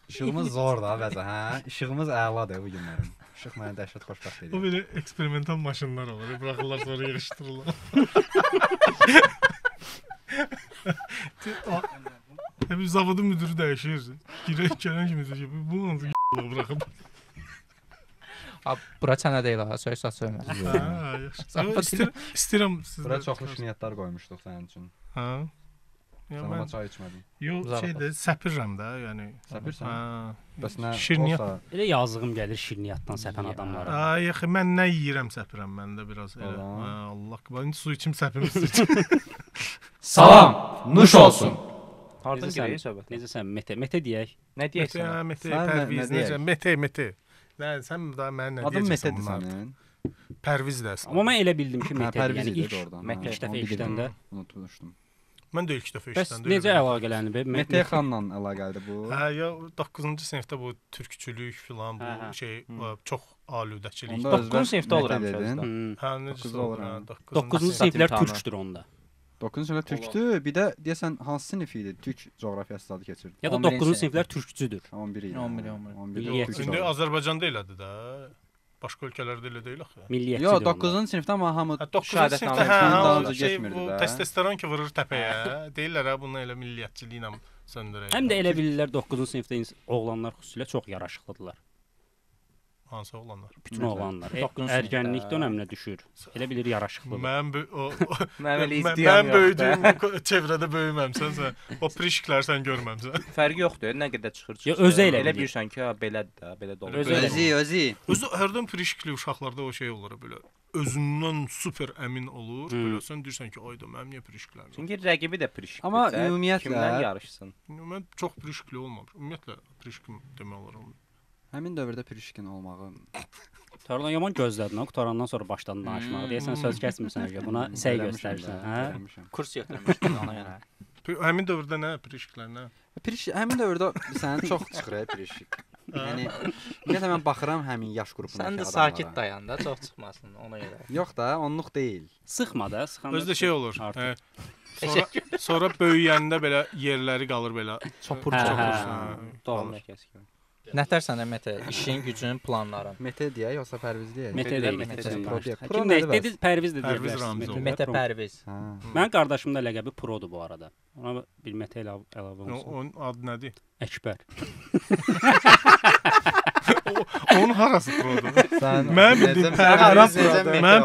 İşığımız zor da bəzən, hə? İşığımız əladır bu günlərin. İşıq məni dəhşət xoşbəxt edir. O belə eksperimental maşınlar olur. Buraxırlar sonra yığışdırırlar. Bir zavodun müdürü dəyişir. Gələn kimi deyir ki, bu hansı y***lığı buraxıb. Bura sənə deyil ha, söz söyləmə. İstəyirəm sizə. Bura çoxlu şniyyətlər qoymuşduq sənin üçün. Hə. Sən çay içmədin. Yox, şeydə səpirəm də, yəni. Səpirsən? Bəs nə olsa elə yazığım gəlir şirniyyatdan səpən adamlara. Ay, axı mən nə yeyirəm səpirəm məndə biraz elə. Allah qıban su içim səpim istəyir. Salam, nuş olsun. Hardan gəlir söhbət? Necə sən Mete deyək? Nə deyirsən? Mete, Pərviz, necə? Mete. Nə, sən daha mən nə deyəcəksən? Adım Metedir sənin. Pərviz də. Amma mən elə bildim ki, Mete, yəni ilk ilk dəfə işləndə. Unutmuşdum. Mən də ilk dəfə işləndə. Necə əlaqələnib? Mete xanla əlaqəlidir bu. Hə, ya 9-cu sinifdə bu türkçülük filan bu şey çox aludəçilik. 9-cu sinifdə oluram sözdə. Hə, necə olur? 9-cu siniflər türkdür onda. 9-cu siniflər türkdür. Bir də deyəsən hansı sinif idi? Türk coğrafiyası adı keçirdi. Ya da 9-cu siniflər türkçüdür. 11 idi. 11. İndi Azərbaycanda elədir də. Başqa ölkələrdə elə deyil axı. Milliyyətçidir. Yox, 9-cu sinifdə amma hamı şəhadətnamə keçmirdi də. Testosteron ki vurur təpəyə. Deyirlər ha bunu elə milliyyətçiliklə söndürək. Həm də elə bilirlər 9-cu sinifdə oğlanlar xüsusilə çox yaraşıqlıdırlar. Hansı oğlanlar? Bütün oğlanlar. Ergənlik dönəminə düşür. Elə bilir yaraşıqlıdır. Mən böyüdüyüm çevrədə böyüməmsən sən. O prişiklər sən görməmsən. Fərqi yoxdur, nə qədər çıxır. Özü elə bilirsən ki, belədir də, belə də olur. Özü. Hərdən prişikli uşaqlarda o şey olur belə. Özündən super əmin olur. Belə sən deyirsən ki, ayda mənim niyə prişiklər? Çünki rəqibi də prişikli. Amma ümumiyyətlə kimdən yarışsın? Mən çox prişikli olmamışam. Ümumiyyətlə prişikli demək olar. Həmin dövrdə prişkin olmağı. Tarlan yaman gözlədin, qutarandan sonra başladın danışmağa. Deyəsən söz kəsmirsən əgər buna səy göstərirsən, hə? Kurs götürmüşdün ona görə. Həmin dövrdə nə prişiklər nə? Həmin dövrdə sənin çox çıxır prişik. Yəni ümumiyyətlə mən baxıram həmin yaş qrupundakı adamlara. Sən də sakit dayan da, çox çıxmasın ona görə. Yox da, onluq deyil. Sıxma da, sıxanda. Özdə şey olur. Sonra böyüyəndə belə yerləri qalır belə. Çopur. Doğru kəskin. Nətərsən Mete, işin, gücün, planların. Mete deyə yoxsa Pərviz deyə? Mete deyil. Pro nədir? Pərviz dedi. Pərviz Ramizov. Mete Pərviz. Mənim qardaşımın da ləqəbi Produr bu arada. Ona bir Mete ilə əlavə olsun. Onun adı nədir? Əkbər. Onun harası Produr? Mən bildim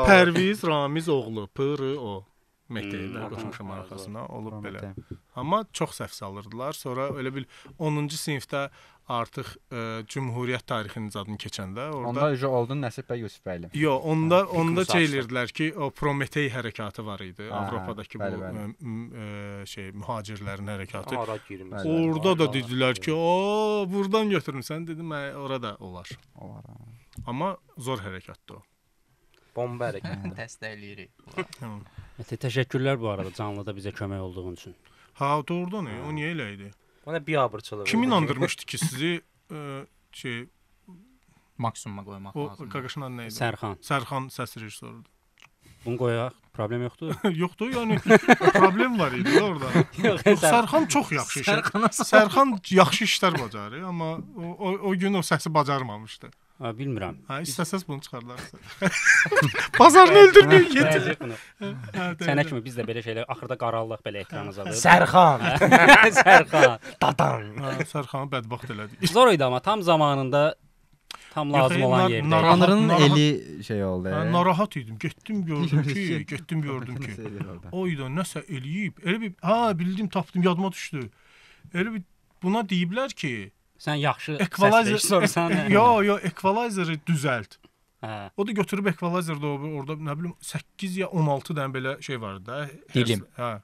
Pərviz Ramiz oğlu. P-R-O. Mete ilə qoşmuşam arxasına olub belə. Amma çox səhv salırdılar. Sonra elə bil 10-cu sinifdə artıq Cümhuriyyət tarixinin adını keçəndə orada oldun Nəsib bəy Yusifbəyli. Yox, onda çeylirdilər ki, o Prometey hərəkatı var idi. Avropadakı bu şey mühacirlərin hərəkatı. Orada da dedilər ki, o burdan götürmüsən, dedim orada olar. Amma zor hərəkatdır o. Bomba hərəkəti dəstəkləyirik. Təşəkkürlər bu arada canlıda bizə kömək olduğun üçün. Ha, doğrudan o niyə elə idi? Ona biabırçılıq. Kim inandırmışdı ki, sizi şey maksimuma qoymaq lazım? O qaqaşın adı nə idi? Sərxan səs rejissorudur. Bunu qoyaq, problem yoxdur. Yoxdur, yəni problem var idi orada. Sərxan çox yaxşı işlər. Sərxan yaxşı işlər bacarır, amma o gün o səsi bacarmamışdı. Bilmirəm. Ha, istəsəz bunu çıxarlarsın. Bazarını öldürməyin getir. Sənə kimi biz də belə şeylər axırda qaralıq belə ekran azalır. Sərxan. Dadan. Sərxanı bədbəxt elədik. Zor idi amma tam zamanında tam lazım olan yerdə. Tanrının eli şey oldu. Narahat idim. Getdim gördüm ki. Oyda nəsə eləyib. Elə bir bildim, tapdım, yadıma düşdü. Elə bir buna deyiblər ki, sən yaxşı səs sorsan. Yo, ekvalizeri düzəlt. O da götürüb ekvalizerdə orada nə bilim 8 ya 16 dənə belə şey var da. Dilim. Hə.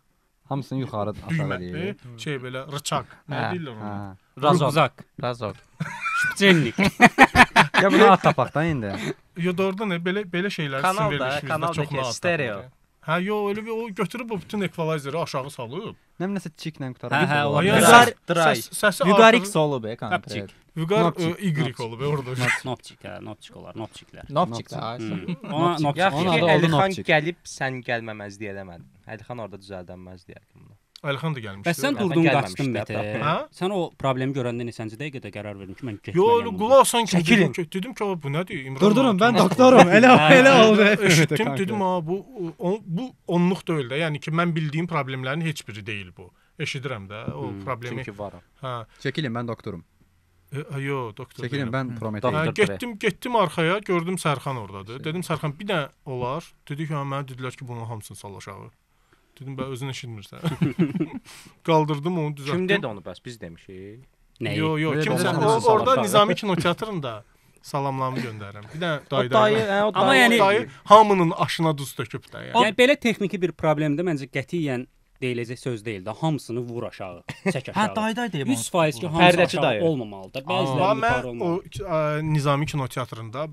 Hamısını yuxarı aşağı eləyir. Şey belə rıçaq. Nə deyirlər ona? Razok. Şübçenlik. Ya bunu at tapaqdan indi. Yo, doğrudan belə şeylər sizin verilişinizdə çox naat. Stereo. Hə, yo, elə bir o götürüb o bütün ekvalizeri aşağı salıb. Nəsə çiklə qutarır. Vüqarix olub kompüter. Vüqar Y olub orada. Nopçik olar, nopçiklər. Nopçiklər. Ona Əlixan gəlib sən gəlməməzlik eləmədin. Əlixan orada düzəldənməz deyərdim bunu. Əlixan da gəlmişdi. Bəs sən durdun qaçdın Mete. Hə? Sən o problemi görəndə neçənci dəqiqədə qərar verdin ki, mən getməliyəm. Yo, qulaq asan ki, dedim ki, bu nədir? İmran. Durdurun, mən doktorum. Elə oldu. Eşitdim, dedim, bu onluq deyil də. Yəni ki, mən bildiyim problemlərin heç biri deyil bu. Eşidirəm də o problemi. Çünki varam. Hə. Çəkilin, mən doktorum. Yo, doktor. Çəkilin, mən Prometey. Getdim arxaya, gördüm Sərxan ordadır. Dedim Sərxan bir də olar. Dedi ki, mənə dedilər ki, bunun hamısını sal aşağı. Dedim bə özün eşitmirsən. Qaldırdım onu düzəltdim. Kim dedi onu bəs? Biz demişik. Yo, kimsə orada Nizami kinoteatrında salamlarımı göndərirəm. Bir də dayı. Amma yəni hamının aşına duz töküb də. Yəni belə texniki bir problemdə məncə qətiyyən deyiləcək söz deyil də. Hamısını vur aşağı, çək aşağı. Hə, dayı deyim. 100% ki, hamısı aşağı olmamalıdır. Bəziləri yuxarı olmalı. O Nizami kinoteatrında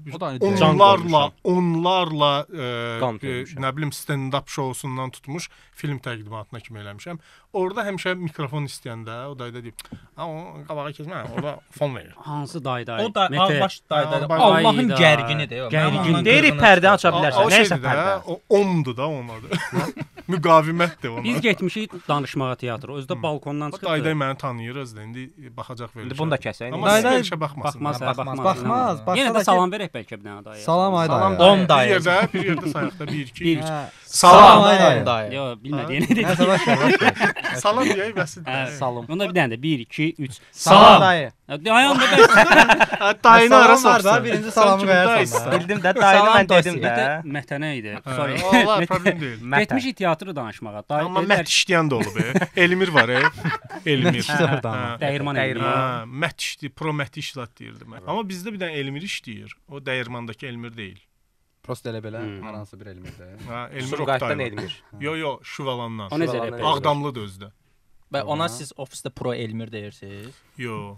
onlarla nə bilim stand-up şousundan tutmuş film təqdimatına kimi eləmişəm. Orada həmişə mikrofon istəyəndə o dayı da deyib, "O qabağa keçmə, orada fon verir." Hansı dayı? O da baş dayı. Allahın gərginidir o. Gərgin. Deyir pərdə aça bilərsən. Nəysə pərdə. O omdur da onun adı. Müqavimətdir ona. Biz getmişik danışmağa teatra. Özü də balkondan çıxıb. Dayı məni tanıyır özdə. İndi baxacaq verir. İndi bunu da kəsək. Amma verilişə baxmasın. Baxmaz. Yenə də salam verək bəlkə bir dənə dayı. Salam ay dayı. Dom dayı. Bir yerdə sayaqda 1 2 3. Salam ay dayı. Yo, bilmədi. Yenə dedi. Nəsə baş. Salam deyək bəsdir. Salam. Onda bir dənə də 1 2 3. Salam dayı. Dayan da bəs. Dayını ara var da birinci salamı qoyarsan. Bildim də dayını mən dedim də. Mətənə idi. Sorry. Vallahi problem deyil. Getmişik teatrı danışmağa. Amma mət işləyən də olub. Elmir var. Elmir. Dəyirman Elmir. Mət işdi, pro mət işlat deyirdim. Amma bizdə bir dənə Elmir işləyir. O dəyirmandakı Elmir deyil. Prosta elə belə haransı bir Elmirdə. Ha, Elmir Sumqayıtdan Elmir. Yo, Şuvalandan. O necə rəpər? Ağdamlıdır özdə. Və ona siz ofisdə pro Elmir deyirsiniz. Yo.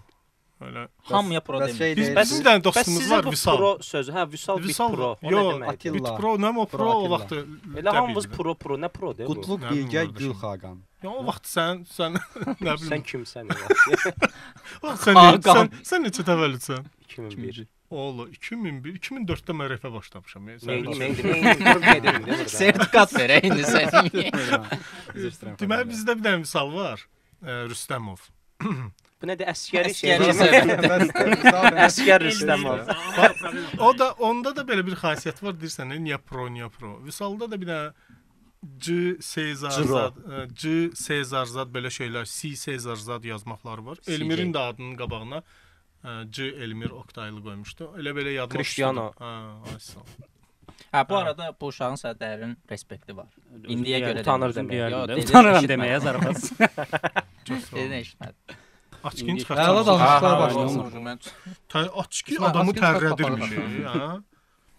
Öyle. Hamıya pro deyirsiniz. Biz bir dənə dostumuz var, Vüsal. Pro sözü, hə, Vüsal bit pro. Yo, bit pro, nə o pro o vaxt. Elə hamımız pro, nə pro deyir bu? Qutluq Bilgə Gülxaqan. Ya o vaxt sən nə bilim. Sən kimsən? Sən neçə təvəllüdsən? 2001. Oğlu 2001, 2004-də mən rəfə başlamışam. Sertifikat verə indi sən. Deməli bizdə bir dənə misal var. Rüstəmov. Bu nədir? Əsgəri şey. Əsgər Rüstəmov. Onda da belə bir xasiyyət var, deyirsən, niyə pro. Vüsalda da bir dənə C Sezarzad belə şeylər, C Sezarzad yazmaqları var. Elmirin də adının qabağına C Elmir Oktaylı qoymuşdu. Elə belə yadıma düşdü. Cristiano. Hə, bu arada bu uşağın sənə dərin respekti var. İndiyə görə utanır demək. Utanıram deməyə zarafat. Dedin eşitmədim. Açqın çıxart. Hələ danışıqlar başlamış. Açqı adamı tərlədirmiş, hə?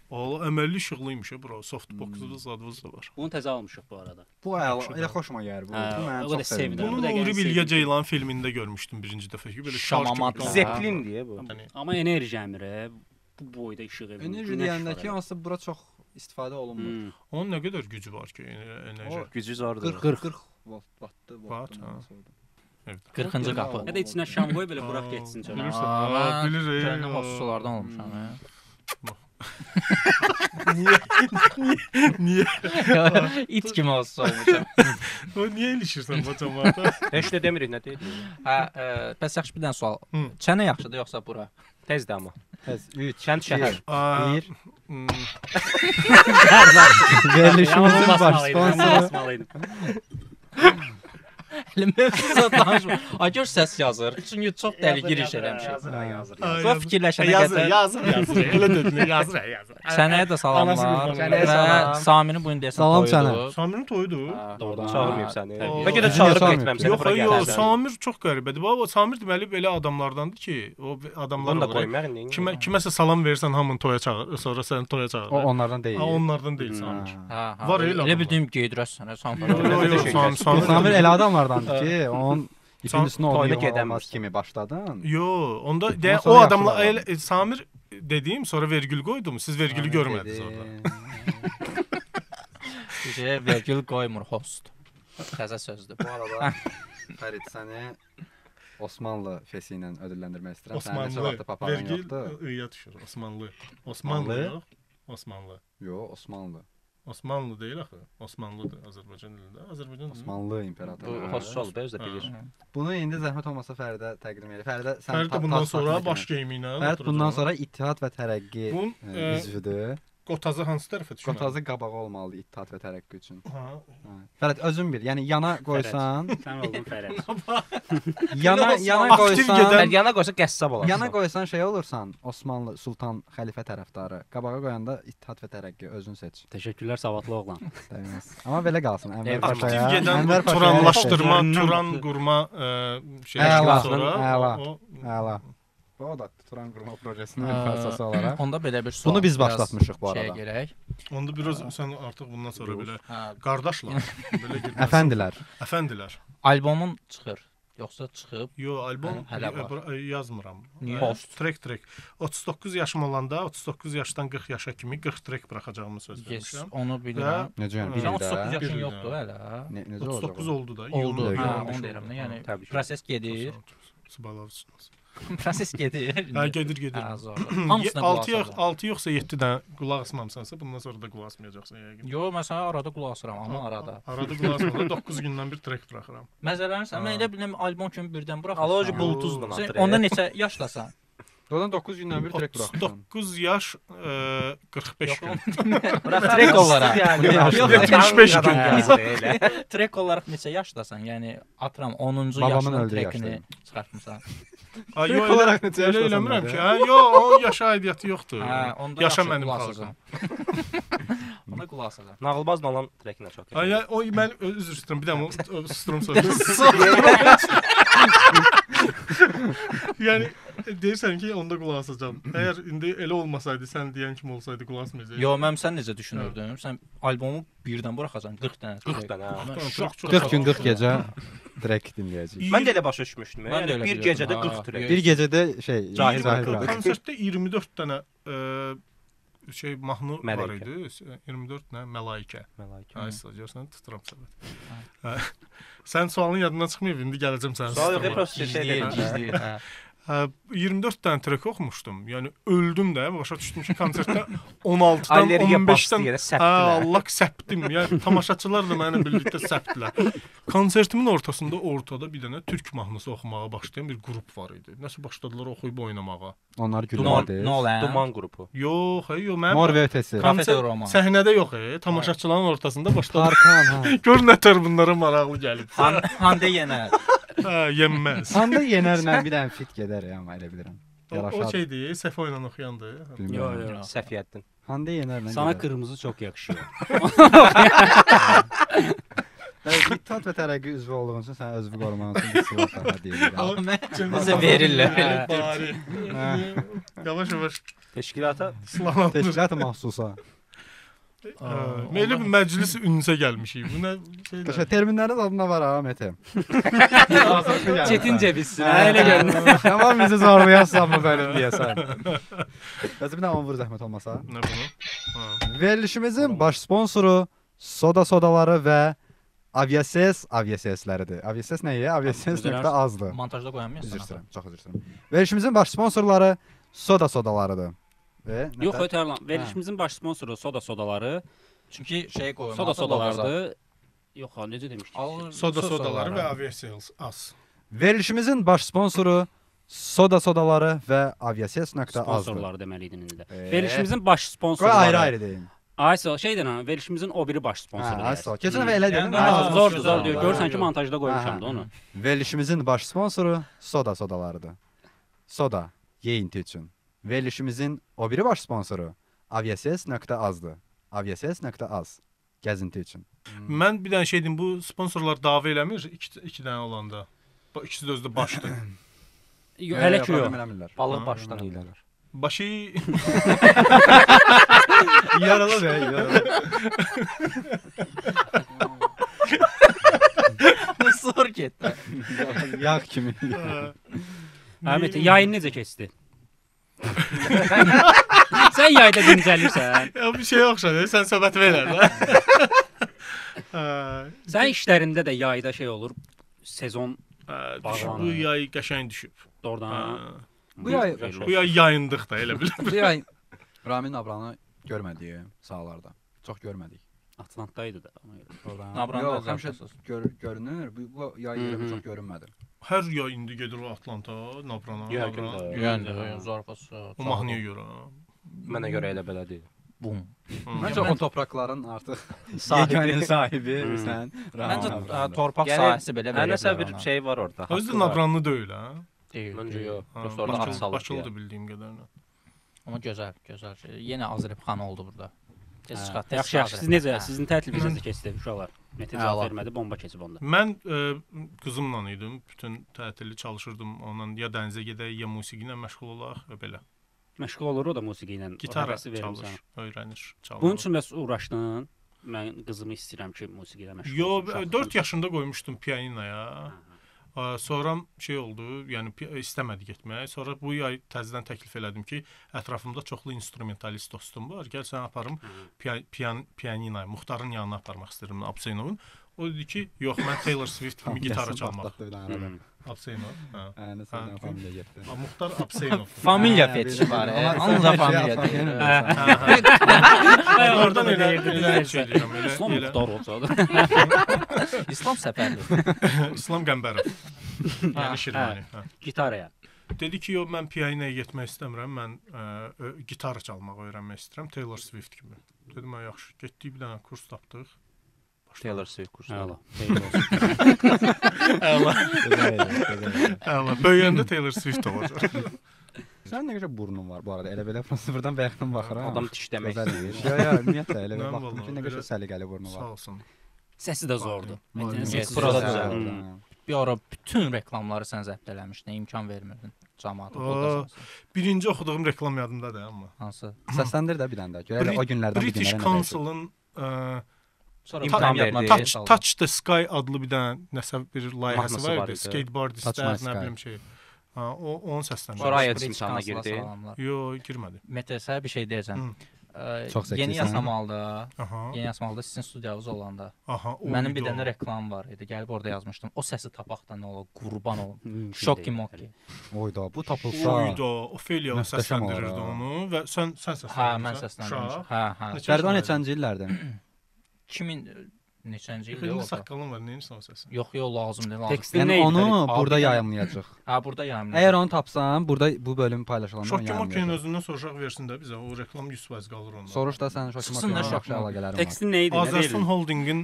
Ola əməlli işıqlıymış bura. Softbox-da zadımız da var. Bunu təzə almışıq bu arada. Bu elə xoşuma gəlir bu. Mən çox sevirəm. Bunu Nuri Bilge Ceylan filmində görmüşdüm birinci dəfə ki, belə Şamamat Zeppelin deyə bu. Amma enerji əmri bu boyda işıq evi. Enerji deyəndəki hansı bura çox istifadə olunmur. Onun nə qədər gücü var ki, enerji? Gücü zordur. 40 vattdır. 40-cı qapı. Ya da içinə şam qoy belə buraq getsin çölə. Bilirsən, bilir. Görünən hosslardan olmuşam. Niyə? İt kimi hossa olmuşam. O niyə ilişirsən bu cəmaata? Heç də demirik, nə deyir? Hə, bəs yaxşı bir dənə sual. Çənə yaxşıdır yoxsa bura? Tezdir amma. Tez. 3. Kənd şəhər. 1. Verilişimizin baş sponsoru. Mövzuda danışma. Agör səs yazır. Çünki çox dəli giriş eləmişik. Bu fikirləşənə qədər yazır. Elə dedin, yazır. Sənəyə də salamlar. Və Samirin bu gün desən toyudur. Samirin toyudur. Çağırmayıb səni. Bəlkə də çağırıb getməmisən. Yox, Samir çox qəribədir. Baba, Samir deməli belə adamlardandır ki, o adamlar olur. Kiməsə salam versən hamını toya çağırır, sonra səni toya çağırır. O onlardan deyil. Onlardan deyil Samir. Var elə. Elə bildiyim geydirəs sənə Samir. Samir elə adamlardandır ki, onun ikincisini oynamaq kimi başladın. Yo, onda o adamla Samir dediyim, sonra vergül qoydum. Siz vergülü görmədiniz orada. Vergül qoymur, host. Təzə sözdür. Bu arada Fərid səni Osmanlı fesi ilə ödülləndirmək istəyirəm. Osmanlı. Vergül ıya düşür. Osmanlı. Osmanlı yox. Osmanlı. Yo, Osmanlı. Osmanlı deyil axı. Osmanlıdır Azərbaycan dilində. Azərbaycan Osmanlı imperatoru. Bu hoşçul da özdə bilir. Bunu indi zəhmət olmasa Fəridə təqdim edir. Fəridə sən Fərid bundan sonra baş geyimi ilə. Fərid bundan sonra İttihat və Tərəqqi üzvüdür. Qotazı hansı tərəfə düşür? Qotazı qabağı olmalıdır İttihat və Tərəqqi üçün. Ha. Fərid özün bil. Yəni yana qoysan, Sən oldun Fərəd. yana Aktiv qoysan, gedən- Yana qoysa qəssab olarsan. yana qoysan şey olursan, Osmanlı Sultan xəlifə tərəfdarı. Qabağa qoyanda İttihat və Tərəqqi özün seç. Təşəkkürlər savadlı oğlan. Dəyməz. Amma belə qalsın. Ənvər Aktiv Paşaya. Aktiv gedən Ənvər Paşaya turanlaşdırma, seç. turan qurma şey Əla, sonra əla. o Əla. O da Turan qurma projesinin bir parçası olaraq. Onda belə bir sual. Bunu biz biraz başlatmışıq bu şeyə arada. Gələk. onda biraz sən artıq bundan sonra belə Hə, qardaşlar belə getməsin. Əfəndilər. Əfəndilər. albomun çıxır. Yoxsa çıxıb. Yo, albom Hələ var. yazmıram. Niyə? Post trek. 39 yaşım olanda 39 yaşdan 40 yaşa kimi 40 trek buraxacağımı söz Yes, vermişəm. onu bilirəm. Necə yəni? Bir Sən Bir 39 ildə. yaşın Bir yoxdur ildə. hələ. Necə olacaq? 39 oldu da. Oldu. Yox, Hə, yox, onu deyirəm də. Yəni Təbii ki. proses gedir. Sıbalavsınız. Proses gedir. Hə, gedir. Hə, zor. Hamısına qulaq 6 asacağam. 6 yoxsa 7 dən qulaq asmamısansa, bundan sonra da qulaq asmayacaqsan yəqin. Yo, məsələn arada qulaq asıram, amma arada. Arada qulaq asmanda 9 gündən bir trek buraxıram. Məzələnirsən, mən elə bilirəm albom kimi birdən buraxırsan. Aloji bultuzla Sən atır. onda neçə yaşdasan? Oradan 9 gündən bir trek buraxmışam. 9 yaş 45 gün. Trek olaraq. Yox, 75 gün. Elə. Trek olaraq neçə yaşdasan? Yəni atıram 10-cu Babamın yaşının öldüyü trekini yaşdayım. çıxartmısan. Ay, Trek yo, olaraq neçə elə yaşdasan eləmirəm dedi? ki. Hə, yo, o yaşa aidiyyatı yoxdur. Hə, onda Yaşa yaxşı mənim qulaq xalqım. asacağam. Ona qulaq asacağam. Nağılbaz Nalan trekinə çox. Ay, o mən üzr istəyirəm. Bir dənə susturum sonra. Yəni deyirsən ki, onda qulaq asacağam. Əgər indi elə olmasaydı, sən deyən kimi olsaydı qulaq asmayacaqdın. Yo, mən sən necə düşünürdün? Sən albomu birdən buraxasan 40 dənə. 40 dənə. Çox 40 gün 40 gecə trek dinləyəcəyik. Mən də elə başa düşmüşdüm. Mən də Yəni elə bir bilirdim. gecədə Ha, 40 trek. Bir gecədə şey, Cahil cahil qaldı. qaldı. Konsertdə 24 dənə şey mahnı var Mələykə. idi. 24 nə? Məlaikə. Mələykə. Ay, görsən, tuturam söhbət. Sən sualın yadından çıxmayıb, indi gələcəm sənin. Sual yox, sualına. prosta şey Gizləyir, dedim. gizləyir. Hə. 24 dənə trek oxumuşdum. Yəni öldüm də, başa düşdüm ki, konsertdə 16-dan Allergiya 15-dən bastı yerə səpdilər. Allah səpdim. Yəni tamaşaçılar da mənimlə birlikdə səpdilər. Konsertimin ortasında ortada bir dənə türk mahnısı oxumağa başlayan bir qrup var idi. Nəsə başladılar oxuyub oynamağa. Onlar gülmədi. Nolan. Duman qrupu. Yox, yox, Mor mən və ötəsi. Kafedə roman. səhnədə yox, tamaşaçıların ortasında başladılar. Tarkan, ha. Gör nətər bunlara maraqlı gəlib. Hande Yenər. Hə, yenməz. Handa Yenərlə bir dənə fit gedər ya, amma elə bilirəm. O Yaraşar. şeydir, Səfo ilə oxuyandı. Bilmirəm. Yo, yo. Səfiyyəddin. Handa Yenərlə. Sana gedər. qırmızı çox yakışıyor. İttihat və Tərəqqi üzvü olduğun üçün sən özünü qoruman üçün bir silah daha deyirəm. Bizə verirlər. Bari. Yavaş-yavaş Təşkilata silahlanır. Təşkilat mahsusa. Elə bir məclis ünsə gəlmişik. Bu nə şeydir? Qəşə terminlərin adında var ha, Mete. Çetin cebizsin. Elə görünür. Tamam bizi zorlayasan bu bölüm deyəsən. Bəs bir də onu vur zəhmət olmasa. Nə bunu? Ha. Verilişimizin baş sponsoru Soda Sodaları və Aviasesləridir. Aviases nə ye? Aviases nöqtə azdır. Montajda qoyamıyorsan. Üzr istəyirəm, çox üzr istəyirəm. Verilişimizin baş sponsorları Soda Sodalarıdır. Və Yox, ötərlan. Verilişimizin baş sponsoru Soda Sodaları. Çünki şey qoyum. Soda Sodalardır. Yox, necə demişdik? Soda sodaları və aviasales az. Verilişimizin baş sponsoru Soda Sodaları və Aviases.azdır. Sponsorları deməli idi indi də. Verilişimizin baş Qoy sponsorları. ayrı-ayrı deyin. Aysa şeydən verilişimizin o biri baş sponsoru. Ay sağ ol. Keçən dəfə elə dedin. Yəni, Zor Sağ zor ol. diyor. Görsən ki, montajda qoymuşam da onu. Verilişimizin baş sponsoru Soda Sodalarıdır. Soda, yeyinti üçün. Verilişimizin o biri baş sponsoru Aviases.azdır. Aviases.az, gəzinti üçün. Mən bir dənə şey deyim, bu sponsorlar dava eləmir 2 dənə olanda. İkisi də özdə başdır. Hələ ki yox. Eləmirlər. balıq başdan iyilələr. Başı Yaralı be, yaralı. Zor getdi. Yağ kimi. Əhməd, yayın necə keçdi? Sən yayda dincəlirsən. ya bir şey oxşadı, sən söhbət verər də. Sən işlərində də yayda şey olur. Sezon Bu yay qəşəng düşüb. doğrudan. Bu yay Bu yay yayındıq da elə bil. Bu yay Ramin ablanı görmədik sahalarda. Çox görmədik. Atlantda idi də. Oradan. Nabranda Yox, həmişə görünür. Bu yay yerində çox görünmədi. Hər yay indi gedir o Atlanta, Nabrana. Yəni zarafası. O mahnıya görə. Mənə görə elə belə deyil. Bum. Məncə o torpaqların artıq sahibi sən. Məncə torpaq sahəsi belə verir. Nəsə bir şey var orada. Özü də Nabranlı deyil, hə? Deyil. Məncə yox. Yoxsa orada at salıb. Bakılıdır bildiyim qədərilə. Amma gözəl şey. Yenə Azərbaycan oldu burada. Yaxşı, siz necə? Sizin tətil vizası keçdi uşaqlar? Metin cavab vermədi, bomba keçib onda. Mən qızımla idim. Bütün tətili çalışırdım. Onunla ya dənizə gedək, ya musiqi ilə məşğul olaq və belə. Məşğul olur o da musiqi ilə. Gitar çalır, öyrənir, çalır. Bunun üçün bəs uğraşdın? Mən qızımı istəyirəm ki, musiqi ilə məşğul olsun. Yo, 4 yaşında qoymuşdum pianinoya. Sonra şey oldu, yəni istəmədi getmək. Sonra bu yay təzədən təklif elədim ki, ətrafımda çoxlu instrumentalist dostum var. Gəl sən aparım pianinoya, Muxtarın yanına aparmaq istəyirəm Absenovun. O dedi ki, yox, mən Taylor Swift kimi gitara çalmaq. Absenov. Nə sən familiya getdin. Muxtar Absenov. Familiya fetişi var. Onu da familiya deyir. Oradan elə şey deyirəm, İslam Muxtar olsa. İslam Səfərli. İslam Qəmbərov. Yəni Şirvani. Gitaraya. Dedi ki, yox, mən pianinoya getmək istəmirəm. Mən gitar çalmaq öyrənmək istəyirəm Taylor Swift kimi. Dedim, yaxşı, getdik bir dənə kurs tapdıq. Taylor Swift kursu. Əla. Böyüyəndə Taylor Swift olacaq. Sən nə qədər burnun var bu arada? Elə belə sıfırdan bayaqdan baxıram. Adam tiş demək istəyir. Ya, ümumiyyətlə elə belə baxdım ki, nə qədər səliqəli burnu var. Sağ olsun. Səsi də zordur. Burada düzəldir. Bir ara bütün reklamları sən zəbt eləmişdin, imkan vermirdin cəmaata. Birinci oxuduğum reklam yadımdadır amma. Hansı? Səsləndir də bir dənə də. Görə o günlərdən bir British Council-ın Touch the Sky adlı bir dənə nəsə bir layihəsi var idi. Skateboardistlər, nə bilim şey. O onun səsləndirir. Sonra IELTS imtahanına girdi. Yox, girmədi. Metesə bir şey deyəcəm. Yeni Yasamalda sizin studiyavız olanda. Mənim bir dənə reklam var idi. Gəlib orada yazmışdım. O səsi tapaq da nə olar, qurban olum. Şoki Moki. Oyda, bu tapılsa. Oyda, Ophelia səsləndirirdi onu və sən səsləndirirsən. Hə, mən səsləndirmişəm. Hə. Fərqan neçənci illərdə? 2000 neçənci ildə oldu? Saqqalın var, neyinsə o səsin? Yox, lazım deyil. Yəni onu burada yayımlayacaq. Hə, burada yayımlayacaq. Əgər onu tapsan, burada bu bölüm paylaşılanda Şoki Moki'nin özündən soruşaq versin də bizə. O reklam 100% qalır onda. Soruş da sənin Şoki Moki'nin yaxşı əlaqələrin var. Tekstin nə idi? Azərsun Holdingin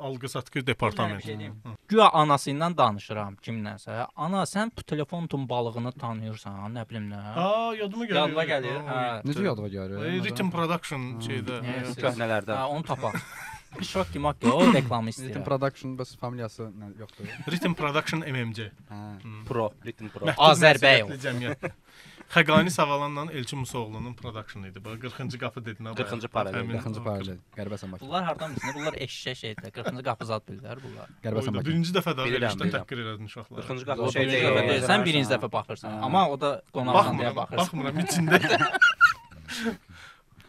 alqı-satqı departamenti. Güya anasından danışıram kimlənsə. Ana, sən bu telefonun balığını tanıyırsan, nə bilim nə? Yadıma gəlir. Yadıma gəlir. Necə yadıma gəlir? Rhythm Production şeydə. Köhnələrdə. Onu tapaq. Şoki Moki o reklamı istəyir. Rhythm Production bəs familiyası yoxdur. Rhythm Production MMC. Pro, Rhythm Pro. Azərbaycan cəmiyyət. Xəqani Savalanla Elçin Musoğlu'nun production idi. Bu 40-cı qapı dedin. 40-cı paralel. 40-cı paralel. Qəribəsən bax. Bunlar hardan bilsin? Bunlar eşşək şeydir. 40-cı qapı zad bilirlər bunlar. Qəribəsən bax. Birinci dəfə də verilişdən təhqir elədin uşaqlar. 40-cı qapı şey deyil. Sən birinci dəfə baxırsan. Amma o da qonaqdan deyə baxırsan. Baxmıram içində.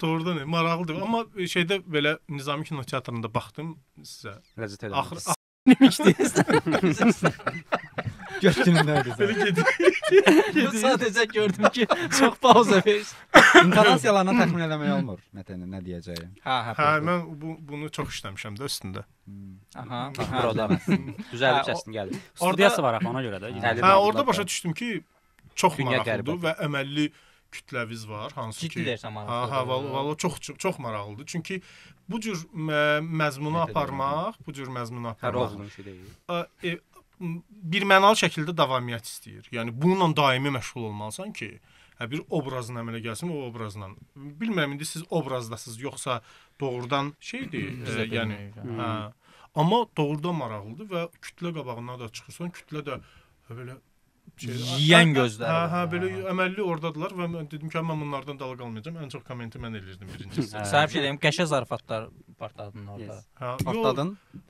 Doğrudan maraqlıdır. Amma şeydə belə Nizami Kinoteatrında baxdım sizə. Ləzzət elədim. Demişdiniz. Gördüyümdədir. Belə gedir. Sadəcə gördüm ki, çox pauza verirsən. İntonasiyalarına təxmin eləmək olmur. Nə deyəcəyi. Hə, mən bunu çox işləmişəm də üstündə. Aha. Proda. Düzəlib səsin gəlir. Studiyası var axı ona görə də. Hə, orada başa düşdüm ki, çox maraqlıdır və əməlli kütləviz var, hansı ki. Ciddi deyirsən maraqlıdır. Hə, valla çox maraqlıdır. Çünki bu cür məzmunu aparmaq, hər olsun şey deyil. Bir mənalı şəkildə davamiyyət istəyir. Yəni bununla daimi məşğul olmalısan ki, bir obrazın əmələ gəlsin, o obrazla. Bilmirəm indi siz obrazdasınız, yoxsa doğrudan şeydir, yəni. Amma doğrudan maraqlıdır və kütlə qabağına da çıxırsan, kütlə də belə yeyən gözlər. Hə, belə əməlli ordadılar və mən dedim ki, mən bunlardan dala qalmayacağam. Ən çox kommenti mən eləyirdim birincisi. Sənə bir şey deyim, qəşə zarafatlar partladın orada.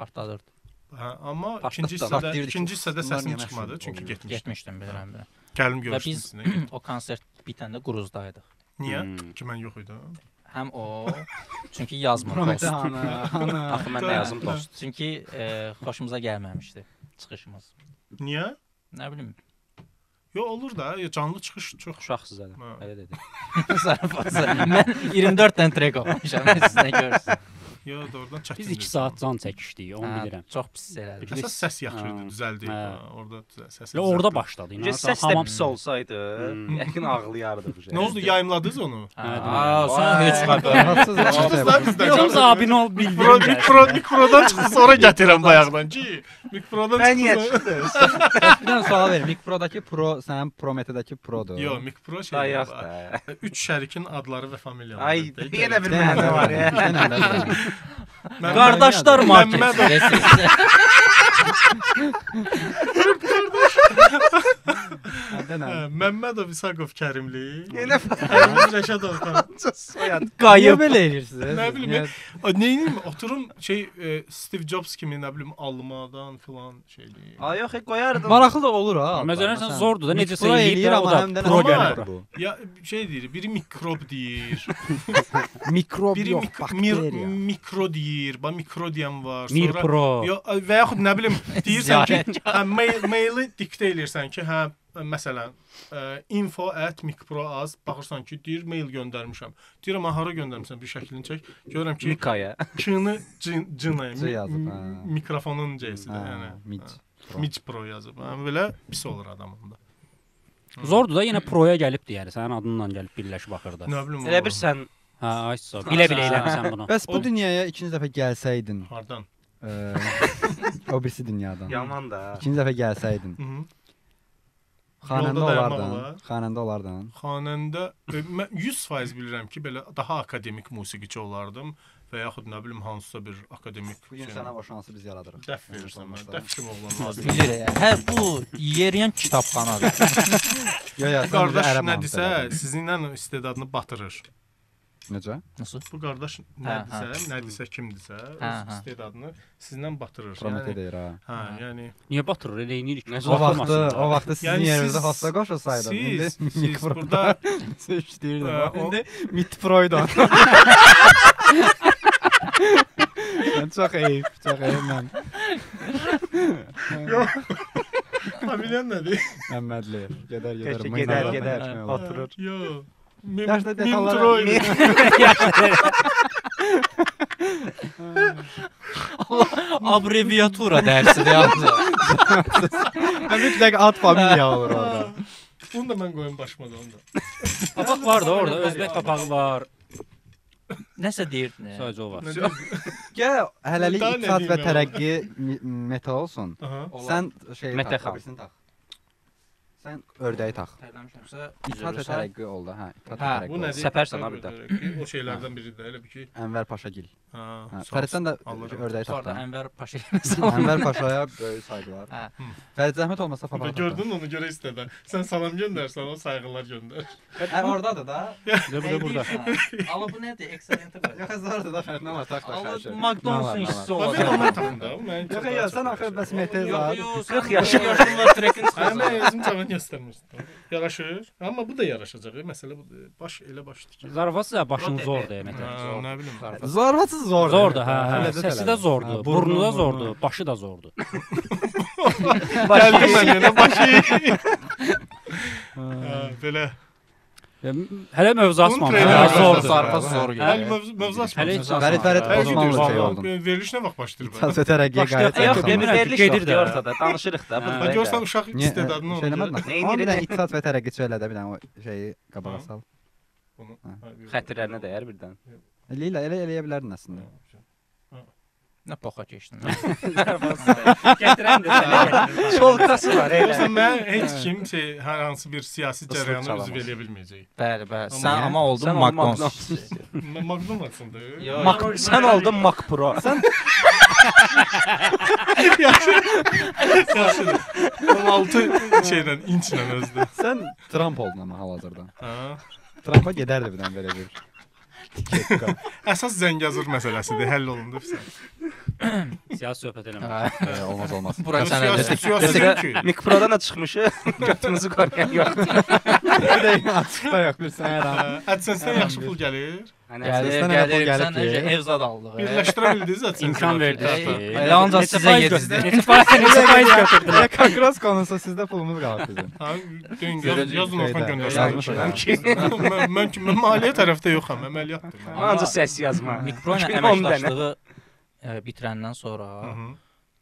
Partladırdı. Hə, amma ikinci hissədə səsim çıxmadı, çünki getmişdim, bilirəm. Gəlim görüşdüm. Və biz o konsert bitəndə Quruzdaydıq. Niyə? Ki mən yox idim. Həm o, çünki yazmır dost. Axı mən də yazım dost. Çünki xoşumuza gəlməmişdi çıxışımız. Niyə? Nə bilim. Yox, olur da, canlı çıxış çox. Uşaqsız elə dedi. Zarafat. Mən 24 dənə trek oxumuşam, siz nə görürsünüz? Yo, doğrudan çətin. Biz 2 saat can çəkişdik, onu bilirəm. Çox pis elədik. Əsas səs yaxşı idi, düzəldi. Orada səs. Ya orada başladı. Səs də pis olsaydı, yəqin ağlayardıq. Nə oldu, yayımladınız onu? Sən heç xəbər. Yox, abin ol bildim. Mikrodan çıxdı, sonra gətirəm bayaqdan ki. Mikrodan çıxdı. Niyə çıxdınız? Bir dənə sual verim. Mic Pro-dakı Pro sənin Prometedəki Produr. Yox, Mic Pro şey. Ayaq da. 3 şərikin adları və familiyaları. Ay, yenə bir mənə var ya. Qardaşlar market. Məmmədov İsaqov Kərimli. Yenə Rəşadov soyad. Qayıb belə edirsiniz. Nə bilim, neyim, oturum Steve Jobs kimi, nə bilim, almadan filan şeydir. Ay yox, qoyardım. Maraqlı da olur ha. Məsələn, zordur da, necə Pro eləyir, amma həm də pro gəlir bu. Ya şey deyir, biri mikrob deyir. Mikrob Biri yox, bakteriya. mikro deyir, mikro deyən var. Mir Pro. Və yaxud nə bilim, deyirsən ki, maili diktə eləyirsən ki, hə, məsələn, info@micproaz baxırsan ki, deyir, mail göndərmişəm. Deyirəm, hara göndərmisən, bir şəklini çək. Görürəm ki, Mikaya. K-nı C-nə yazıb. Mikrofonun C-sidir, yəni. Mic Pro yazıb. Belə pis olur adamında. Zordur da, yenə Proya gəlib deyər. Sənin adınla gəlib birləşib baxırdı. Nə bilim. Elə bir sən Hə, aysa. Bilə-bilə eləmisən bunu. Bəs bu dünyaya ikinci dəfə gəlsəydin, hardan? o birisi dünyadan. yaman da. İkinci dəfə gəlsəydin, xanəndə olardın, xanəndə olardın. Xanəndə mən 100% bilirəm ki, belə daha akademik musiqiçi olardım və yaxud nə bilim hansısa bir akademik. Bu gün sənə o şansı biz yaradırıq. Dəf verirsən mən. Dəf kim oğlan? Bilir. Hə, bu yeriyən kitabxanadır. Yo, qardaş nə desə, sizinlə istedadını batırır. Necə? Nasıl? Bu qardaş nə desə, kimdirsə, öz istedadını sizlə batırır. Prometey deyir ha. Hə, yəni Niyə batırır? Elə eləyirik. O vaxtda sizin yerinizdə hasta qoşulsaydı, siz burada işləyirdiniz. İndi Mic Pro-ydu. Çox eyib mən. yox. Familiyan nədir? Məmmədliyev. Gedər. Gedər. Oturur. Yox. Yaşda detallara. Abreviatura dərsidir yalnız. Mütləq ad familiya olur orada. Bunu da mən qoyum başıma da onda. Papaq var da orada, özbək papağı var. Nəsə deyirdin? Sadəcə o var. Gəl, hələlik İqtisad və Tərəqqi meta olsun. Sən Meta xəbirsini tax. Sən ördəyi tax. İqtisad və Tərəqqi oldu, hə. İqtisad və Tərəqqi. Bu nədir? Səpərsən abi də. O şeylərdən biridir, elə bir ki. Ənvər Paşagil. Hə. Fəriddən də ördəyi tax. Sonra Ənvər Paşa. Ənvər Paşaya böyük sayğılar. Fərid zəhmət olmasa papağı. Gördün onu görə istədə. Sən salam göndərsən, o sayğılar göndər. Ordadır da. Burada. Amma bu nədir? Excellent. Yox, zardır da Fərid, nə var tax da xərcə. McDonald's işçisi olacaq. Mən onu taxında, mən. Yox, sən axı bəs metez var. 40 yaşında trekin çıxır. Mən özüm cavan göstərmişdim. Yaraşır. Amma bu da yaraşacaq. Məsələ budur. Baş elə başdır ki. Zarafatsa başın zor demək. Nə bilim. Zarafatsız zor. Zordur, hə. Səsi də zordur, burnu da zordur, başı da zordur. Gəldi mənə başı. Belə. Hələ mövzu açmamışıq. Zordur. Zarafat zor gəlir. Hələ mövzu açmamışıq. Fərid Osmanlı şey oldu. Veriliş nə vaxt başlayır bu? İqtisad və Tərəqqiyə qayıt. Yox, bir veriliş gedir yoxdur də. ortada. Danışırıq da. Görsən uşaq istedadını Şey eləmədin? Nə Amma bir edir? dənə İqtisad və Tərəqqi söylə də bir dənə o şeyi qabağa sal. Xətirlərinə dəyər birdən. Eləyə bilərdin əslində. Nə poxa keçdin. Gətirəm də sənə. Şolkası var elə. Görsən mən heç kim hər hansı bir siyasi cərəyana üzv eləyə bilməyəcək. Bəli. Sən amma oldun McDonald's. McDonald's-dır. Sən oldun Mac Pro. Sən Yaxşıdır. 16 şeylə, inçlə özdə. Sən Trump oldun amma hal-hazırda. Hə. Trumpa gedərdi birdən belə bir. Əsas Zəngəzur məsələsidir, həll olundu filan. Siyasi söhbət eləmə. Olmaz. Bura sənə Siyasi Mic Pro-dan da çıxmışıq. Götünüzü qoruyan yox. Bir dəqiqə açıqda yox, bir sən hər an. AdSense-dən yaxşı pul gəlir. Gəlirsən ev zad aldıq. Birləşdirə bildiniz zaten. İmkan verdik. Elə ancaq sizə yetişdi. Neçə faiz götürdülər? Kakros konusu sizdə pulumuz qalıb bizim. Yazın orxan göndərsəm. Mən maliyyə tərəfdə yoxam, əməliyyatdır. Ancaq səs yazma. Mikro ilə əməkdaşlığı bitirəndən sonra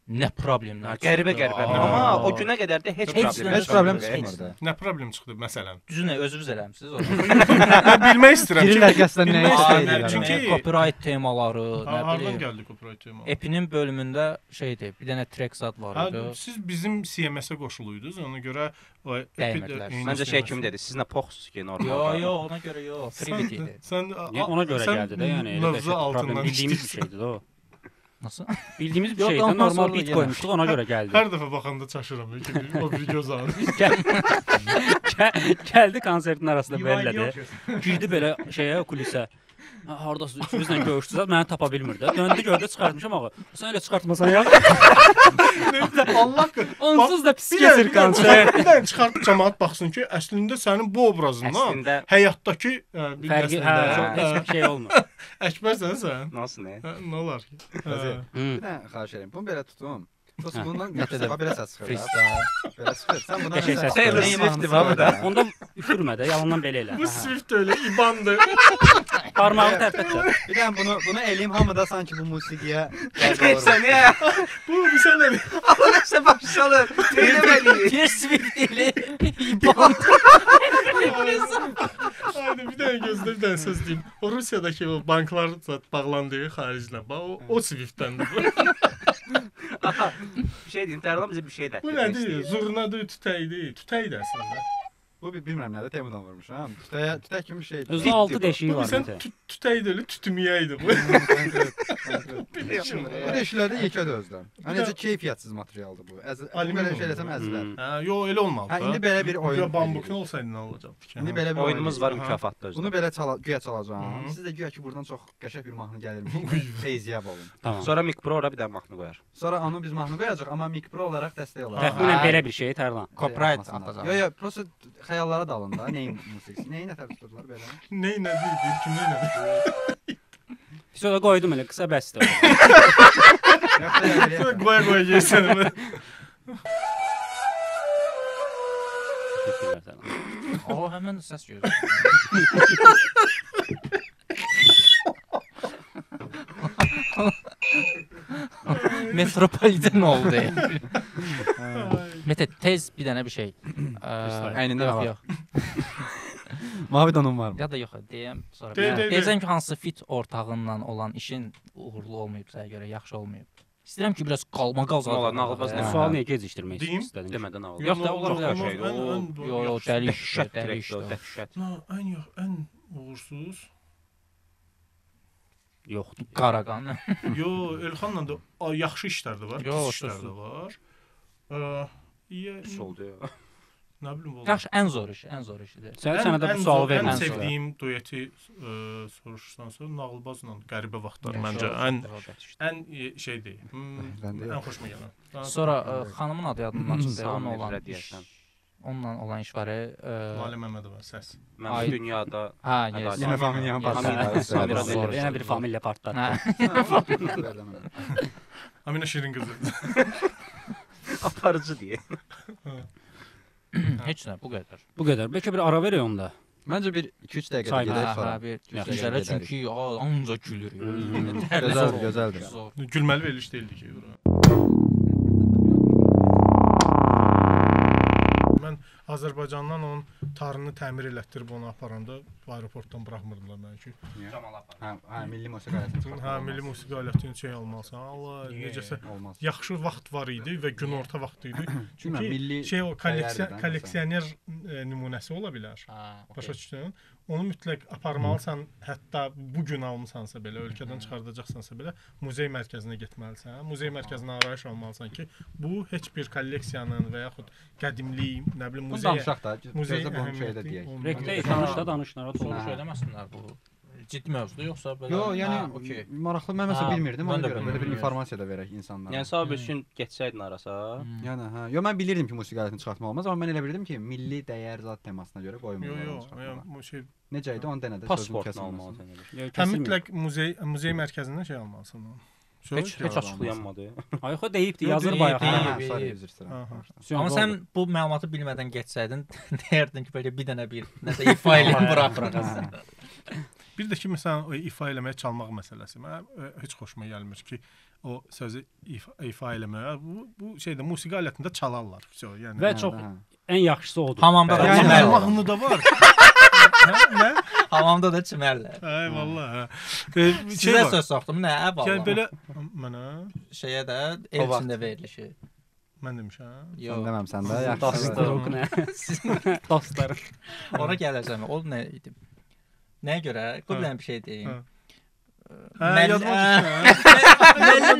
nə problemlər çıxdı? Qəribə. Amma o günə qədər də heç problem çıxmırdı. Nə problem çıxdı məsələn? Düzünə özünüz eləmisiniz orada. Bilmək istəyirəm ki, Girirlər qəsdən nə istəyirlər. Çünki copyright temaları, nə hardan bilim. gəldi copyright temaları? Epinin bölümündə şeydir, bir dənə track zad var idi. Siz bizim CMS-ə qoşuluydunuz, ona görə o Dəymədilər. Məncə şey kimi dedi, siz nə poxsuz ki, normal. Yox, ona görə yox. Freebit idi. Sən Ona görə gəldi də, yəni elə lövzə altından bildiyimiz bir şeydir o. Nasıl? Bildiyimiz bir şeydir, normal bit qoymuşduq, ona görə gəldi. Hər dəfə baxanda çaşıram ki, o bir göz ağrı. Gəldi konsertin arasında belədi. Girdi belə şeyə, kulisə. Hardasınız, üçünüzlə görüşdünüz, məni tapa bilmirdi. Döndü, gördü, çıxartmışam ağı. Sən elə çıxartmasan ya. Allah Onsuz da pis keçir konser. Bir dənə çıxartıb cəmaət baxsın ki, əslində sənin bu obrazından həyatdakı fərqi heç bir şey olmur. Əkbərsən sən? Nasıl nə? Nə olar ki? Bir dənə xahiş edirəm. Bunu belə tutum. Dost bundan qətlədəmə belə səs çıxır. Belə çıxır. Sən bundan Taylor Swift var da. Onda üfürmə də, yalandan belə elə. Bu Swift öyle ibandı. Parmağı tərpətlə. Bir dənə bunu eləyim hamıda sanki bu musiqiyə Sən ya. Bu bir sən nə? Nəsə başlanır. Eləməli. Bir Swift ili İban. Haydi bir dənə gözlə, bir dənə söz deyim. O Rusiyadakı o banklar bağlandığı xariclə, o Swift'dəndir bu. Aha, bir şey deyim, Tərlan bizə bir şey də. Bu nədir? Zurnadır, tütəy də əslində. Bu bilmirəm nədir, Temudan vurmuşam. Tütək kimi şeydir. Özdə 6 deşiyi var. Sən tütəy deyil, tütümiyəydi bu. Bu deşiklərdə yekədir özdən. Necə keyfiyyətsiz materialdır bu. Belə şey eləsəm əzlər. Yox, elə olmalı. İndi belə bir oyun. Bambukun olsaydı nə olacaq? İndi belə bir oyunumuz var, mükafatda özdə. Bunu belə güya çalacağam. Siz də güya ki buradan çox qəşəng bir mahnı gəlirmiş. Feyziyab olun. Tamam. Sonra Mic Pro ora bir dənə mahnı qoyar. Sonra onu biz mahnı qoyacaq, amma Mic Pro olaraq dəstək olacaq. Təxminən belə bir şey Tərlan. Copyright atacaq. Yox, prosta xəyallara dalın da. Neyin musiqisi? Neyin nətər tuturlar belə? Ney nədir? Bir kim ney nədir? Pis ola qoydum elə qısa bəsdir. Qoya yersən. O həmin səs gözlə. Metropoliten oldu. Mete tez bir dənə bir şey. Əynində var. Mavi donum var mı? Ya da yox, deyəm sonra. Deyəcəm ki, hansı fit ortağından olan işin uğurlu olmayıb sənə görə, yaxşı olmayıb. İstəyirəm ki, biraz qalmaqal zaten. Nağılbaz Bu sualı niyə gecikdirmək istədin? Demədən nağıl. Yox da olar bir şey. Yox, dəli iş. Ən uğursuz yoxdur. Qaraqan. Yox, Elxanla da yaxşı işlər də var, pis işlər də var. Pis oldu ya. Nə bilim oldu. Yaxşı, ən zor işidir. Sənə də bu sualı verməm. Ən sevdiyim dueti soruşsansa Nağılbazla Qəribə vaxtlar məncə ən şeydir. Ən xoşuma gələn. Sonra xanımın adı yadımdan çıxdı. Onunla olan iş var. Lalə Məmmədova səs. Mən dünyada Yenə familiyanın partları. Yenə bir familiya partları. Aminə Şirin qızı. Aparıcı deyə. Heç nə, bu qədər. Bu qədər. Bəlkə bir ara verək onda. Məncə bir 2-3 dəqiqə gedək sonra. Gözələ çünki ancaq gülür. Gözəldir. Gülməli veriliş deyildi ki. Mən Azərbaycandan onun tarını təmir elətdirib onu aparanda aeroportdan buraxmırdılar məni ki. Milli musiqi alətini. Milli musiqi alətini şey almalısan. Allah, necəsə yaxşı vaxt var idi və günorta vaxtı idi. Çünki şey o kolleksioner nümunəsi ola bilər. Başa düşdün? Onu mütləq aparmalısan, hətta bu gün almısansa belə, ölkədən çıxardacaqsansa belə, muzey mərkəzinə getməlisən. Muzey mərkəzinə arayış almalısan ki, bu heç bir kolleksiyanın və yaxud qədimlik, nə bilim, muzey danışaq da, gözlə bunu şeydə deyək. Rektə danışda danışlara soruş eləməsinlər bu ciddi mövzudur yoxsa belə? Yox, yəni maraqlı mən məsələn bilmirdim, ona görə belə bir informasiya da verək insanlara. Yəni sabah bir gün keçsəydin arasa. Yəni hə. Yox mən bilirdim ki, musiqi alətini çıxartmaq olmaz, amma mən elə bilirdim ki, milli dəyər zat temasına görə qoymurlar. Yox, şey necə idi onu denədə sözün kəsilməsin. Həm mütləq muzey mərkəzindən şey almalısan. Heç açıqlayanmadı. Ay xo deyibdi, yazır bayaq. Amma sən bu məlumatı bilmədən keçsəydin, deyərdin ki, belə bir dənə nəsə ifa eləyib buraxırıq. Bir də ki, məsələn, o ifa eləməyə çalmaq məsələsi. Mənə heç xoşuma gəlmir ki, o sözü ifa eləməyə. Bu şeydə musiqi alətində çalarlar. Yəni və çox ən yaxşısı odur. Hamamda da çimərlər. Mahnıda var. Nə? Hamamda da çimərlər. Ay vallahi. Sizə söz soxdum, nə vallahi. Yəni belə mənə şeyə də elçində verilişi. Mən demişəm. Yox, deməм sən də. Dostlarım nə? Dostlarım. Ora gələcəm. O nə idi? Nəyə görə? Qıblən bir şey deyim. Müəllim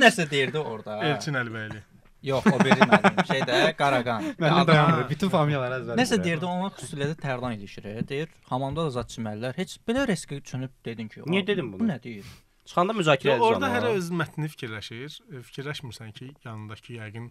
nəsə deyirdi orada. Elçin Əlibəyli. Yox, o biri müəllim. Şeydə Qaraqan. Bütün familiyalar əzbərdir. Nəsə deyirdi, onlar xüsusilə tərdan ilişir. Deyir, hamamda da zat çimərlər. Heç belə risk düşünüb dedin ki, niyə dedim bunu? Bu nə deyir? Çıxanda müzakirə edəcəm. Orada hər öz mətnini fikirləşir. Fikirləşmirsən ki, yanındakı yəqin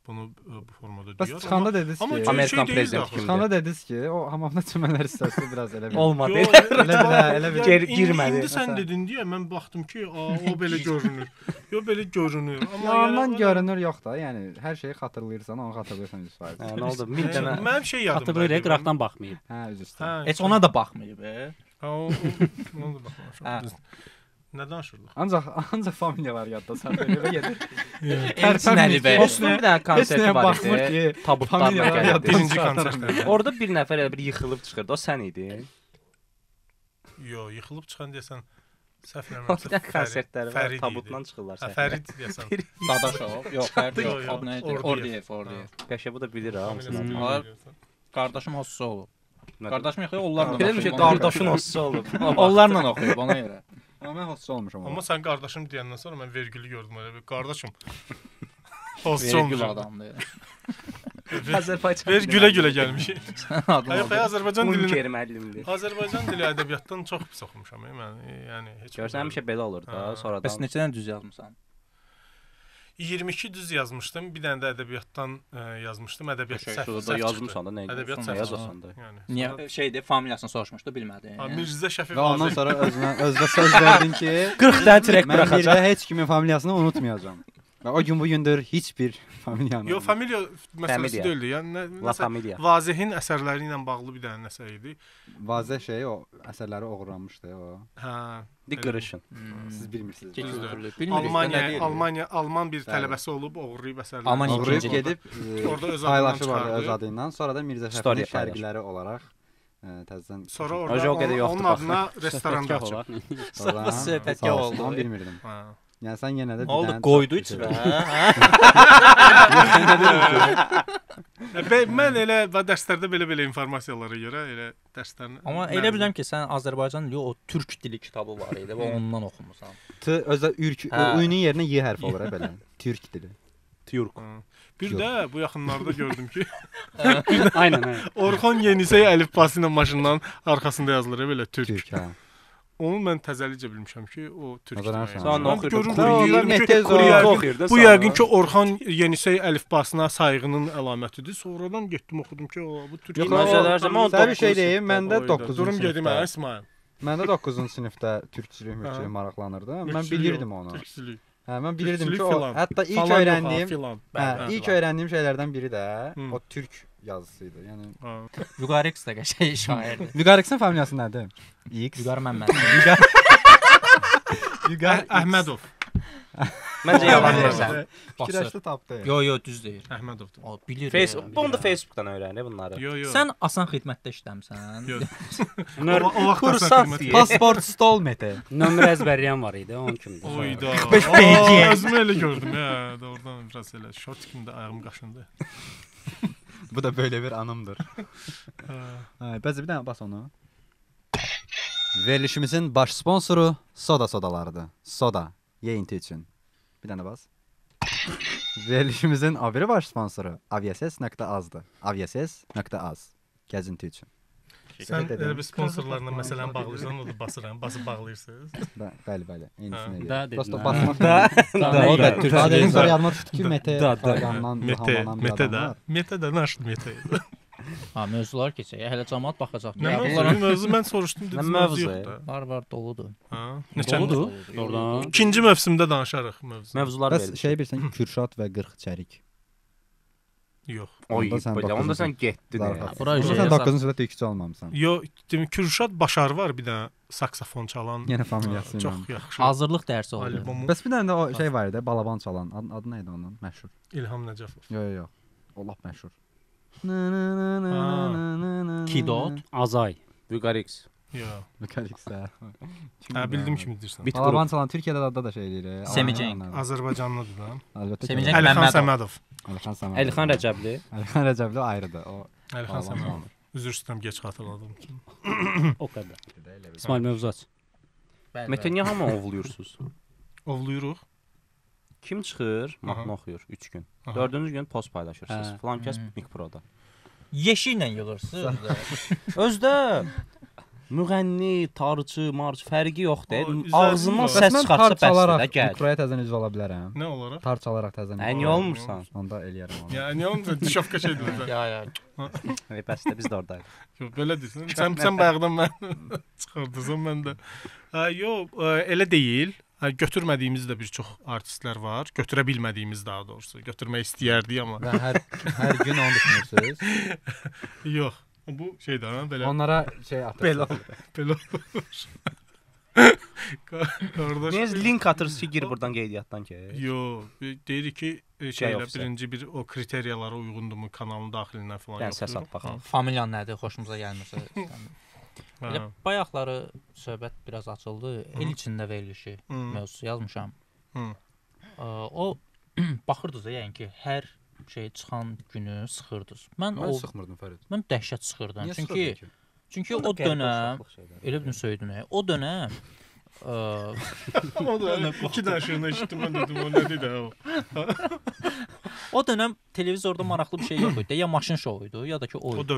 bunu bu formada deyir. Çıxanda dediniz ki, Amerikan prezidenti kimi. Çıxanda dediniz ki, o hamamda çimənlər hissəsi biraz elə bir olmadı. Elə bir girmədi. İndi sən dedin deyə mən baxdım ki, o belə görünür. Yox belə görünür. Amma ondan görünür yox da. Yəni hər şeyi xatırlayırsan, onu xatırlayırsan 100%. Nə oldu? Bir dənə mənim şey yadımda. Xatırlayır, qıraqdan baxmayıb. Hə, üzr istəyirəm. Heç ona da baxmayıb. Ona da baxmamışam. Nə danışırdıq? Ancaq familiyalar yadda səndə gedir. Elçin Əlibəyli. Osman bir dənə konserti var idi. Tabutlarla gəldi. Birinci konsertdə. Orada bir nəfər elə bir yıxılıb çıxırdı. O sən idin. Yox, yıxılıb çıxan deyəsən səhv eləmirəmsə konsertləri var. Tabutdan çıxırlar sən. Fərid deyəsən. Dadaşov. Yox, Fərid yox. Adı nə idi? Ordiyev. Qəşə bu da bilir ha hamısını. Qardaşım hossa olub. Qardaşım yox, onlarla. Bilirəm ki, qardaşın hossa olub. Onlarla oxuyub ona görə. Amma mən hossa olmuşam. Amma sən qardaşım deyəndən sonra mən vergülü gördüm elə bir qardaşım. Hossa olmuşam adamdır. Azərbaycan. Vergülə gəlmişik. Hayır, Azərbaycan dilini. Azərbaycan dili ədəbiyyatdan çox pis oxumuşam mən. Yəni heç görsən həmişə belə olur da, sonradan. Bəs neçədən düz yazmısan? 22 düz yazmışdım. Bir dənə də ədəbiyyatdan yazmışdım. Ədəbiyyat səhvində yazmısan da nə? Ədəbiyyat səhvində. Niyə şeydir, familiyasını soruşmuşdu, bilmədin. Mirzə Şəfi və ondan sonra özünə söz verdin ki, 40 dənə trek buraxacaq. Mən heç kimin familiyasını unutmayacağam. Və o gün bu gündür heç bir familiyanın. Yox, familiya məsələsi deyildi. Yəni nəsə Vazehin əsərləri ilə bağlı bir dənə nəsə idi. Vazeh şey o əsərləri oğurlanmışdı o. Hə, Digression. Siz bilmirsiniz. Alman bir tələbəsi olub oğurlayıb əsərləri. Oğurlayıb gedib orada öz paylaşı vardı öz adı ilə. Sonra da Mirzə Şəfinin şərqləri olaraq təzədən sonra orada onun adına restoranda açıb. Sonra söhbətgah oldu. Onu bilmirdim. Yəni sən yenə də oldu qoydu içinə. Mən elə dərslərdə belə informasiyalara görə elə dərslərini. Amma elə bilirəm ki, sən Azərbaycan dili, o türk dili kitabı var idi və ondan oxumusan. T özə ürk, ü-nün yerinə y hərfi olur belə. Türk dili. Türk. Bir də bu yaxınlarda gördüm ki, aynen. Orxon Yenisey əlifbası ilə maşından arxasında yazılır belə türk. Türk, hə. Onu mən təzəlicə bilmişəm ki, o türk. Sən oxuyurdun. Bu yəqin ki, Orxon Yenisey əlifbasına sayğının əlamətidir. Sonradan getdim oxudum ki, bu türk. Sən bir şey deyim, məndə 9-cu durum gedim İsmail. Məndə 9-cu sinifdə türkçülük mülkçülük maraqlanırdı. Mən bilirdim onu. Hə, mən bilirdim ki, o hətta ilk öyrəndiyim şeylərdən biri də o türk yazısıydı. Yəni Vüqar X də qəşəng şairdir. Vüqar X-in familiyası nədir? X. Vüqar Məmməd. Vüqar Əhmədov. Məncə yalan deyirsən. Fikirləşdi tapdı. Yo, düz deyir. Əhmədovdur. O bilir. Bunu da Facebookdan öyrənir bunları. Sən asan xidmətdə işləmisən. O vaxt Pasport stol mete. Nömrə əzbərləyən var idi, onun kimdir. Oyda. 45 BC. Özümü elə gördüm ya. Oradan biraz elə şort kimdə ayağım qaşındı. Bu da böyle bir anımdır. Bəzi bir dənə bas onu. Verilişimizin baş sponsoru Soda sodalarıdır. Soda, yeyinti üçün. Bir dənə bas. Verilişimizin o biri baş sponsoru Aviases.az-dır. Aviases.az, gəzinti üçün. Sən bir sponsorlarla məsələn bağlayırsan, o da basıb bağlayırsınız. Bəli, eynisini edir. Da Prosta basmaq. O da Türkcədən sonra yadıma düşdü ki, Mete də naşdı Mete. Ha, mövzular keçək. Hələ cəmaət baxacaq. Mövzu mən soruşdum dedim. Mövzu var, doludur. Ha, doludur. Oradan ikinci mövsümdə danışarıq mövzular verir. Bəs şey bilirsən ki, Kürşad və 40 çərik. Yox. Onda sən getdin. Bura sən 9-cu sırada tükçü olmamısan. Yox, demək Kürşad Başar var, bir dənə saksafon çalan. Yenə familiyası ilə. Çox yaxşı. Hazırlıq dərsi oldu. Bəs bir dənə də o şey var idi, balaban çalan. Adı nə idi onun? Məşhur. İlham Nəcəfov. Yox. O lap məşhur. Kidot, Azay, Vüqarix. Yox. Vüqarix də. Bildim kimi deyirsən. Balaban çalan Türkiyədə da şey deyir. Semicenk. Azərbaycanlıdır da. Semicenk Əlixan Səmədov. Əlixan Rəcəbli. Əlixan Rəcəbli ayrıdır. O Əlixan Səmədov. Üzr istəyirəm, geç xatırladım. O qədər. İsmail mövzu aç. Mete niyə hamı ovluyursunuz? Ovluyuruq. Kim çıxır? Mahnı oxuyur 3 gün. 4-cü gün post paylaşırsınız. Falan kəs Mikproda. Yeşiklə yığırsınız. Özdə müğənni, tarçı, març fərqi yoxdur. Ağzından səs çıxarsa bəsdir də gəl. Mikroya təzən üzv ola bilərəm. Nə olaraq? Tar çalaraq təzən. Niyə olmursan? Onda eləyərəm onu. Ya niyə olmursan? Dişovka şeydir. Ya. Bəsdir biz də ordayıq. Yox, belə deyirsən. Sən bayaqdan mən çıxardırsan mən də. Yox, elə deyil. Götürmədiyimiz də bir çox artistlər var. Götürə bilmədiyimiz daha doğrusu. Götürmək istəyərdik amma. Və hər gün onu düşünürsüz? Yox. Bu şeydir, belə. Onlara şey atır. Belə. Niyə link atırsınız ki, gir buradan qeydiyyatdan ki? Yox, deyirik ki, şeylə birinci bir o kriteriyalara uyğundurmu kanalın daxilindən falan yoxdur. Səs at baxaq. Familiyan nədir, xoşumuza gəlmirsə. Elə bayaqları söhbət biraz açıldı. El içində verilişi mövzusu yazmışam. O baxırdınız da, yəni ki, hər şey çıxan günü sıxırdınız. Mən sıxmırdım Fərid. Mən dəhşət sıxırdım. Çünki o dönəm elə bir söydün. O dönəm o da 2 daşını eşitdim, mən dedim o nə dedi o. O dönəm televizorda maraqlı bir şey yox idi. Ya maşın şouydu, ya da ki o idi.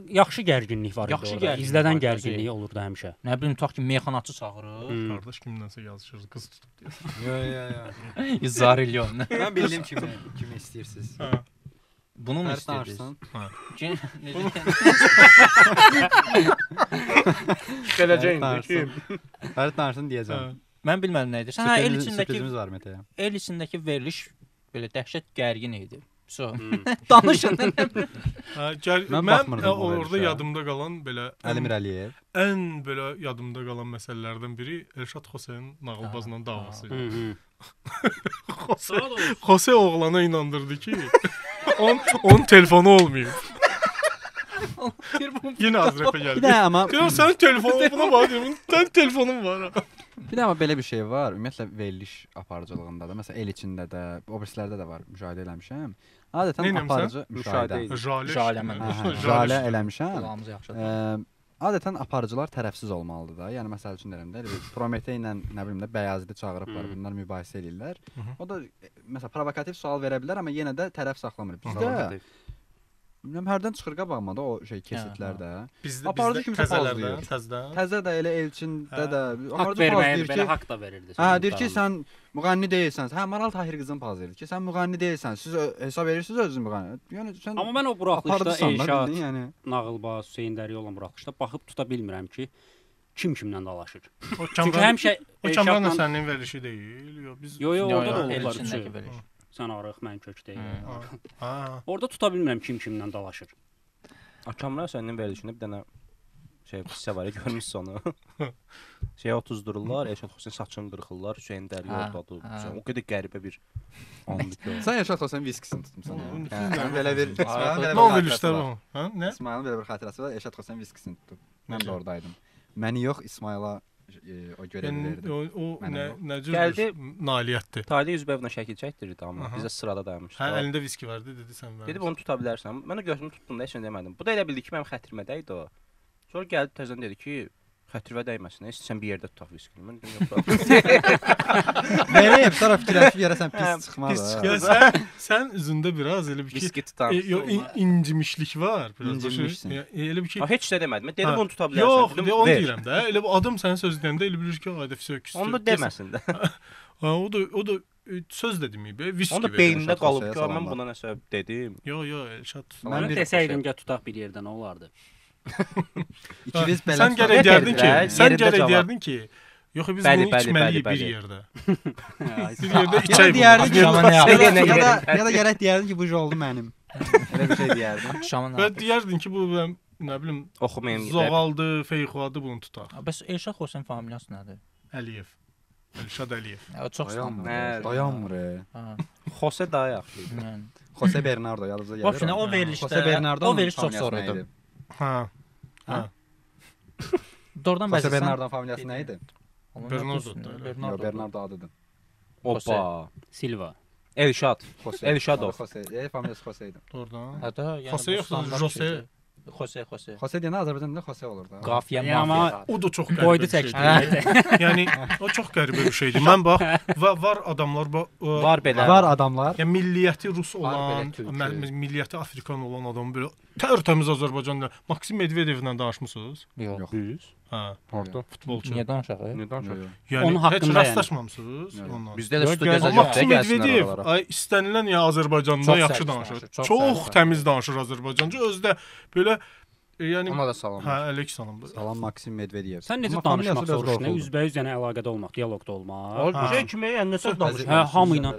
Yaxşı gərginlik var idi orada. İzlədən gərginlik olurdu həmişə. Nə bilim, tutaq ki, meyxanaçı çağırır. Qardaş kimdənsə yazışır, qız tutub deyir. Yo. Zarrilyon. Mən bildiyim kimi istəyirsiniz. Bunu mu istəyirsiniz? Gələcəkdir ki. Fərid danışsın deyəcəm. Mən bilmədim nə edir. Sürprizimiz var Mete'yə. El içindəki veriliş belə dəhşət gərgin idi. Danışın. Mən orada yadımda qalan belə Əlimir Əliyev. Ən belə yadımda qalan məsələlərdən biri Elşad Xoseyin nağılbazla davası idi. Xose oğlana inandırdı ki, onun telefonu olmayıb. Yine Azrep'e geldi. Bir də amma sənin telefonun buna var deyim. Sənin telefonun var. Bir də amma belə bir şey var. Ümumiyyətlə veriliş aparıcılığında da, məsələn el içində də, o birislərdə də var, müşahidə eləmişəm. Adətən aparıcı Jalə eləmişəm. Kulağımız yaxşıdır. Adətən aparıcılar tərəfsiz olmalıdır da. Yəni məsəl üçün deyirəm də, Prometey ilə nə bilim də Bəyazidi çağırıblar, bunlar mübahisə edirlər. O da məsələn provokativ sual verə bilər, amma yenə də tərəf saxlamır. Bizdə hərdən çıxır qabağıma da o şey kesitlərdə. Aparıcı kimsə təzələrdən, təzə də elə elçində də aparıcı verməyir, belə haqq da verirdi. Deyir ki, sən müğənni deyilsən. Maral Tahir qızın paz edir ki, sən müğənni deyilsən. Siz hesab verirsiniz özünüz müğənni. Yəni sən amma mən o buraxılışda Elşad, Nağılbaz, Hüseyn Dəri olan buraxılışda baxıb tuta bilmirəm ki, kim kimlə dalaşır. Çünki həmişə o Kamran Həsənin verilişi deyil. Yox, orada da olublar. Sən arıq, mən kök deyil. Orada tuta bilmirəm kim kimlə dalaşır. Kamran Həsənin verilişində bir dənə şey hissə var, görmüşsünüz onu. Şeyə otuzdururlar, Elşad Xoseyn saçını qırxırlar, Hüseyn Dəri ordadır. O qədər qəribə bir andır ki. Sən Elşad Xoseyn viskisini tutmusan. Belə bir İsmailin belə bir xatirəsi var, Elşad Xoseyn viskisini tutub. Mən də oradaydım. Məni yox, İsmaila o görəvi verdi. O nə cür nailiyyətdir. Tali Üzbəyevlə şəkil çəkdirirdi amma bizə sırada dayanmışdı. Hə, əlində viski vardı, dedi sən ver. Dedi bunu tuta bilərsən. Mən o gözümü tutdum da heç nə demədim. Bu da elə bildi ki, mənim xətrimə dəydi o. Sonra gəldi təzədən dedi ki, Xətrivə dəyməsin. İstəsən bir yerdə tutaq viskini. Mən dedim yox. Nəyəm? Sonra fikirləşib görəsən pis çıxmaz. Sən üzündə biraz elə bir viski tutan. İncimişlik var. İncimişsin. Elə bir ki. Heç nə demədim. Mən dedim onu tuta bilərsən. Yox, onu deyirəm də. Elə bu adam sənin söz deyəndə elə bilir ki, ayda söküsü. Onu deməsin də. O da söz də deməyib, viski. Onu beynində qalıb ki, mən buna nəsə dedim. Yox, Elşad. Mən desəydim ki, tutaq bir yerdən olardı. İkiniz belə. Sən gərək deyərdin ki, yox biz bunu içməliyik bir yerdə. Bir yerdə içək. Ya da gərək deyərdin ki, bu oldu mənim. Elə bir şey deyərdin. Və deyərdin ki, bu nə bilim, oxumayım. Zoğaldı, Feyxuadı bunu tutaq. Bəs Elşad Xosen familiyası nədir? Əliyev. Elşad Əliyev. Çox dayanmır. Xose daha yaxşı. Xose Bernardo yadınıza gəlir. Bax, o verilişdə o veriş çox sonra idi. Ha. Doğrudan bəs Xose Bernardo familiyası nə idi? Bernardo adıdır. Opa. Silva. Elşad. Elşadov. Xose, familiyası Xose idi. Doğrudan. Hətta Xose yoxsa Jose? Xose. Xose deyəndə Azərbaycanda Xose olur da. Qafiyə amma o da çox qəribə. Qoydu çəkdi. Yəni o çox qəribə bir şeydir. Mən bax var adamlar var belə. Var adamlar. Yəni milliyyəti rus olan, milliyyəti afrikan olan adam belə tərtəmiz Azərbaycanlı Maksim Medvedevlə danışmısınız? Yox. Hə. Orda futbolçu. Niyə danışaq? Yəni onun haqqında heç rastlaşmamısınız onunla. Bizdə də studiyada Maksim Medvedev istənilən ya Azərbaycanda yaxşı danışır. Çox təmiz danışır Azərbaycanca. Özü də belə yəni ona da salam. Hə, əleyhissalam. Salam Maksim Medvedev. Sən necə danışmaq soruşursan? Üzbəüz yəni əlaqədə olmaq, dialoqda olmaq. Şey kimi yəni nəsə danışmaq. Hə, hamı ilə.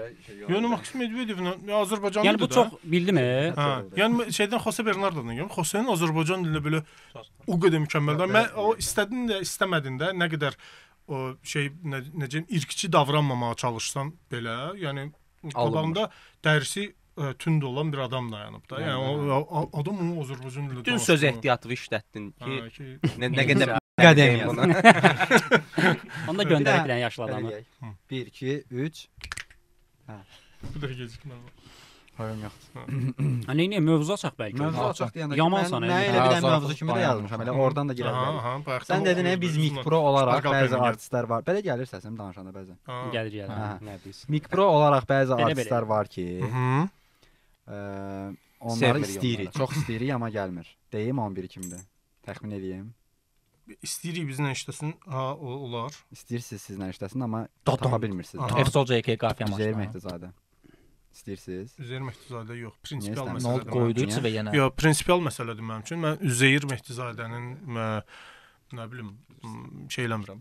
Yəni Maksim Medvedevlə Azərbaycanlı. Yəni bu çox bildimi? Hə. Yəni şeydən Xose Bernardodan gəlib. Xosenin Azərbaycan dilində belə o qədər mükəmməldir. Mən o istədin də, istəmədin də nə qədər o şey necə irqçi davranmamağa çalışsan belə, yəni qabağında dərsi tünd olan bir adam dayanıb da. Yəni adam onu Azərbaycan dilində bütün söz ehtiyatı işlətdin ki, nə qədər qədəmiyə. Onda göndərək bilən yaşlı adamı. 1 2 3. Hə. Bu da gecikmə var. Hayır yoxdur. Hani mövzu açaq bəlkə. Mövzu açaq deyəndə yamansan. Mən elə bilən mövzu kimi də yazmışam. Elə oradan da girə bilərik. Sən dedin biz Mikpro olaraq bəzi artistlər var. Belə gəlir səsim danışanda bəzən. Gəlir. Nə deyirsən? Mikpro olaraq bəzi artistlər var ki, onları istəyirik, çox istəyirik amma gəlmir. Deyim 11 kimdir? Təxmin edeyim. İstəyirik bizlə işləsin, olar. İstəyirsiniz sizlə işləsin amma tapa bilmirsiniz. Efsol JK qafiyə maşını. Üzeyir Mehdizadə. İstəyirsiniz? Üzeyir Mehdizadə yox, prinsipial məsələdir. Nə oldu qoydu və yenə? Yox, prinsipial məsələdir mənim üçün. Mən Üzeyir Mehdizadənin nə bilim şey eləmirəm.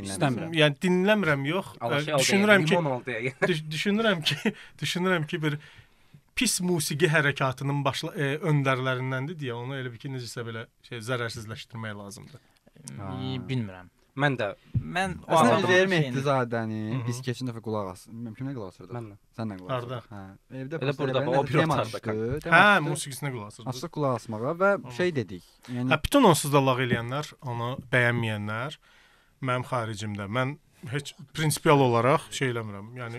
İstəmirəm. Yəni dinləmirəm yox. Düşünürəm ki bir pis musiqi hərəkatının öndərlərindəndir deyə onu elə bir ki necəsə belə zərərsizləşdirmək lazımdır. Bilmirəm. Mən Əslində Üzeyir Mehdizadəni biz keçən dəfə qulaq asdıq. Kimlə qulaq asırdıq? Mənlə. Sənlə qulaq asırdıq. Hə. Evdə elə burada o bir otaqda. Hə, musiqisinə qulaq asırdıq. Asdıq qulaq asmağa və şey dedik. Yəni bütün onsuz da lağ eləyənlər, onu bəyənməyənlər mənim xaricimdə. Mən heç prinsipial olaraq şey eləmirəm. Yəni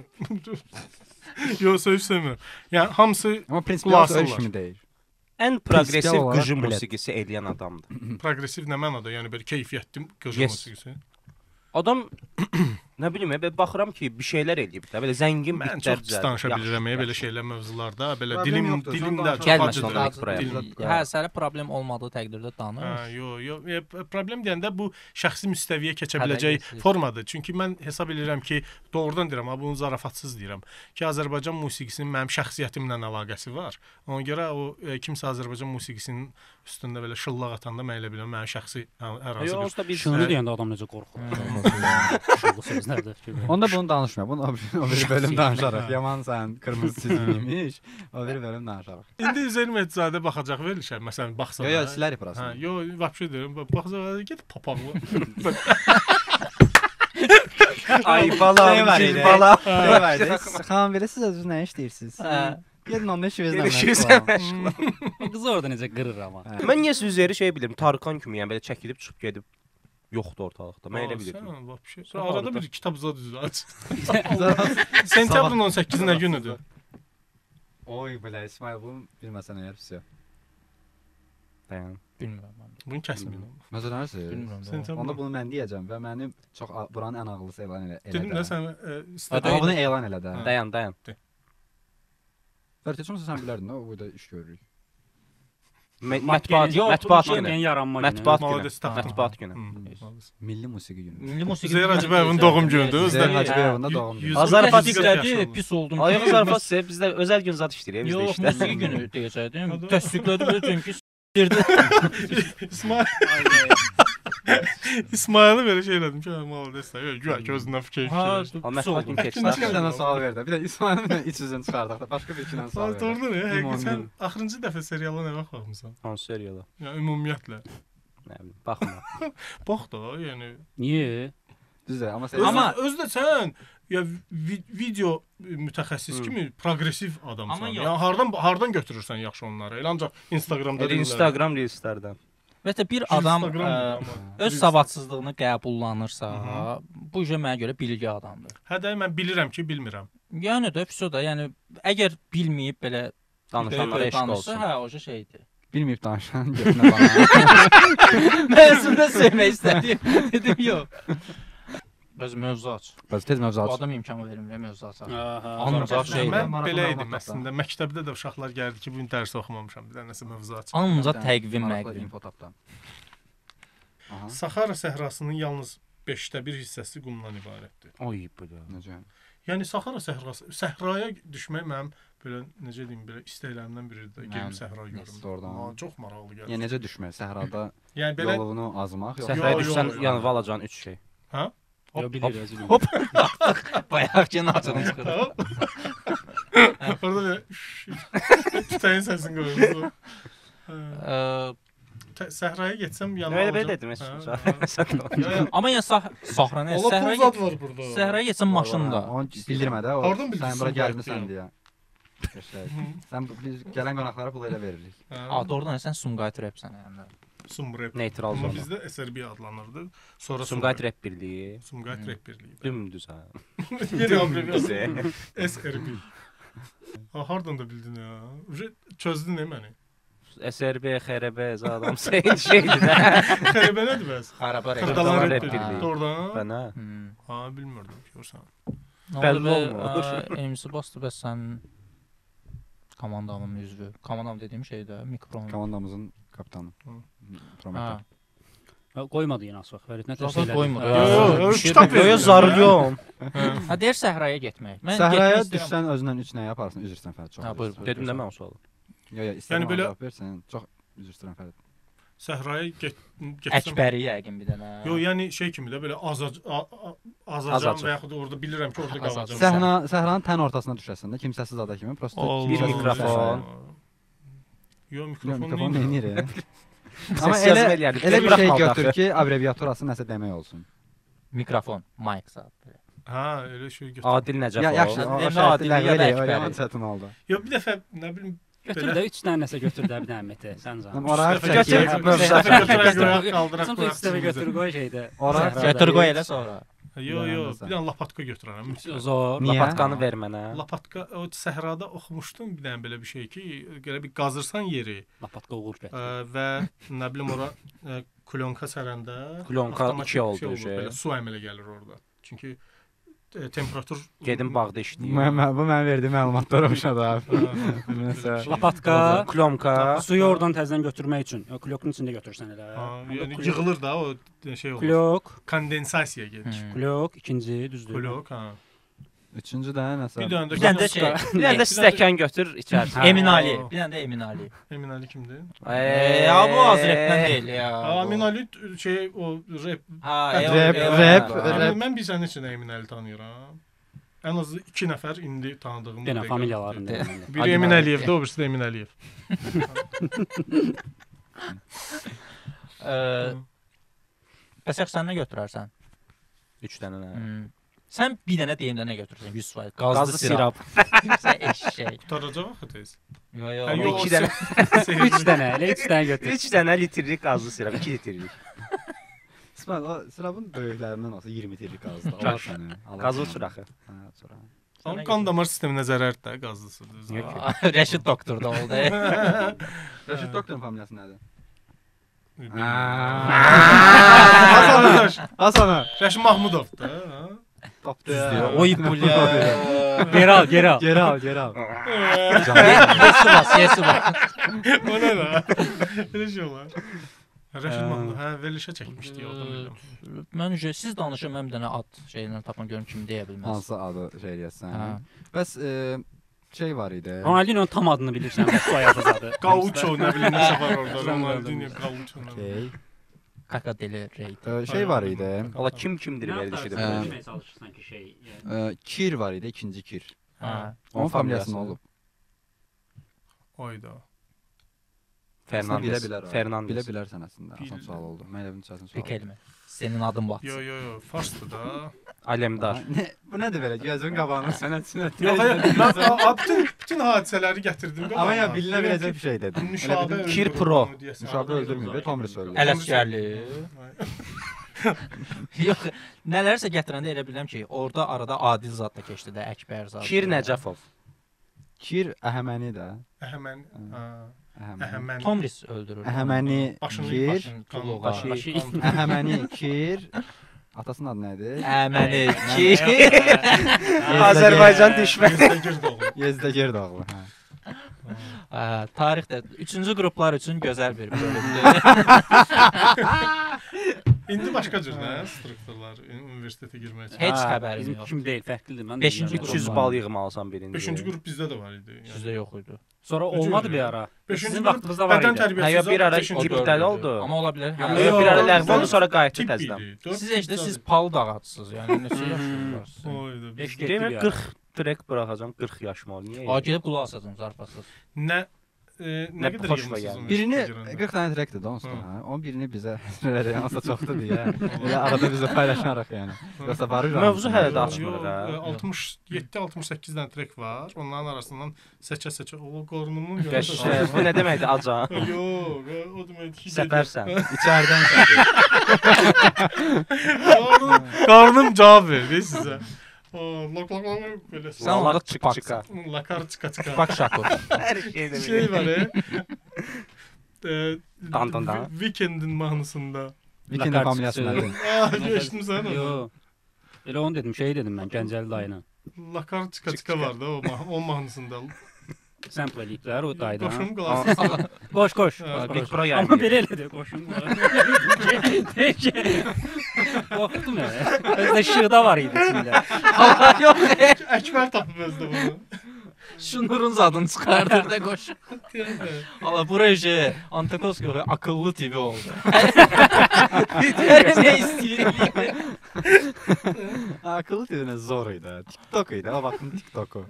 yox, sevmirəm. Yəni hamısı amma prinsipial kimi deyil. Ən progressiv qıcı musiqisi eləyən adamdır. Progressiv nə mənada? Yəni belə keyfiyyətli qıcı musiqisi. Adam nə bilim, baxıram ki, bir şeylər eləyib də, belə zəngin bitlər. Mən çox pis danışa bilirəm belə şeylər mövzularda, belə dilimdə gəlməsin buraya. Hə, sənə problem olmadığı təqdirdə danış. Yox, problem deyəndə bu şəxsi müstəviyə keçə biləcək formadır. Çünki mən hesab edirəm ki, doğrudan deyirəm, amma bunu zarafatsız deyirəm ki, Azərbaycan musiqisinin mənim şəxsiyyətimlə əlaqəsi var. Ona görə o kimsə Azərbaycan musiqisinin üstündə belə şıllaq atanda mən elə bilirəm mənim şəxsi ərazi bir. Şunu deyəndə adam necə qorxur. Onda bunu danışma. Bunu o bir bölüm danışarıq. Yaman sən qırmızı çizgiymiş. O bir bölüm danışarıq. İndi Üzeyir Mehdizadə baxacaq verilişə. Məsələn, baxsana. Yox, silərik burasını. Hə, yox, vəbşə deyirəm. Baxacaq, get papaqlı. Ay balam, gül balam. Xan belə siz özünüz nə işləyirsiniz? Gedin onun işinizlə məşğul. Qızı orada necə qırır amma. Mən niyə Üzeyri şey bilirim, Tarkan kimi, yəni belə çəkilib çıxıb gedib yoxdur ortalıqda. Mən elə bilirəm. Sən arada bir kitab zad düzə aç. Sentyabrın 18-i nə günüdür? Oy belə İsmail bunu bilməsən əgər pis yox. Dayan. Bilmirəm mən. Bunu kəsməyin. Məsələn, Bilmirəm. onda bunu mən deyəcəm və mənim çox buranın ən ağıllısı elan elə. Dedim də sən istədin. Bunu elan elə də. Dayan. Bəlkə sən bilirdin o burada iş görürük. Mətbuat günü. Yaranma günü. Mətbuat günü. Milli musiqi günü. Milli musiqi Üzeyir Hacıbəyovun doğum günüdür. Üzeyir Hacıbəyovun da doğum günü. Azərbaycan təsdiqlədi, pis oldum. Ayıq zarafat sizə bizdə özəl gün zad işləyir bizdə Yox, işdə. musiqi günü deyəcəkdim. Təsdiqlədi çünki İsmail'ı belə şey elədim ki, malodeslər. Güya ki, özündən fikir fikir. Mətbuat günü keçdi. Başqa bir dənə sual ver də. Bir də İsmailin iç üzünü çıxardıq da. Başqa bir ikidən sual ver. Doğrudur ya. Həqiqətən axırıncı dəfə seriala nə vaxt baxmısan? Hansı seriala? Ya ümumiyyətlə. Nə bilim, baxma. Bax da, yəni. Niyə? Düzdür, amma özdə sən ya video mütəxəssis kimi progressiv adamsan. Ya hardan götürürsən yaxşı onları? Elə ancaq Instagramda deyirlər. Instagram reelslərdən. Ümumiyyətlə bir adam öz savadsızlığını qəbullanırsa, bu mənə görə bilgi adamdır. Hə də mən bilirəm ki, bilmirəm. Yəni də füso da, yəni əgər bilməyib belə danışanlara eşq olsun. Hə, o şeydir. Bilməyib danışan götünə bana. Mən əslində sevmək istədim. Dedim yox. Bəs mövzu aç. Bəs tez mövzu aç. Adam imkan vermir mövzu aç. Ancaq mən belə idim əslində. Məktəbdə də uşaqlar gəldi ki, bu gün dərs oxumamışam. Bir dənəsə mövzu aç. Ancaq təqvim məqvim. Saxara səhrasının yalnız 5də 1 hissəsi qumdan ibarətdir. Oy bu da. Necə? Yəni Saxara səhrası, səhraya düşmək mənim belə necə deyim, belə istəklərimdən biridir. Gedim səhra görüm. Çox maraqlı gəlir. Yəni necə düşmək? Səhrada yəni belə yolunu azmaq, yoxsa səhraya düşsən yanına alacağın 3 şey. Hə? Hop. Bayaq ki, naçını çıxır. Orada belə tütəyin səsini qoyursun. Səhraya getsəm yanına alacağım. Belə dedim. Amma yəni Sahra nə? Səhraya getsəm maşında. Onu bildirmə də. Sən bura gəlmisən deyə. Sən biz gələn qonaqlara pul elə veririk. Doğrudan sən Sumqayıt rəpsən yəni. Sumrep. Neytral zona. Amma bizdə SRB adlanırdı. Sonra Sumqayıt Rep Birliyi. Sumqayıt Rep Birliyi. Dümdüz ha. Yeni abbreviasiya. SRB. Hardan da bildin ya? Çözdün məni? SRB, XRB, zadam şeydir də. XRB nədir bəs? Xırdalan Rep Birliyi. Doğrudan? Mən hə. Ha, bilmirdim, görsən. Bəlli olmur. MC Bastı bəs sən komandamın üzvü. Komandam dediyim şeydə mikron. Komandamızın kapitanı. Prometör. Qoymadı yenə asıq. Fərid nə təsdiq elədi? Qoymadı. Kitab zarıyorum. Ha, deyir səhraya getmək. Səhraya düşsən özündən 3 nə yaparsın? Üzrsən Fərid, çox. Ha, buyur. Dedim də mən o sualı. Yo, istəyirəm cavab versən. Çox üzrsən Fərid. Səhraya getsəm. Əkbəri yəqin bir dənə. Yo, yəni şey kimi də belə azacam və yaxud da orada bilirəm ki, orada qalacam. Səhranın tən ortasına düşəsən də, kimsəsiz ada kimi, prosta bir mikrofon. Yo, mikrofon nə edir? Amma elə bir şey götür ki, abreviaturası nəsə demək olsun. Mikrofon, mic saat belə. Ha, elə şey götür. Adil Nəcəfov. Yaxşı, Adil Nəcəfov çətin oldu. Yo, bir dəfə nə bilim götür də 3 dənə nəsə götür də bir dənə Mete, sən zəhmət. Oraya götür qoy şeydə. Götür qoy elə sonra. Yo, bir dənə lapatka götürərəm. Zor. Lapatkanı ver mənə. Lapatka o səhrada oxumuşdum bir dənə belə bir şey ki, elə bir qazırsan yeri. Lapatka uğur gətir. Və nə bilim ora klonka sərəndə. Klonka 2 oldu şey. Belə su əmələ gəlir orada. Çünki temperatur gedim bağda işləyir. Bu mən verdiyim məlumatlar oxşadı abi. Lapatka, klonka, suyu oradan təzədən götürmək üçün. O klokun içində götürsən elə. Yəni yığılır da o şey olur. Klok, kondensasiya gedir. Klok, ikinci düzdür. Klok, ha. Üçüncü də nəsə. Bir dənə də stəkan götür içərsən. Emin Ali. Bir dənə də Emin Ali. Emin Ali kimdir? Ya bu az repdən deyil ya. Emin Ali şey o rep. Rep. Mən bir sənin üçün Emin Ali tanıyıram. Ən az 2 nəfər indi tanıdığım. Denə familiyalarında. Biri Emin Əliyevdir, o birisi də Emin Əliyev. Bəs sən nə götürərsən? 3 dənə nə? Sən bir dənə deyim də nə götürürsən? 100%. Qazlı sirap. Sən eşşək. Qutaracaq axı tez. Yo. 2 dənə. 3 dənə, elə 3 dənə götür. 3 dənə litrlik qazlı sirap, 2 litrlik. İsmail, o sirapın böyüklərindən olsa 20 litrlik qazlı. Olar sənə. Qazlı çuraxı. Hə, çuraxı. Amma qan damar sisteminə zərərdir də qazlısı. Rəşid doktor da oldu. Rəşid doktorun familiyası nədir? Hasan. Rəşid Mahmudovdur da. Tapdı. Oy pulya. Geri al. Geri al. Yesi var. O nə də? Elə şey olar. Rəşid Mahmudov, verilişə çəkmişdi oradan. Mən siz danışın, mən bir dənə ad şeylə tapın görüm kimi deyə bilməz. Hansı adı şey eləyəsən. Bəs şey var idi. Ronaldinho'nun tam adını bilirsən, soyadı zadı. Gaucho nə bilim nəsə var orada. Ronaldinho Gaucho. Okay. Kaka Deli Rey. Şey var idi. Valla kimdir verilişidir bu? Çalışırsan ki şey. Kir var idi, ikinci Kir. Onun familiyası nə olub? Oyda. Fernandes. Bilə bilərsən əslində. Asan sual oldu. Mən elə bilirəm sual. Kelmə. Senin adın var. Yo, farsdır da. Alemdar. Bu nədir belə? Gözün qabağına sənətçinə. Mən bütün hadisələri gətirdim. Amma ya bilinə biləcək bir şey dedim. Kir Pro. Müşabə öldürmür, Tomris öldürür. Ələskərli. Yox, nələrsə gətirəndə elə bilirəm ki, orada arada Adil zad da keçdi də, Əkbər zad. Kir Nəcəfov. Kir Əhəməni də. Əhəməni. Tomris öldürür. Əhəməni Kir. Əhəməni Kir. Atasının adı nə idi? Əhəməni Kir. Azərbaycan düşməni. Yezdəgir doğulu. Tarixdə 3-cü qruplar üçün gözəl bir bölümdür. İndi başqa cür nə strukturlar universitetə girmək üçün. Heç xəbərim yox. Kim deyil, fərqlidir. Mən 5-ci 300 bal yığmalısan birində. 5-ci qrup bizdə də var idi. Sizdə yox idi. Sonra olmadı bir ara. Sizin vaxtınızda var idi. Həyə bir ara iptal oldu. Amma ola bilər. Bir ara ləğv oldu, sonra qayıtdı təzədən. Siz heç də siz palı dağatsınız. Yəni neçə yaşınız? Oydu. Demə 40 trek buraxacam 40 yaşım var. Niyə? Gedib qulaq asacam zarfasız. Nə qədər yığmısınız? Birini 40 dənə trekdir də onsuz. Onun birini bizə verərək, hansısa çoxdur deyə. Elə arada bizə paylaşarıq yəni. Yoxsa varır. Mövzu hələ də açmırıq ha. 67-68 dənə trek var. Onların arasından seçə-seçə o qorunumun görürsən. Bu nə deməkdir aca? Yox, o deməkdir ki, səfərsən. İçəridən qarnım cavab verir sizə. Böyle sen olarak çıka. Lakar çıka. Bak şakur. Her şeyde şey var ya. Dan. Weekend'in mahnısında. Weekend'in familiyasında. Geçtim sen onu. Yo. Elə onu dedim, şey dedim mən Gəncəli dayına. Lakar çıka vardı o mahnısında. Sample eləyiblər o daydan. Qoşum qulaq. Qoş. Big Pro yəni. Amma belə elədi, qoşum qulaq. Qorxdum ya. Özdə şığda var idi içində. Yox. Əkbər tapıb özdə bunu. Şunurun zadını çıxardır da qoş. Allah buraya Antakovskoy akıllı TV oldu. Ne istəyir? Akıllı TV nə zor idi. TikTok idi. O vaxtın TikToku.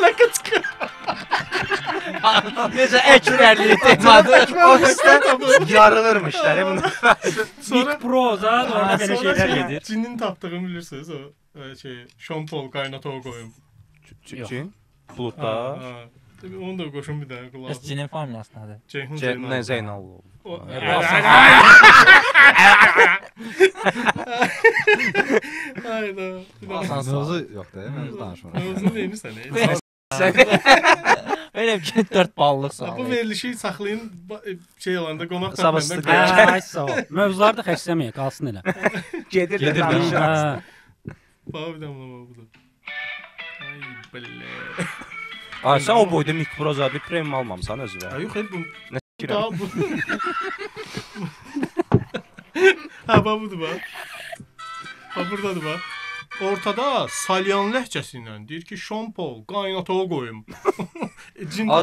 Lakatska. Necə əkbərliyi temadı. Yarılırmışlar ya bunlar. Big Pro zat orada belə şeylər gedir. Cinin tapdığını bilirsiniz o şey Sean Paul qaynatoğa qoyum. Cin? Buludda. Onu da qoşum bir dənə qulaq. Cinin familiyası nədir? Ceyhun Zeynalov. Hayda. Mövzu yoxdur, mövzu danışmırıq. Mövzu neymişsən? Öyle bir 4 ballıq sağ. Bu verilişi saxlayın şey olanda qonaq tapanda. Ay sağ ol. Mövzuları da xəstəməyək, qalsın elə. Gedir danışırıq. Bax bir də bunu bu da. Ay belə. Ay sən o boyda Mic Pro zabi premium almamısan özünə. Ay yox, bu. Nə fikirəm? Ha budur bax. Ha burdadır bax. Ortada Salyan ləhcəsi ilə deyir ki, Sean Paul qaynatoğa qoyum.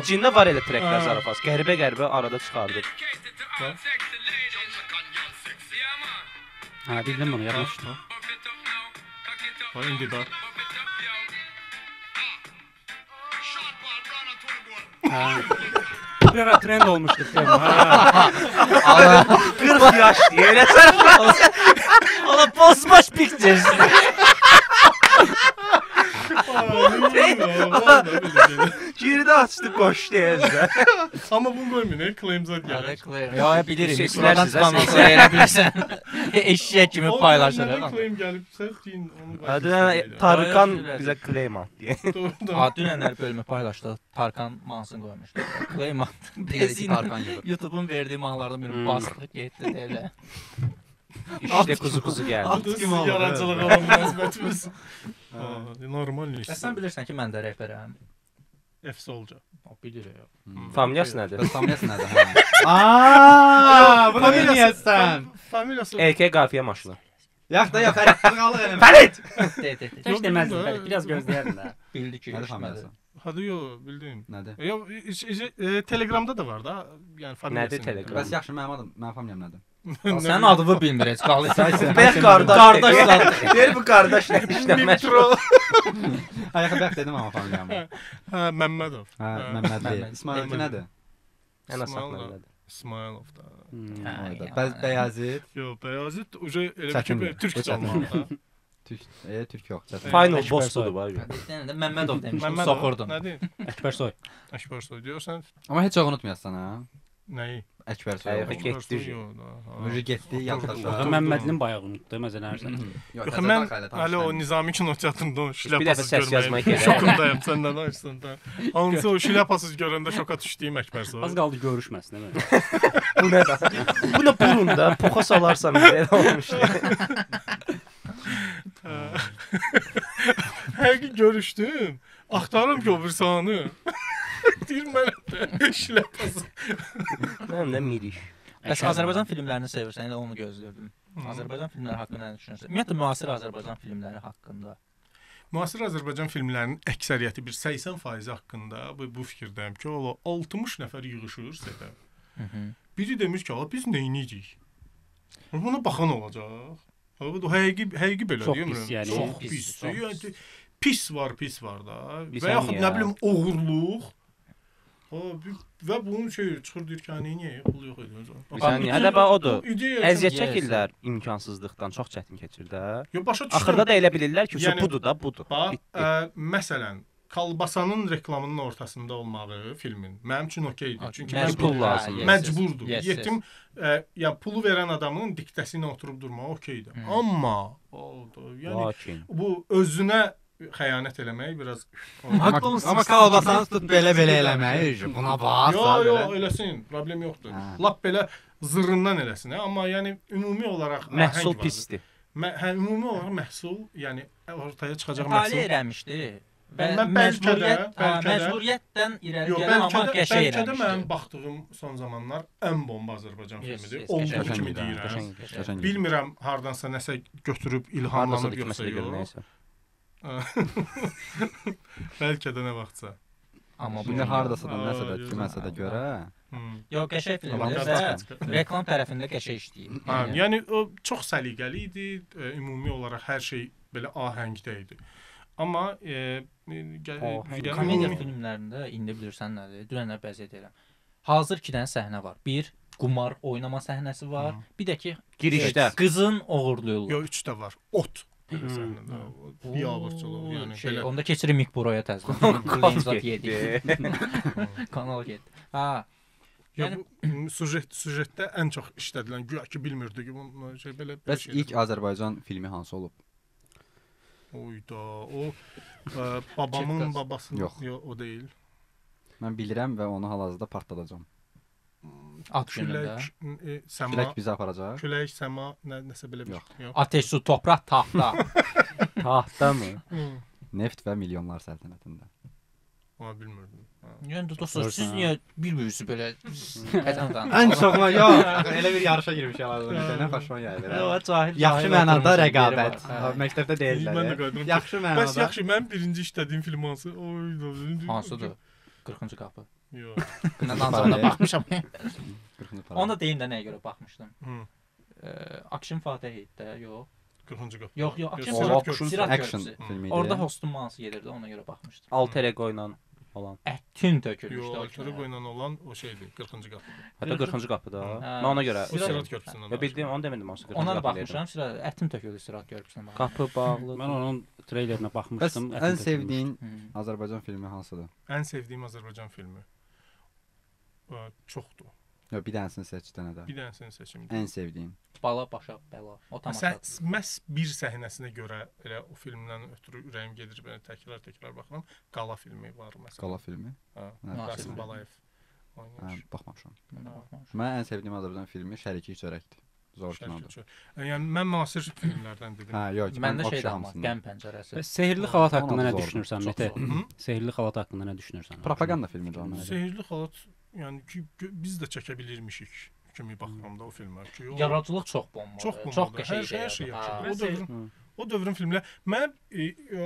Cində var elə treklər zarafas. Qəribə arada çıxardır. Ha, bildim bunu, yapmışdım. Ha, indi bax. Bir ara trend olmuşdu film. Allah 40 yaş diye elə zarafas. Allah Postmaç Pictures. Girdi açdı qoş deyəndə. Amma bunu qoymayın, claim-zad gəlir. Ya bilirim, işlərdən çıxandan sonra elə bilirsən. Eşşək kimi paylaşır. Nədən claim gəlibsə, deyin onu. Tarkan bizə claim atdı. Dünənlər bölümü paylaşdı. Tarkan mahnısını qoymuşdu. Claim atdı. Tarkan YouTube-un verdiyi mahnılardan birini bastı, getdi elə. İşte kuzu gəldi. At kimi oldu. Yaradıcılığa olan münasibətimiz. Normal iş. Sən bilirsən ki, mən də reperəm. F-Solca. O bilir ya. Familiyası nədir? Familiyası nədir? Aaa, bunu bilməyəsən. Familiyası EK qafiyə maşını. Yox da yox, Fərid. Fərid! Heç deməzdin, Fərid, biraz gözləyərdin də. Bildi ki, nədir familiyası? Hadi yo, bildim. Nədir? Yo, Telegramda da var da, yəni familiyası. Nədir Telegram? Bəs yaxşı, mənim familiyam nədir? Sənin adını bilmir heç, qalırsan. Bəx qardaş. Ver bu qardaş nə işləmək. Ayağa bəx dedim amma familiyamı. Hə, Məmmədov. Hə, Məmmədli. İsmailov nədir? Ən asaq nədir? İsmailov da. Bəyazit. Yo, Bəyazit elə bir türk çalmalı. Türk yox. Final boss budur var. Sən də Məmmədov demişdin, soxurdun. Nədir? Əkbərsoy. Əkbərsoy deyirsən. Amma heç unutmayasan ha. Nəyi? Əkbərsoy. Getdi. Müjü getdi, yaddaşlar. Məmmədlinin bayaq unutdu, məzənərsən. Yox, mən hələ o Nizami Kinoteatrında Bir dəfə səs yazmaya görməyə şokundayım. Sən nə danışsan da. Hansı o şlyapasız görəndə şoka düşdüyüm Əkbərsoy. Az qaldı görüşməsin, değil mi? Bu nə da? Bu nə burunda? Poxa salarsan belə olmuşdu. Həqiqi görüşdüm. Axtarım ki o bir sahanı. Deyir mənə də şlyapası. Mənim də miriş. Bəs Azərbaycan filmlərini sevirsən, elə onu gözləyirdim. Azərbaycan filmləri haqqında nə düşünürsən? Ümumiyyətlə müasir Azərbaycan filmləri haqqında. Müasir Azərbaycan filmlərinin əksəriyyəti bir 80% haqqında bu fikirdəyim ki, o 60 nəfər yığışır sədə. Biri demir ki, biz nə edirik? Buna baxan olacaq. Həqiqi belə deyirəm. Çox pis, yəni. Çox pis. Pis var da. Və yaxud nə bilim oğurluq. Və bunun çıxır deyir ki, niyə pul yox edir? Hələ bax odur. Əziyyət çəkirlər imkansızlıqdan, çox çətin keçir də. Axırda da elə bilirlər ki, budur da, budur. Məsələn, Kalbasanın reklamının ortasında olmağı filmin mənim üçün okeydir. Çünki pul lazımdır. Məcburdur. Yetim yəni pulu verən adamın diktəsi ilə oturub durmağı okeydir. Amma yəni bu özünə xəyanət eləmək biraz amma Kalbasanı tutub belə eləmək, buna bax. Yox, eləsin, problem yoxdur. Lap belə zırrından eləsin, amma yəni ümumi olaraq məhsul pisdir. Ümumi olaraq məhsul, yəni ortaya çıxacaq məhsul. Fəaliyyət eləmişdi. Mən məcburiyyətdən irəli gələn amma qəşəng eləmişdi. Bəlkə də mənim baxdığım son zamanlar ən bomba Azərbaycan filmidir. Olduğu kimi deyirəm. Bilmirəm hardansa nəsə götürüb ilhamlanıb yoxsa yox. Bəlkə də nə vaxtsa. Amma bu hardasa da nəsə də kiməsə də görə. Yox, qəşəng filmdir və reklam tərəfində qəşəng işləyir. Yəni o çox səliqəli idi. Ümumi olaraq hər şey belə ahəngdə idi. Amma komediya filmlərində indi bilirsən nədir? Dünənlər bəzi deyirəm. Hazır 2 dənə səhnə var. Bir qumar oynama səhnəsi var. Bir də ki girişdə qızın oğurluyurlar. Yox, 3 də var. Ot. Biabırçılıq, yəni belə. Onda keçirim ilk buraya təzmin. Kanal getdi. Yəni sujetdə ən çox işlədilən güya ki bilmirdi ki bu şey belə. Bəs ilk Azərbaycan filmi hansı olub? Oyda, o babamın babasının yox, o deyil. Mən bilirəm və onu hal-hazırda partladacağam. At günündə. Külək bizi aparacaq. Külək, səma, nəsə belə bir yox. Ateş, su, torpaq, tahta. Tahta mı? Neft və milyonlar səltənətində. Onu bilmirdim. Yəni dostlar, siz niyə bilmirsiniz belə? Ən çoxma yox. Elə bir yarışa girmiş hal-hazırda. Nə xoşuma gəlir. Yaxşı mənada rəqabət. Məktəbdə deyirlər. Yaxşı mənada. Bəs yaxşı, mənim birinci işlədiyim film hansı? Hansıdır? 40-cı qapı. Yox. Qınadancağına baxmışam. Onu da deyim də nəyə görə baxmışdım. Akşin Fatih idi də, yox. 40-cı qapı. Yox, Akşin Sirat Körpüsü. Filmi idi. Orada Hostun Mansı gedirdi, ona görə baxmışdım. Alter Ego ilə olan. Ətin tökülmüşdü. Yox, Körüboy ilə olan o şeydir, 40-cı qapıda. Hətta 40-cı qapıda. Mən ona görə o Sirat körpüsündən. Ya bildim, onu demirdim, o 40-cı qapıda. Ona da baxmışam, ətim töküldü Sirat körpüsünə. Qapı bağlı. Mən onun treylerinə baxmışdım. Ən sevdiyin Azərbaycan filmi hansıdır? Ən sevdiyim Azərbaycan filmi çoxdur. Yox, bir dənəsini seç dənə də. Bir dənəsini seçim. Ən sevdiyin. Bala başa bəla. O tamaşadır. Məhz bir səhnəsinə görə elə o filmdən ötürü ürəyim gedir, belə təkrar baxıram. Qala filmi var məsələn. Qala filmi? Rasim Balayev oynayır. Baxmamışam. Mən ən sevdiyim Azərbaycan filmi Şəriki Çörəkdir. Zor kinodur. Yəni mən müasir filmlərdən dedim. Yox, məndə şeydir amma, Qəm pəncərəsi. Sehrli xalat haqqında nə düşünürsən Mete? Sehrli xalat haqqında nə düşünürsən? Propaganda filmidir o. Sehrli xalat, yəni ki biz də çəkə bilirmişik kimi baxıram da o filmə ki. Yaradıcılıq çox bombadır. Çox qəşəng şey yaxşı. O dövrün filmlər mən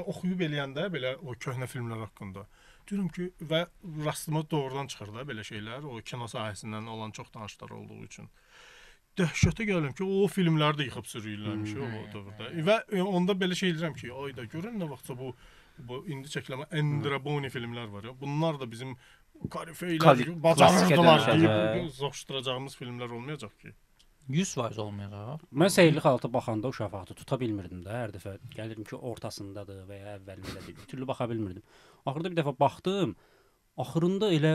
oxuyub eləyəndə belə o köhnə filmlər haqqında deyirəm ki və rastıma doğrudan çıxır da belə şeylər, o kino sahəsindən olan çox danışıqlar olduğu üçün. Dəhşətə gəldim ki, o filmləri də yıxıb sürüyürlərmiş o dövrdə. Və onda belə şey deyirəm ki, ayda görün nə vaxtsa bu indi çəkilən Endraboni filmlər var ya. Bunlar da bizim karifeylər bacarırdılar deyib zoşduracağımız filmlər olmayacaq ki. 100% olmayacaq. Mən Sehrli xalata baxanda uşaq vaxtı tuta bilmirdim də. Hər dəfə gəlirdim ki, ortasındadır və ya əvvəlindədir. Bir türlü baxa bilmirdim. Axırda bir dəfə baxdım. Axırında elə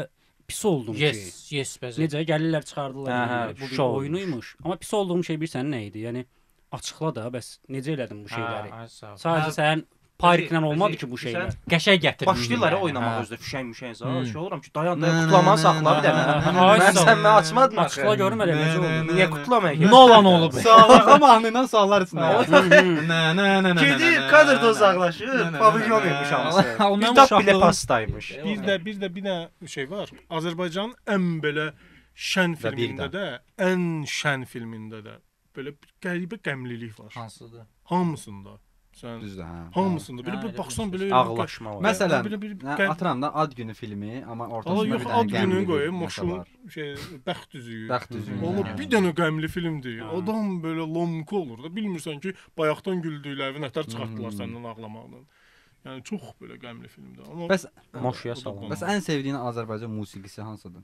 pis oldum ki. Yes, bəzə. Necə gəlirlər çıxardılar. Bu bir oyunuymuş. Amma pis olduğum şey bir sənin nə idi? Yəni açıqla da, bəs necə elədin bu şeyləri? Sadəcə sənin pariklə olmadı ki bu şeylər. Qəşəng gətirdin. Başlayırlar oynamaq özdə fişəng. Şey oluram ki, dayan da qutlamanı saxla bir dənə. Mən sən mən açmadın açıqla görüm elə necə oldu. Niyə qutlamaya? Nə olan olub? Suallara mahnıyla suallar içində. Gedir kadrda uzaqlaşır. Pavilyon etmiş hamısı. Kitab bilə pastaymış. Bir də şey var. Azərbaycanın ən belə şən filmində də, ən şən filmində də belə qəribə qəmlilik var. Hansıdır? Hamısında. Düzdür, hə. Hamısında belə baxsan belə ağlaşma var. Məsələn, atıram da Ad günü filmi, amma ortasında bir dənə Ad günü qoyub, moşun şey bəxt üzüyü. Onu bir dənə qəmli filmdir. Adam belə lomka olur da, bilmirsən ki, bayaqdan güldükləri nətər çıxartdılar səndən ağlamaqdan. Yəni çox belə qəmli filmdir. Amma bəs moşuya salan. Bəs ən sevdiyin Azərbaycan musiqisi hansıdır?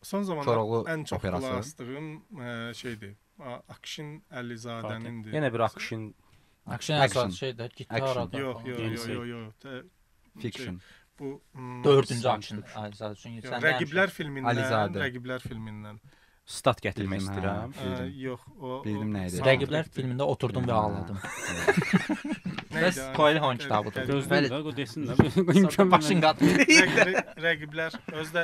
Son zamanlarda ən çox qulaqasdığım şeydir. Akşin Əlizadənindir. Yenə bir Akşin Action şeydir, gitaradır. Yox. Fiction. Bu 4-cü Action Əlizadə üçün səndən Rəqiblər filmindən stat gətirmək istəyirəm. Yox, o bildim nə idi. Rəqiblər filmində oturdum və ağladım. Bəs Koelhon kitabıdır. Gözlədim də, o desin də. Başın qatır. Rəqiblər özdə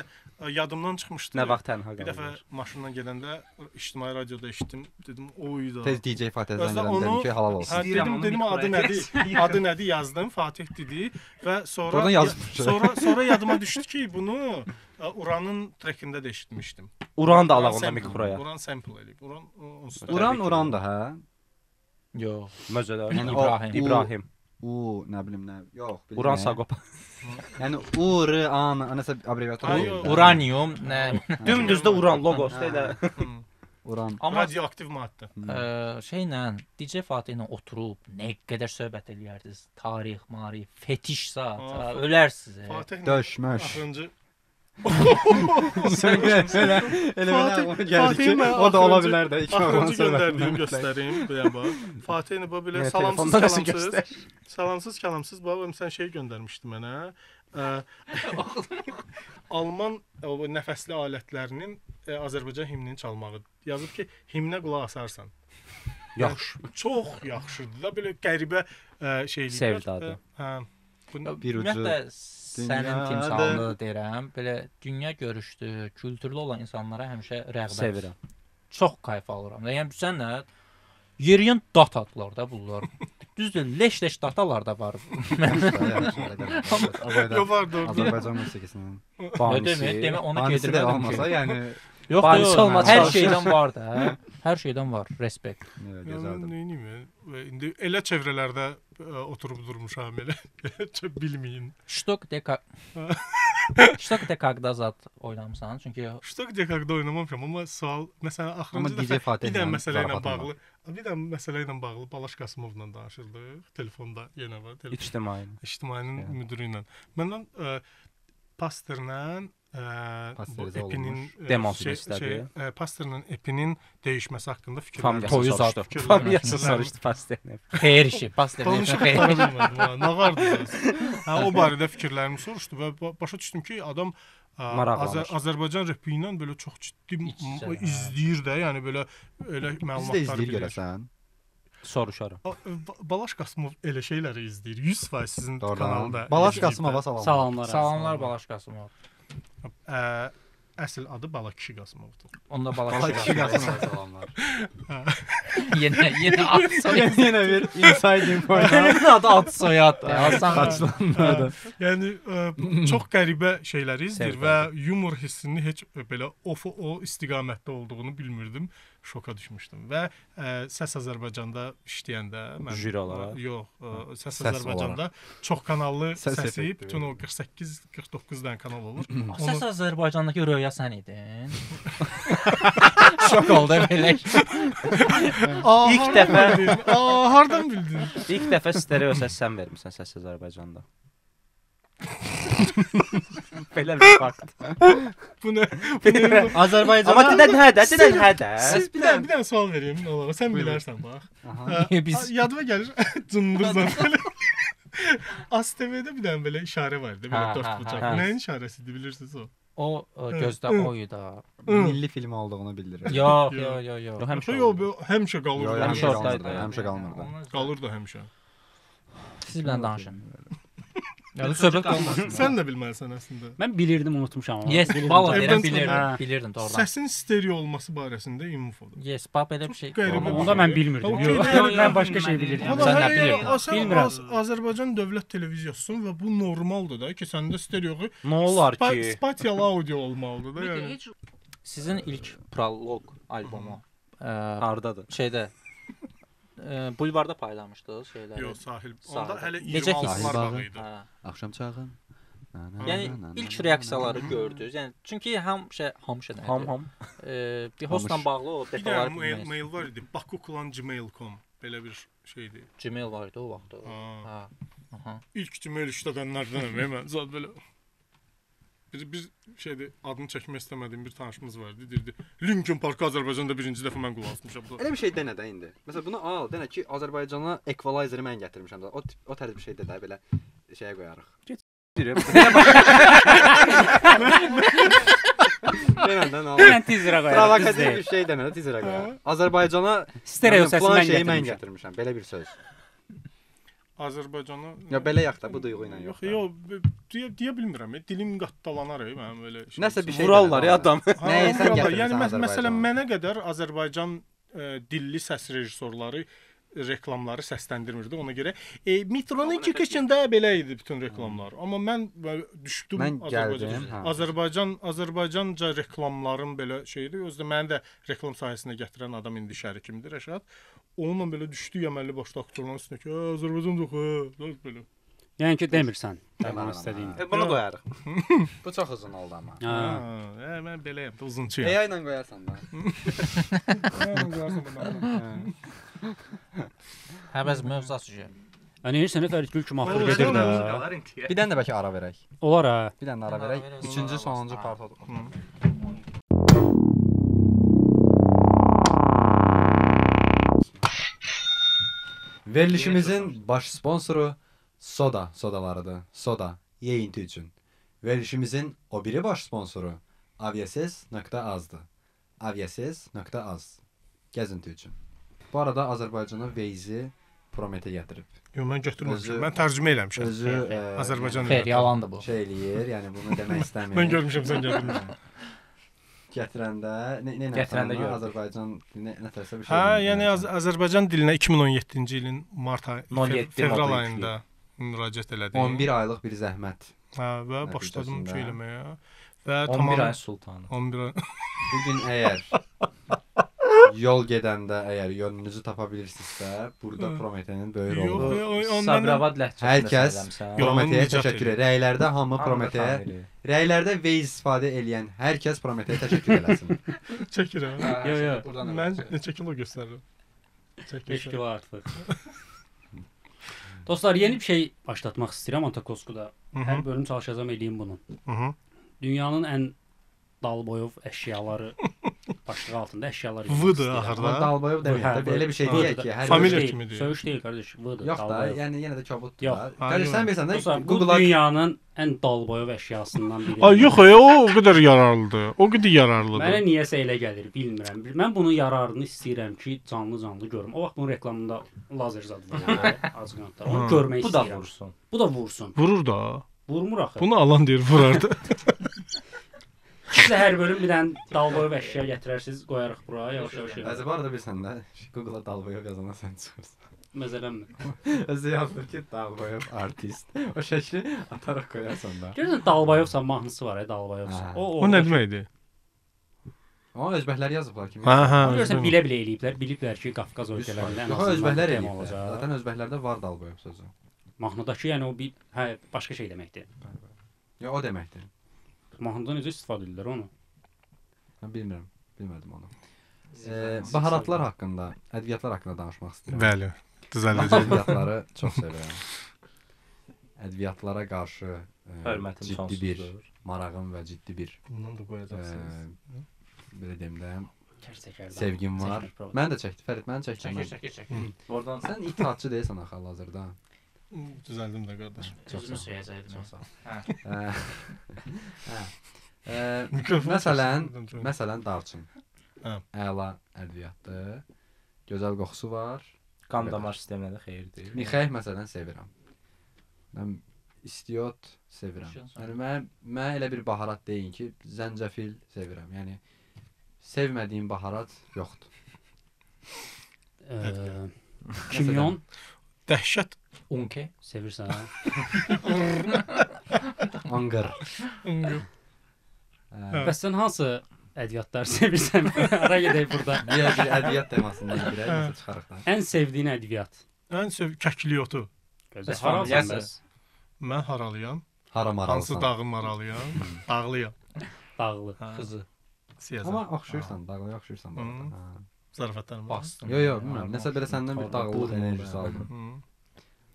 yadımdan çıxmışdı. Nə vaxt tənha qaldı. Bir dəfə maşından gələndə ictimai radioda eşitdim. Dedim, oy da. Tez DJ Fatih'dən gələn dedim ki, halal olsun. Dedim adı nədir? Adı nədir yazdım, Fatih dedi və sonra yadıma düşdü ki, bunu Uranın trekində də eşitmişdim. Uran da alaq onda mikroya. Uran sample eləyib. Uran da hə? Yox. Məzələr. İbrahim. Nə bilim nə. Yox, bilmirəm. Uran Saqop. Yəni URAN nəsə abbreviaturu. Uranium, nə? Dümdüzdə Uran loqosu elə. Uran. Radioaktiv maddə. Şeylə DJ Fatih ilə oturub nə qədər söhbət eləyərdiniz? Tarix, marif, fetiş saat. Ölərsiniz. Döşmüş. Axırıncı o da ola bilər də. Axırıncı göndərdiyim göstərim. Fatih bu belə salamsız kəlamsız babam sən şey göndərmişdi mənə. Alman nəfəsli alətlərinin Azərbaycan himnini çalmağı. Yazıb ki, himnə qulaq asarsan. Yaxşı. Çox yaxşıdır da belə qəribə şeyliklər. Sevdadır. Hə. Ümumiyyətlə sənin timsalını deyirəm. Belə dünya görüşlü, kültürlü olan insanlara həmişə rəğbət. Sevirəm. Çox kayf alıram. Yəni sən nə? Yeriyin datadılar da bunlar. Düzdür, leş datalar da var. Azərbaycan musiqisinin. Demə ona gedirməm olmasa, yəni yox, hər şeydən var da. Hər şeydən var, respekt. Gözəldir. İndi elə çevrələrdə oturub durmuşam elə. Bilməyin. Что ты когда zat oynamısan? Çünki Что где когда oynamamışam, amma sual məsələn axırıncı dəfə bir dənə məsələ ilə bağlı Balaş Qasımovla danışırdıq telefonda yenə var. İctimainin müdiri ilə. Məndən Pasterlə bu epinin demosunu istədi. Pasterlə epinin dəyişməsi haqqında Familiyası soruşdu Pasterlə. Xeyir işi, Pasterlə xeyir. Nə vardı? O barədə fikirlərimi soruşdu və başa düşdüm ki, adam Azərbaycan repi ilə belə çox ciddi izləyir də, yəni belə elə məlumatları bilir. Görəsən? Soruşaram. Balaş Qasımov elə şeyləri izləyir. 100% sizin kanalda. Balaş Qasımova salamlar. Salamlar Balaş Qasımov. Əsl adı Bala kişi Qasımovdur. Onda Bala kişi Qasımova salamlar. Yenə ad soyad. Yenə bir inside info. Adı ad soyaddır. Qaçlanmadı. Yəni çox qəribə şeyləri izləyir və yumor hissini heç belə o istiqamətdə olduğunu bilmirdim. Şoka düşmüşdüm və Səs Azərbaycanda işləyəndə mən jüri olaraq Səs Azərbaycanda çox kanallı səsi bütün o 48-49 dənə kanal olur. Səs Azərbaycandakı Röya sən idin. Şok oldu belə. İlk dəfə hardan bildin? İlk dəfə stereo səs sən vermisən Səs Azərbaycanda. Belə bir fakt. Bu nə? Azərbaycanda. Amma dedən hədə. Siz bir dənə sual vereyim, nə olar? Sən bilərsən bax. Yadıma gəlir cındırdan belə. ASTV-də bir dənə belə işarə var idi, belə dörd bucaq. Nəyin işarəsidir bilirsiniz o? O gözdə oydu. Milli film olduğunu bildirir. Yox. Həmişə qalır. Həmişə qalmırdı. Qalır da həmişə. Siz bilən danışın. Yəni söhbət olmasın. Sən də bilməlisən əslində. Mən bilirdim, unutmuşam amma. Yes, bala bilirdim doğrudan. Səsin stereo olması barəsində infodur. Yes, belə bir şey. Onda mən bilmirdim. Yox, mən başqa şey bilirdim. Sən nə bilirdin? Bilmirəm. Azərbaycan Dövlət Televiziyasısan və bu normaldır da ki, səndə stereoyu nə olar ki, spatial audio olmalıdır da yəni. Sizin ilk proloq albomu hardadır? Şeydə bulvarda paylamışdınız şeyləri. Yox, sahil. Onda hələ necə 26-lar bağı idi. Axşam çağı. Yəni ilk reaksiyaları gördünüz. Yəni çünki ham bir hostla bağlı o detalları bilmək. Mail var idi. bakuklan@gmail.com belə bir şeydi. Gmail var idi o vaxt. İlk Gmail işlədənlərdənəm mən. Zət belə bir şeydə adını çəkmək istəmədiyim bir tanışımız vardı. Deyirdi, Linkin Park Azərbaycanda birinci dəfə mən qulaq asmışam. Elə bir şey denə də indi. Məsələn bunu al, denə ki, Azərbaycana equalizeri mən gətirmişəm da. O tərz bir şey də belə şeyə qoyarıq. Mən tizrə qoyarım. Provokativ bir şey denə, tizrə qoyarıq. Azərbaycana stereo səsi mən gətirmişəm. Belə bir söz. Azərbaycana ya belə yaxda bu duyğu ilə yox. Yox, deyə bilmirəm. Dilim qattalanar mənim elə şey. Nəsə bir şey vurarlar ya adam. Nəyəsən gətirsən. Yəni məsələn mənə qədər Azərbaycan dilli səs rejissorları reklamları səsləndirmirdi. Ona görə metronun çıxışında belə idi bütün reklamlar. Amma mən düşdüm Azərbaycanca reklamların belə şeydi. Özdə məni də reklam sahəsinə gətirən adam indi şərikimdir Rəşad. Onunla belə düşdü əməlli başlı aktyorların üstünə ki, Azərbaycan yox, belə. Yəni ki, demirsən. Demək istədiyin. Bunu qoyarıq. Bu çox uzun oldu amma. Mən beləyəm, uzunçuyam. AI ilə qoyarsan da. Həbəz mövzu açıcı. Yəni sənə Fərid Gül kimi axır gedir də. Bir dənə də bəlkə ara verək. Olar ha. Bir dənə ara verək. Üçüncü, sonuncu part olur. Verilişimizin baş sponsoru Soda sodalarıdır. Soda, yeyinti üçün. Verilişimizin o biri baş sponsoru aviasiz.az-dır. Aviasiz.az. Gəzinti üçün. Bu arada Azərbaycana Waze-i Promete gətirib. Yox, mən götürməmişəm. Mən tərcümə eləmişəm. Özü Azərbaycan xeyr, yalandır bu. Şey eləyir, yəni bunu demək istəmirəm. Mən görmüşəm, sən gətirmirsən. Gətirəndə gördüm. Azərbaycan nətərsə bir şey. Hə, yəni Azərbaycan dilinə 2017-ci ilin mart ayı, fevral ayında müraciət elədim. 11 aylıq bir zəhmət. Hə, və başladım şey eləməyə. Və 11 ay sultanı. 11 ay. Bu gün əgər yol gedəndə əgər yolunuzu tapa bilirsinizsə, burada Prometenin böyük rolu var. Sabirabad ləhcəsində hər kəs Prometeyə təşəkkür edir. Rəylərdə hamı Prometeyə, rəylərdə Waze istifadə edən hər kəs Prometeyə təşəkkür eləsin. Çəkirəm. Yox. Mən neçə kilo göstərirəm? 5 kilo artıq. Dostlar, yeni bir şey başlatmaq istəyirəm Antokosuda. Hər bölüm çalışacağam eləyim bunu. Dünyanın ən dalboyov əşyaları başlığı altında əşyalar Vıdır axırda. Dalboyov deməkdir. Belə bir şey deyək ki, hər familiya kimidir. Söyüş deyil qardaş, vıdır. Yox da, yəni yenə də kobuddur. Yox. Qardaş sən bilirsən də bu dünyanın ən dalboyov əşyasından biri. Ay yox, o qədər yararlıdır. O qədər yararlıdır. Mənə niyəsə elə gəlir, bilmirəm. Mən bunun yararını istəyirəm ki, canlı görüm. O vaxt bunun reklamında lazer zad var, azğınlıqda. Onu görmək istəyirəm. Bu da vursun. Bu da vursun. Vurur da. Vurmur axı. Bunu alan deyir, vurardı. Sizə hər bölüm bir dənə dalboyov əşya gətirərsiniz, qoyarıq bura, yavaş-yavaş. Bəzi var da bilsən də, Google-a dalboyov yazana sən çıxırsan. Məzələnmir. Özü yazdır ki, dalboyov artist. O şəkli ataraq qoyarsan da. Görürsən, dalboyovsa mahnısı var, dalboyovsa. O nə deməkdir? O özbəklər yazıblar kimi. Görürsən, bilə-bilə eləyiblər. Biliblər ki, Qafqaz ölkələrində ən azından özbəklər eləyiblər. Zaten özbəklərdə var dalboyov sözü. Mahnıdakı, yəni o bir, başqa şey deməkdir. Ya o deməkdir. Mahnıda necə istifadə edirlər onu? Mən bilmədim onu. Baharatlar haqqında, ədviyyatlar haqqında danışmaq istəyirəm. Bəli, düzəldəcəm. Ədviyyatları çox sevirəm. Ədviyyatlara qarşı ciddi bir marağım və ciddi bir bundan da qoyacaqsınız. Belə deyim də, sevgim var. Mən də çəkdim, Fərid, mən çəkdim. Çək. Oradan sən itaatçı deyilsən axı hal-hazırda. Düzəldim də qardaş. Sözümü söyləyəcəydim. Çox sağ ol. Məsələn, darçın. Əla ədviyyatdır. Gözəl qoxusu var. Qan damar sisteminə də xeyirdir. Mixək məsələn sevirəm. Mən istiot sevirəm. Yəni mən elə bir baharat deyin ki, zəncəfil sevirəm. Yəni sevmədiyim baharat yoxdur. Kimyon, dəhşət. Unke sevirsən? Anqır. Bəs sən hansı ədviyyatlar sevirsən? Ara gedək burada. Niyə bir ədviyyat temasından birə çıxarıq da. Ən sevdiyin ədviyyat? Ən kəkliyotu. Gözəl. Haralısın? Mən haralıyam. Hara maralısın? Hansı dağın maralıyam? Dağlıyam. Dağlı. Qızı. Amma oxşuyursan, dağlıya oxşuyursan. Zarafatlarım bastım. Yox, bilmirəm. Nəsə belə səndən bir dağlılıq enerjisi aldım.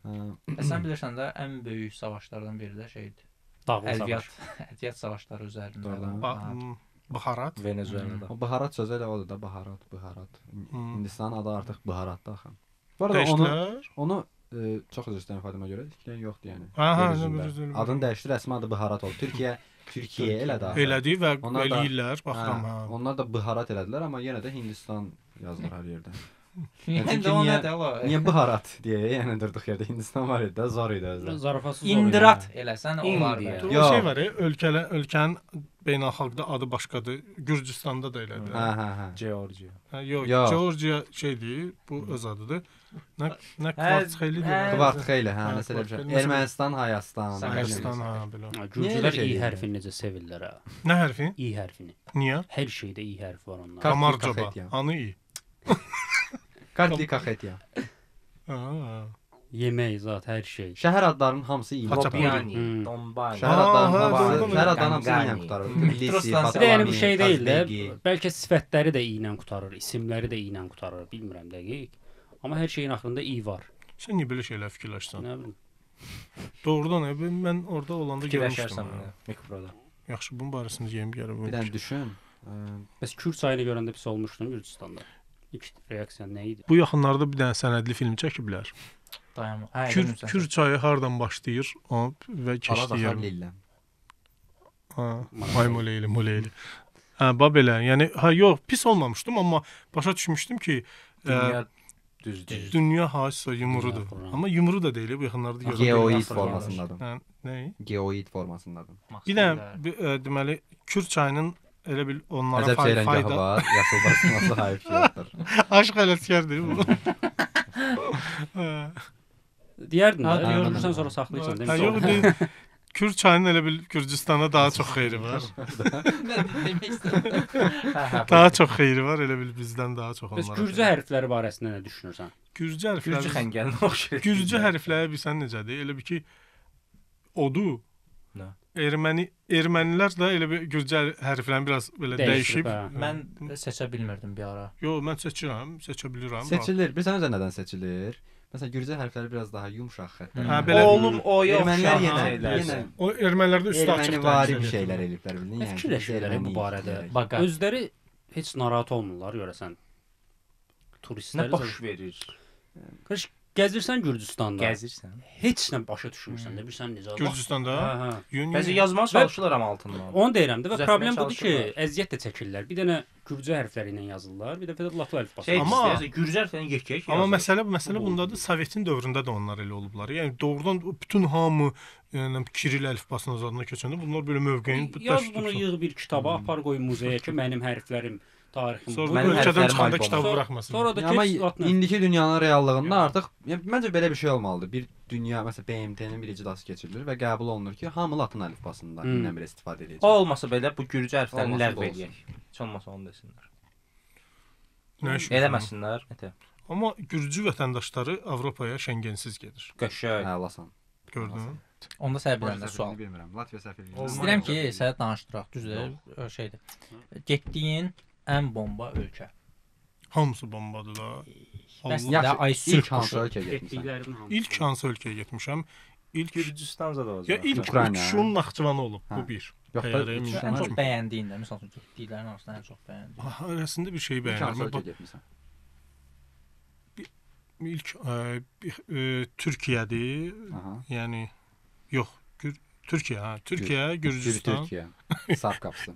Sən bilirsən də ən böyük savaşlardan biri də şeydir. Dağlı savaş. Ədviyyat savaşları üzərində. Baharat. Venezuelada. O baharat sözü elə odur da, baharat. Hindistanın adı artıq baharatdır axı. Dəyişdilər. Onu çox üzr istəyirəm Fadimə görə, tikilən yoxdur yəni. Adını dəyişdi, rəsmi adı baharat oldu. Türkiyə elədi. Elədi və eləyirlər, baxıram. Onlar da baharat elədilər, amma yenə də Hindistan yazılır hər yerdə. Niyə baharat deyə, yəni durduq yerdə Hindistan var idi, zor idi özü. Zarafatsız İndirat eləsən olar da. O şey var, ölkənin beynəlxalqda adı başqadır. Gürcüstanda da elədir. Georgiya. Yox, Georgiya şeydir, bu öz adıdır. Nə Kvartxeylidir? Kvartxeyli, nəsə elə bir şey. Ermənistan, Hayastan. Hayastan, belə. Gürcülər i hərfini necə sevirlər ha? Nə hərfi? i hərfini. Niyə? Hər şeydə i hərfi var onlarda. Kamarcoba. Anı i. Kartli kaxetya. Yemək zat, hər şey. Şəhər adlarının hamısı i. Lopyani, Dombay. Şəhər adlarının hamısı ilə qutarır. Yəni bir şey deyil də. Bəlkə sifətləri də i ilə qutarır, isimləri də i ilə qutarır, bilmirəm dəqiq. Amma hər şeyin axırında i var. Sən niyə belə şeylər fikirləşsən? Nə bilim. Doğrudan mən orada olanda görmüşdüm mikroda. Yaxşı, bunun barəsində yeyim gəlir. Bir dənə düşün. Bəs Kür çayını görəndə pis olmuşdun Gürcüstanda. İlk reaksiyan nə idi? Bu yaxınlarda bir dənə sənədli film çəkiblər. Dayanma. Kür çayı hardan başlayır və keçdiyi yer. Maymuleyli. Belə. Yəni yox, pis olmamışdım, amma başa düşmüşdüm ki, dünya haçsa yumrudur. Amma yumru da deyil, bu yaxınlarda görürəm. Geoid formasındadır. Nə? Geoid formasındadır. Bir dənə deməli Kür çayının elə bil onlara fayda var. Yaşıl basması hayfiyatdır. Aşk eləskərdir bu. Deyərdin də, görürsən sonra saxlayırsan demək. Yox, Kür çayının elə bil Gürcüstana daha çox xeyri var. Daha çox xeyri var, elə bil bizdən daha çox onlara. Bəs Gürcü hərfləri barəsində nə düşünürsən? Gürcü xəngəlinə oxşayır. Gürcü hərfləri bilsən necədir? Elə bil ki odu ermənilər də elə bir gürcə hərflərini biraz belə dəyişib. Mən seçə bilmirdim bir ara. Yox, mən seçə bilirəm. Seçilir. Bilirsən özü nədən seçilir? Məsələn, gürcə hərfləri biraz daha yumşaq xəttlər. Hə, belə oğlum o yox. Ermənilər yenə o ermənilərdə üstü açıq vari bir şeylər eliblər bildin. Yəni fikirləşirlər bu barədə. Özləri heç narahat olmurlar görəsən. Turistlər baş verir. Qış gəzirsən Gürcüstanda. Gəzirsən. Heç nə başa düşmürsən də, bilirsən necə. Gürcüstanda? Bəzi yazmağa çalışırlar amma altından. Onu deyirəm də və problem budur ki, əziyyət də çəkirlər. Bir dənə gürcə hərfləri ilə yazırlar, bir də latın əlifbası. Amma gürcə hərflərini yekək. Amma məsələ bundadır. Sovetin dövründə də onlar elə olublar. Yəni doğrudan bütün hamı yəni Kiril əlifbasının zadına keçəndə bunlar belə mövqeyini yaz bunu yığ bir kitaba, apar qoy muzeyə ki, mənim hərflərim tarixim. Sonra ölkədən çıxanda kitabı buraxmasın. Sonra da amma indiki dünyanın reallığında artıq məncə belə bir şey olmalıdır. Bir dünya məsələn BMT-nin bir icrası keçirilir və qəbul olunur ki, hamı latın əlifbasından ilə belə istifadə edəcək. O olmasa belə bu gürcə hərflərini ləğv edək. Heç olmasa onu desinlər. Eləməsinlər. Amma gürcü vətəndaşları Avropaya Şengensiz gedir. Qəşəng. Həlasan. Gördün? Onda sənə bir dənə sual bilmirəm. Latviya səfirliyi. İstəyirəm ki, sənə danışdıraq, düzdür? Şeydir. Getdiyin ən bomba ölkə. Hamısı bombadır da. Bəsdə ay ilk hansı ölkəyə getmisən? İlk hansı ölkəyə getmişəm? İlk Gürcüstanca da olacaq. Ya ilk Şuşun Naxçıvanı olub bu bir. Ən çox bəyəndiyin də, məsələn, getdiklərin arasında ən çox bəyəndiyin. Arasında bir şey bəyənirəm. İlk Türkiyədir. Yəni yox, Türkiyə, Gürcüstan. Saf qapısı.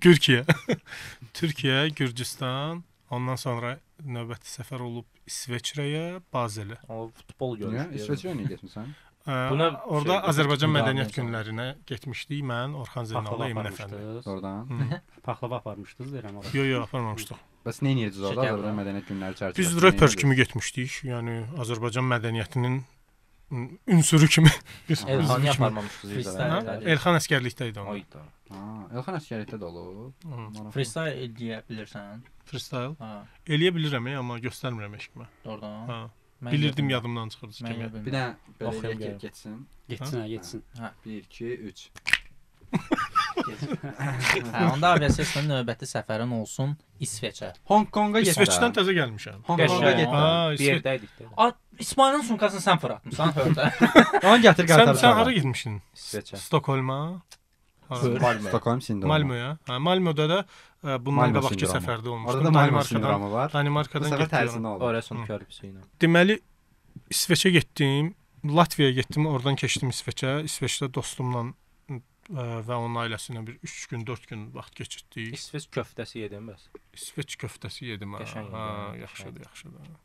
Türkiyə, Gürcüstan. Ondan sonra növbəti səfər olub İsveçrəyə, Bazelə. O futbol görmüşdüm. İsveçrəyə niyə getmisən? Orada Azərbaycan mədəniyyət günlərinə getmişdik mən, Orxan Zeynalov, Emin əfəndi. Oradan. Paxlava aparmışdınız deyirəm ora. Yox, aparmamışdıq. Bəs nə edirdiniz orada Azərbaycan mədəniyyət günləri çərçivəsində? Biz röper kimi getmişdik. Yəni Azərbaycan mədəniyyətinin ünsürü kimi. Elxan yaparmamışdınız. Elxan əskərlikdə idi o. Elxan əskərlikdə də olub. Freestyle eləyə bilirsən? Freestyle? Eləyə bilirəm, amma göstərmirəm eşqimə. Doğrudan. Bilirdim, yadımdan çıxırdı kimi. Bir də belə getsin. Getsin. 1 2 3. Onda aviasiyasının növbəti səfərin olsun İsveçə. Hong Konga getsən. İsveçdən təzə gəlmişəm. Hong Konga getsən. Bir yerdəydik də. İsmailin sumkasını sən fırlatmısan hördə. Onu gətir qaytar. Sən hara getmişdin? İsveçə. Stokholma. Stokholm sindromu. Malmöyə. Malmödə də bundan qabaqki səfərdə olmuşdum. Orada da Malmö sindromu var. Danimarkadan getdim. Orasının körpüsü ilə. Deməli İsveçə getdim, Latviyaya getdim, oradan keçdim İsveçə. İsveçdə dostumla və onun ailəsi ilə bir 3 gün, 4 gün vaxt keçirdik. İsveç köftəsi yedim bəs. İsveç köftəsi yedim. Yaxşıdır.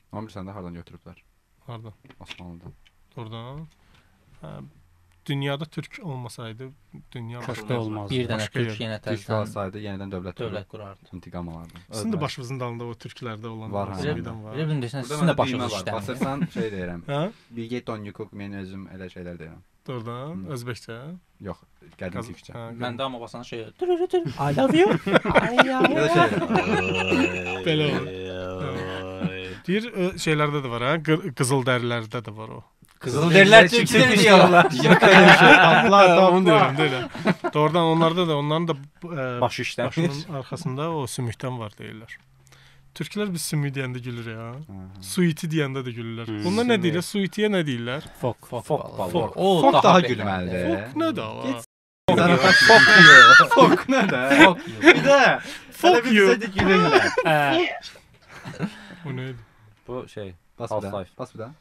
Amma sən də hardan götürüblər? Hardan? Osmanlıdan. Oradan. Dünyada türk olmasaydı, dünya köftə olmazdı. Bir dənə türk yenə təzədən olsaydı, yenidən dövlət qurardı. İntiqam alardı. Sizin də başınızın dalında o türklərdə olan var. Elə bilirsən, sizin də başınız işləmir. Basırsan şey deyirəm. Bilge Donyukuk mən özüm elə şeylər deyirəm. Doğrudan, özbəkcə? Yox, qədim türkcə. Məndə amma basan şey, I love you. Belə olur. Deyir, şeylərdə də var, qızıl dərilərdə də var o. Qızıldərilər türkçə deyirlər. Onu deyirəm. Doğrudan onlarda da, onların da başı işləmir. Başının arxasında o sümükdən var deyirlər. Türklər biz sümük deyəndə gülür ya. Suiti deyəndə də gülürlər. Onlar nə deyirlər? Suitiyə nə deyirlər? Fok. Fok daha gülməlidir. Fok nə də var? Fok nə də? Bir də fok you. Gülürlər. Bu nədir? Bu şey, Half-Life. Bas bir daha.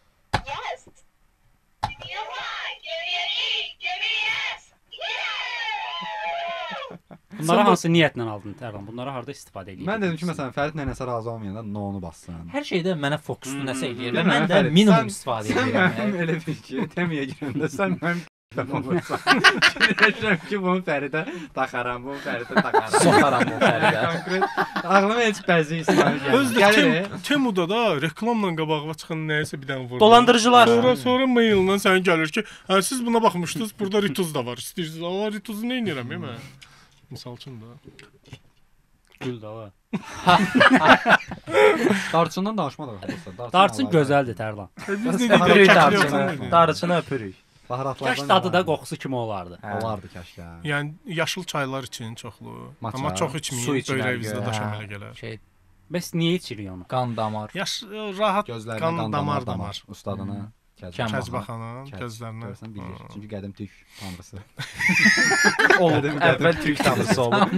Bunları hansı niyyətlə aldın Tərlan? Bunları harda istifadə edirdin? Mən dedim ki, məsələn, Fərid nənəsə razı olmayanda no-nu bassın. Hər şeydə mənə fokuslu nəsə eləyir və mən də minimum istifadə edirəm. Mən elə bir ki, təmiyə girəndə sən mənim olursan. Düşünürəm ki, bunu Fəridə taxaram, bunu Fəridə taxaram. Soxaram bunu Fəridə. Ağlıma heç bəzi İsmail gəlir. Özdə Temuda da reklamla qabağıma çıxan nəyəsə bir dənə vurdu. Dolandırıcılar. Sonra maillə sən gəlir ki, siz buna baxmışdınız, burada rituz da var. İstəyirsiniz, amma rituzu nə edirəm mən? Misal üçün də. Gül də var. Darçından danışma da var. Darçın gözəldir Tərlan. Darçını öpürük. Baharatlardan. Kaş dadı da qoxusu kimi olardı. Olardı kaşka. Yəni yaşıl çaylar için çoxlu. Amma çox içməyin, böyrəyinizdə daşam elə gələr. Bəs niyə içirik onu? Qan damar. Rahat gözlərinə qan damar. Ustadına Kəcbaxanın gözlərinə. Görsən bilir. Çünki qədim türk tanrısı. Əvvəl türk tanrısı olub.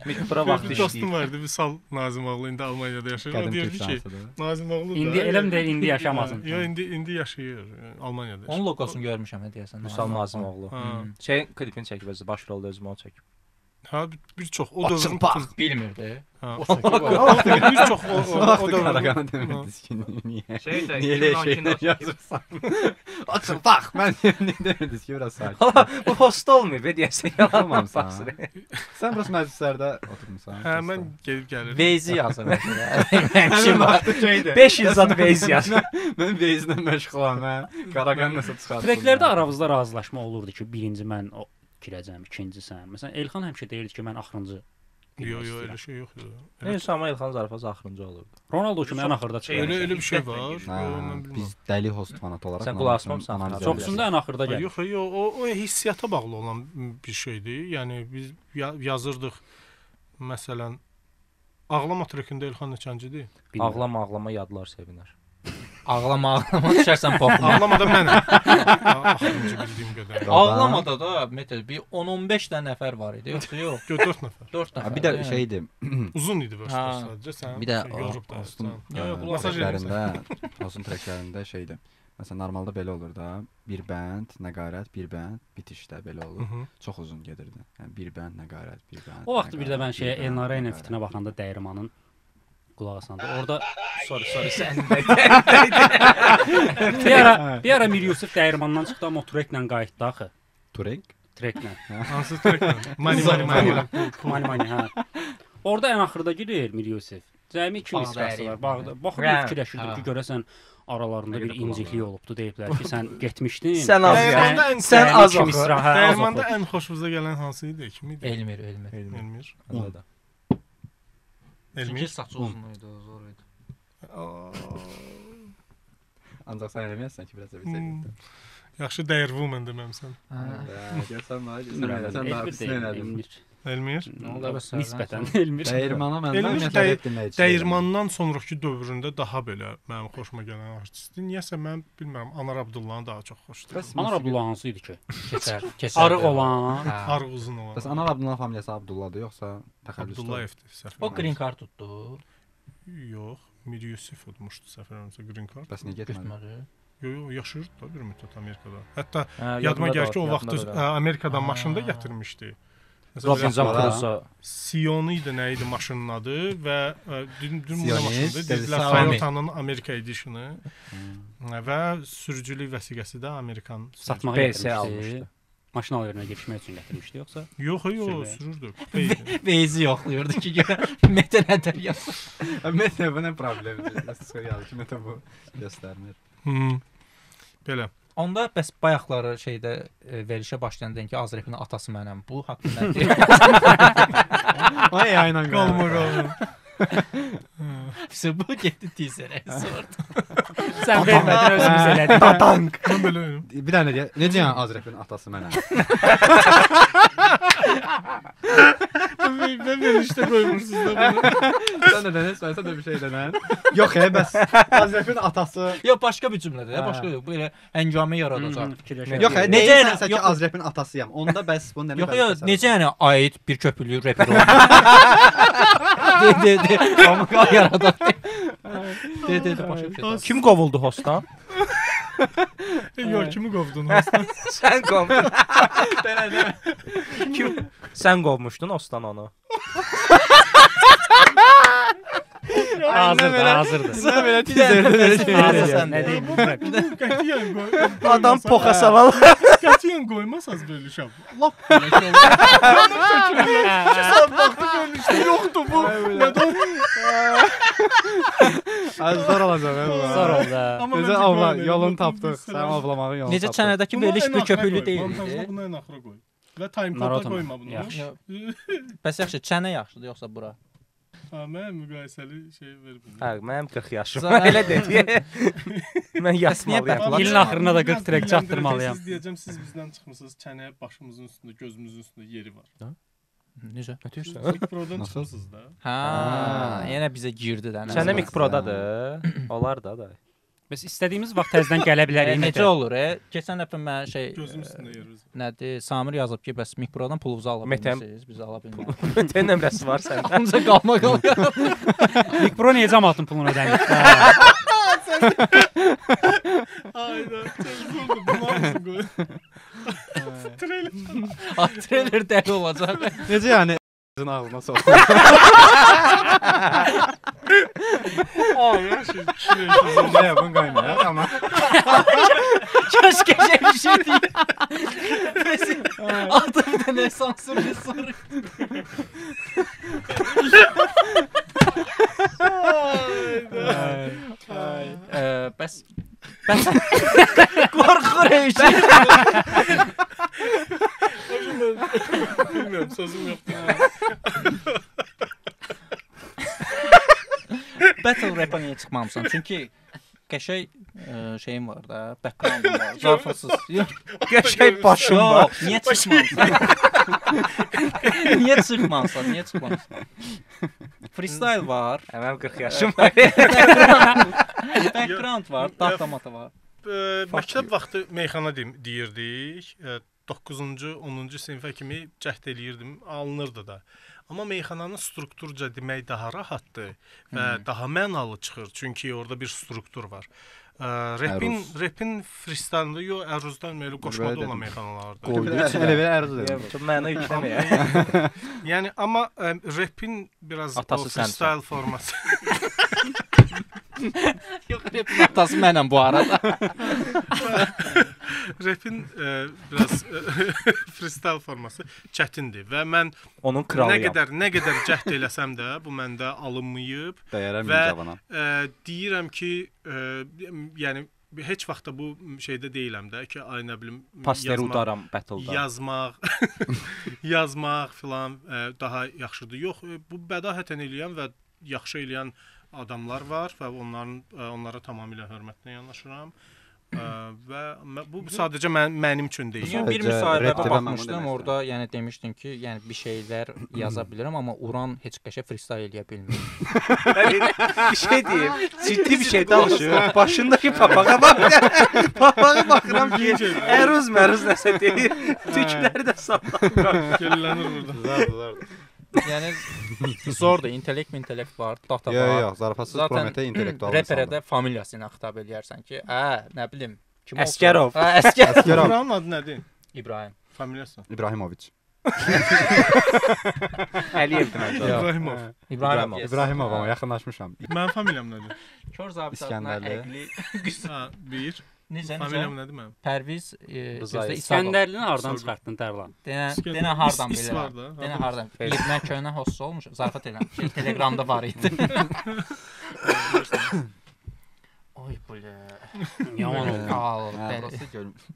Mikbura vaxt işləyir. Dostum vardı, Vüsal Nazimoğlu, indi Almaniyada yaşayır. O deyirdi ki, Nazimoğlu da... İndi eləm də indi yaşamasın. Yox, indi yaşayır, Almaniyada yaşayır. Onun logosunu görmüşəm, deyəsən. Vüsal Nazimoğlu. Klipini çəkib, özü baş rolda özümü o çəkib. Ha, bir çox o dövrün bilmirdi. Bir çox o dövrün Qaraqanı demədiniz ki, niyə? Niyə elə şeylər yazırsan? Açın, bax, mən niyə demədiniz ki, biraz sakin. Bu host olmuyor, deyəsən, yalanmamsan. Sən burası məclislərdə oturmuşsan. Hə, mən gedib gəlirdim. Veyzi yazır mesela. Həmin vaxtı şeydir. 500 zat Veyzi yazır. Mən Veyzlə məşğulam, mən Qaraqanı nəsə çıxardım. Treklərdə aramızda razılaşma olurdu ki, birinci mən girəcəm, ikinci sən. Məsələn, Elxan həmişə deyirdi ki, mən axırıncı. Yox, elə şey yoxdur. Amma Elxan zarafası axırıncı olurdu. Ronaldo kimi ən axırda çıxır. Elə bir şey var. Biz dəli host fanat olaraq. Sən qulaq asmamısan. Çoxsunda ən axırda gəlir. Yox, o hissiyata bağlı olan bir şeydir. Yəni biz yazırdıq. Məsələn, Ağlama trekində Elxan neçəncidir? Ağlama yadlar sevinər. Ağlama düşərsən popuna. Ağlamada mənəm. Axırıncı bildiyim qədər. Ağlamada da Metal bir 10-15 dənə nəfər var idi. Yoxsa yox? 4 nəfər. 4 nəfər. Bir də şeydir. Uzun idi versə sadəcə sən. Bir də yorub da. Olsun treklərində şeydir. Məsələn, normalda belə olur da. Bir bənd, nəqarət, bir bənd, bitişdə belə olur. Çox uzun gedirdi. Yəni bir bənd, nəqarət, bir bənd. O vaxt bir də mən şeyə Elnara ilə fitinə baxanda dəyirmanın qulaq asanda. Orada sorry sən. Bir ara Mir Yusuf dəyirmandan çıxdı, amma Tureklə qayıtdı axı. Turek? Treklə. Hansı treklə? Mani, hə. Orada ən axırda girir Mir Yusuf. Cəmi 2 misrası var. Baxıb fikirləşirdim ki, görəsən aralarında bir inciklik olubdu deyiblər ki, sən getmişdin. Sən az oxu. Dəyirmanda ən xoşunuza gələn hansı idi? Kim idi? Elmir. Elmir saçı uzun idi, zor idi. Ancaq sən eləməyəsən ki, biraz da bilsəydin. Yaxşı dəyər woman deməmsən. Gəlsən daha Elmir. Nisbətən Elmir. Dəyirmana məndən nəzər etdim. Dəyirmandan sonraki dövründə daha belə mənim xoşuma gələn artistdir. Niyəsə mən bilmirəm, Anar Abdullahın daha çox xoşdur. Anar Abdullah hansı idi ki? Keçər. Arıq olan, arıq uzun olan. Bəs Anar Abdullahın familiyası Abdullahdır yoxsa təxəllüsdür? Abdullayevdir. O green card tutdu. Yox, Mir Yusuf udmuşdu səfərimizdə green card. Bəs niyə getmədi? Yox, yaşayırdı da bir müddət Amerikada. Hətta yadıma gəlir ki, o vaxt Amerikadan maşında gətirmişdi. Robinson Crusoe. Sionu idi, nə idi maşının adı və dünmündə maşındı. Dedilər Toyota'nın Amerika editionu və sürücülük vəsiqəsi də Amerikan satmağa almışdı. Maşın alverine geçmək üçün gətirmişdi yoxsa? Yox, sürürdü. Veyzi yoxlayırdı ki, Mete nədir yazır. Mete bu nə problemdir? Yazır ki, Mete bu göstərmir. Belə. Onda bəs bayaqları şeydə verilişə başlayandan ki, Azrepin atası mənəm. Bu haqqında nə deyir? Ay aynan qalma. Bu getdi teaserə sordu. Sən vermədin, özümüz elədik. Tatank. Mən belə oyunum. Bir dənə deyək. Necə yəni Azrepin atası mənəm? Ben verişdə qoymursunuz da bunu. Sən də denə, sən də bir şey denən. Yox, bəs Azrepin atası... Yox, başqa bir cümlədir. Başqa yox, belə həngamə yaradacaq. Yox, necə yəni ki, Azrepin atasıyam? Onda bəs bunu demək. Yox, necə yəni aid bir köpüklü reper oldu? De. Amma yaradaq. De, başqa bir şey. Kim qovuldu hostdan? Yox, kimi qovdun hostdan? Sən qovdun. Kim? Sən qovmuşdun hostdan onu. Hazırdır. Sən belə teaserdə nə deyim? Qətiyyən adam poxa saval. Qətiyyən qoymasaz verilişə. Lap belə şey olur. Sən baxdı verilişdə yoxdur bu. Zor olacaq. Zor oldu. Necə avla yolunu tapdıq. Sən avlamağın yolunu tapdıq. Necə çənədəki veriliş bir köpüklü deyildi. Bunu ən axıra qoy. Və time code qoyma bunu. Bəs yaxşı, çənə yaxşıdır yoxsa bura? Mən müqayisəli şey vermirəm. Hə, mənim 40 yaşım. Elə dedi. Mən yatmalıyam. İlin axırına da 40 trek çatdırmalıyam. Siz deyəcəm, siz bizdən çıxmısınız, çənə başımızın üstündə, gözümüzün üstündə yeri var. Necə? Mik Pro'dan çıxmısınız da. Hə, yenə bizə girdi də. Çənə Mik Pro'dadır. Olar da. Bəs istədiyimiz vaxt təzədən gələ bilərik. Necə olur? Keçən dəfə mən gözüm üstündə yerimiz. Nədir? Samir yazıb ki, bəs Mik Pro'dan pulunuzu ala bilmirsiniz, biz ala bilmirik. Mətin nömrəsi var səndə. Ancaq qalma. Mik Pro niyə cəmaatın pulunu ödəmir? Ayda. Trailer dəli olacaq. Necə yəni? Ağzına sox. Ne yapın kaynıyor ama. Keşke bir şey değil. Altı bir tane sansürlü soru. Bəs qorxur şey. Bilmiyorum, sözüm yoxdur. Battle Rap'a niyə çıxmamısan? Çünki qəşəng şeyim var da, background'um var. Zarfasız. Qəşəng başım var. Niyə çıxmamısan? Niyə çıxmamısan? Niyə çıxmamısan? Freestyle var. Mənim 40 yaşım var. Background var, data var. Məktəb vaxtı meyxana deyirdik. 9-cu, 10-cu sinifə kimi cəhd eləyirdim, alınırdı da. Amma meyxananın strukturca demək daha rahatdır və daha mənalı çıxır. Çünki orada bir struktur var. Rapin freestyle-ında yox, əruzdan elə qoşmada olan meyxanalarda. Elə belə əruz edirəm. Çox məna yükləməyə. Yəni amma rapin biraz freestyle forması. Yox, rapin atası mənəm bu arada. Rapin biraz freestyle forması çətindir və mən onun kralıyam. Nə qədər cəhd eləsəm də bu məndə alınmayıb və deyirəm ki, yəni heç vaxt da bu şeydə deyiləm də ki, ay nə bilim Pastel udaram battle-da. Yazmaq filan daha yaxşıdır. Yox, bu bədahətən eləyən və yaxşı eləyən adamlar var və onlara tamamilə hörmətlə yanaşıram. Və bu sadəcə mənim üçün deyil. Bir müsahibədə baxmışdım, orada yəni demişdin ki, yəni bir şeylər yaza bilirəm, amma Uran heç qəşəng freestyle eləyə bilmir. Bir şey deyim, ciddi bir şey danışır. Başındakı papağa bak. Papağa baxıram ki, əruz nəsə deyir. Tükləri də sallanır. Gəllənir burada. Zardır. Yəni zordur, intellekt var, data var. Yox, zarafasız Prometey intellektual. Reperə də familiyasını xitab eləyərsən ki, nə bilim, kim olsun? Əsgərov. Əsgərov. Buranın adı nədir? İbrahim. Familiyası? İbrahimoviç. Əliyevdir məncə. İbrahimov, amma yaxınlaşmışam. Mənim familiyam nədir? Kör zabit adına əqli. Bir. Necə? Familiyam nədir mənim? Pərviz İskəndərlini hardan çıxartdın Tərlan? Denə hardan bilirəm. Denə hardan. Mən köhnə host olmuşam. Zarafat edirəm. Telegramda var idi. Oy bule. Yaman oldu. Burası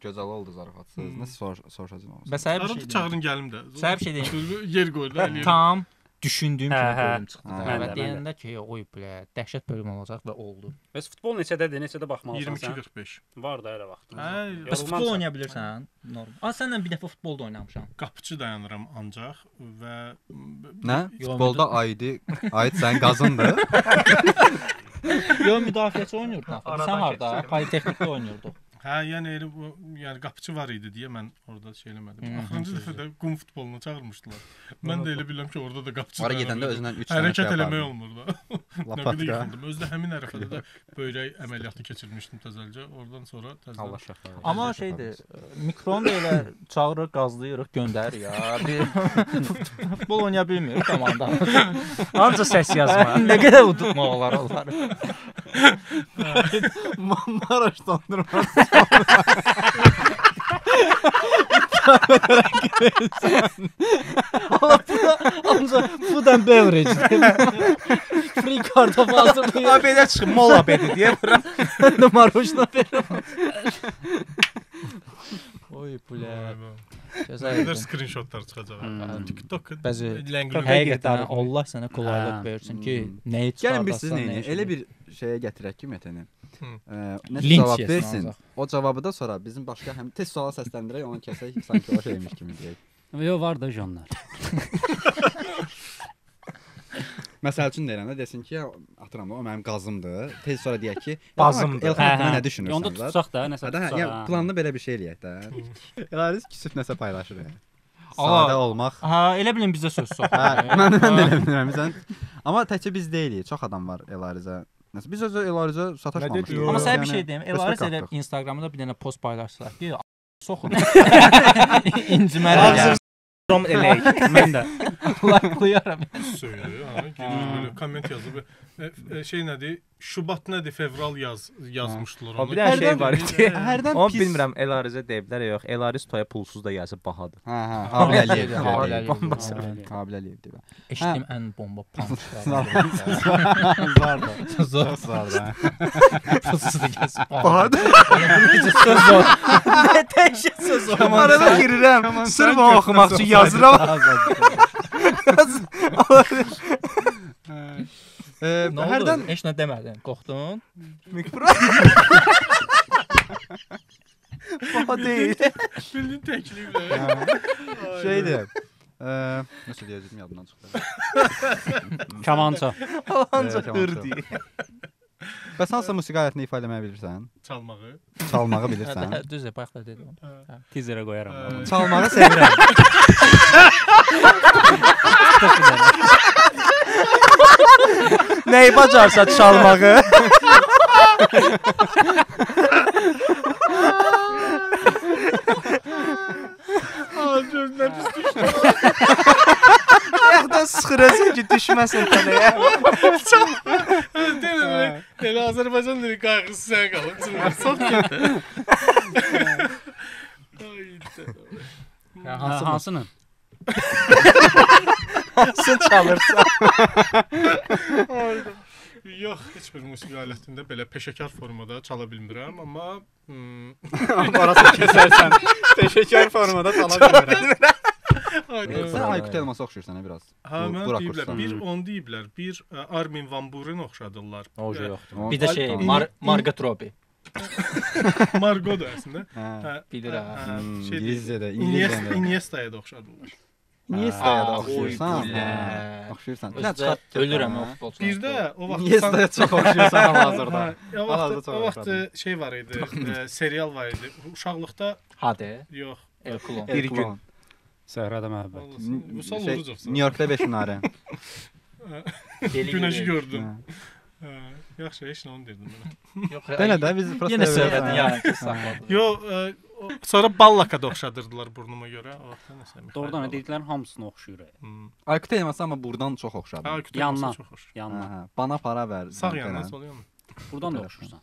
gözəl oldu zarafatsız. Nəsə soruşacağım. Bəs səhər bir şey çağırın gəlim də. Səhər bir şey deyim. Yer qoydular. Tam düşündüyüm kimi bölüm çıxdı. Və deyəndə ki, oy bile, dəhşət bölüm olacaq və oldu. Bəs futbol neçədədir? Neçədə baxmalısan 22:45. Var da elə vaxtın. Bəs futbol oynaya bilirsən? Normal. Səndən bir dəfə futbolda oynamışam. Qapıçı dayanıram ancaq və nə? Futbolda aid sən qazındı. Yox, müdafiəçi oynayırdın axı. Sən harda? Politexnikdə oynayırdın. Hə, yəni elə bu, yəni qapıçı var idi deyə mən orada şey eləmədim. Axırıncı dəfədə qum futboluna çağırmışdılar. Mən də elə bilirəm ki, orada da qapıçı var. Ora gedəndə özündən 3 dənə hərəkət eləmək olmur da. Lapatka. Özdə həmin ərəfədə də böyrək əməliyyatı keçirmişdim təzəlcə. Oradan sonra Allah şəfa. Amma şeydir, mikronu da elə çağırır, qazlayırıq, göndərir ya. Futbol oynaya bilmir komanda. Ancaq səs yazma. Nə qədər udutmaq olar onları. Maraş dondurması. Ancaq food and beverage. Free card hazırlayır. ABD çıxın, mol ABD deyə bura. Marojna verirəm. Oy bulə. Gözəl screenshotlar çıxacaq. TikTok həqiqətən Allah sənə qolaylıq versin ki, nəyi çıxardasan. Gəlin biz sizin elə bir şeyə gətirək ki, Mətəni. Nə cavab versin. O cavabı da sonra bizim başqa həm test suala səsləndirək, onu kəsək, sanki o şeymiş kimi deyək. Yox, var da janlar. Məsəl üçün deyirəm də, desin ki, atıram da, o mənim qazımdır. Tez sonra deyək ki, bazımdır. Elxan nə düşünürsən? Onda tutacaq da, nəsə tutacaq. Yəni planlı belə bir şey eləyək də. Elaris küsüb nəsə paylaşır. Sadə olmaq. Elə bilin bizə söz sox. Mən də elə bilirəm. Amma təkcə biz deyilik, çox adam var Elarizə. Biz özü Elarizə sataşmamışıq. Amma sənə bir şey deyim, Elariz elə Instagramda bir dənə post paylaşsaq ki, soxun. İnciməli. Mən də like'layaram. Söylüyor. Komment yazıb. Şey nədir? Şubat nədir? Fevral yazmışdılar onu. O bir dənə şey var idi. Onu bilmirəm, Elarizə deyiblər yox. Elariz toya pulsuz da gəlsə bahadır. Qabiləliyev. Qabiləliyev. Eşitdim ən bomba punch. Zor da. Pulsuz da gəlsə bahadır. Söz o. Tək söz o. Arada girirəm. Sırf onu oxumaq üçün yazıram. Hərdən heç nə demədin, qorxdun? Baba deyil. Bildin təkliflə. Şeydir. Nəsə deyəcəyim yadımdan çıxdı. Kamança. Ancaq hırdı. Bəs hansı musiqi alətini ifa etməyi bilirsən? Çalmağı. Çalmağı bilirsən? Düzdür, bayaqda dedim. Teaserə qoyaram. Çalmağı sevirəm. Nəyi bacarsa çalmağı. Gözlər pis düşdü. Ayaqdan sıxırasın ki, düşməsin tələyə. Deyirəm, elə Azərbaycan dili qayğısı sən qalın. Çox getdi. Hansını? Hansını çalırsa. Yox, heç bir musiqi alətində belə peşəkar formada çala bilmirəm, amma orası kəsərsən. Peşəkar formada çala bilmirəm. Sən Aykut Elmas'a oxşuyursan biraz. Ha, mən deyiblər, bir onu deyiblər, bir Armin Van Buuren oxşadırlar. O yoxdur. Bir də şey, Margot Robbie. Margot da əslində. Bilirəm. İngilizcədə, Iniesta'ya da oxşadırlar. Iniesta'ya da oxşuyursan. Oxşuyursan. Ölürəm o futbolçu. Bir də o vaxt Iniesta'ya çox oxşuyursan hal-hazırda. O vaxt şey var idi, serial var idi. Uşaqlıqda Hadi. Yox. Elklon. Bir gün Səhrada məhəbbət. Vüsal Orucov. New Yorkda 5 minarə. Günəşi gördüm. Yaxşı, heç nə onu dedim mən. Yox, Denə də biz prosta yenə söylədin yəni saxladın. Yox, sonra Ballaka da oxşadırdılar burnuma görə. O vaxt nəsə. Doğrudan dediklərin hamısını oxşuyur. Aykut Elmas amma buradan çox oxşadı. Yandan. Yandan. Bana para ver. Sağ yandan, sol yandan. Buradan da oxşursan.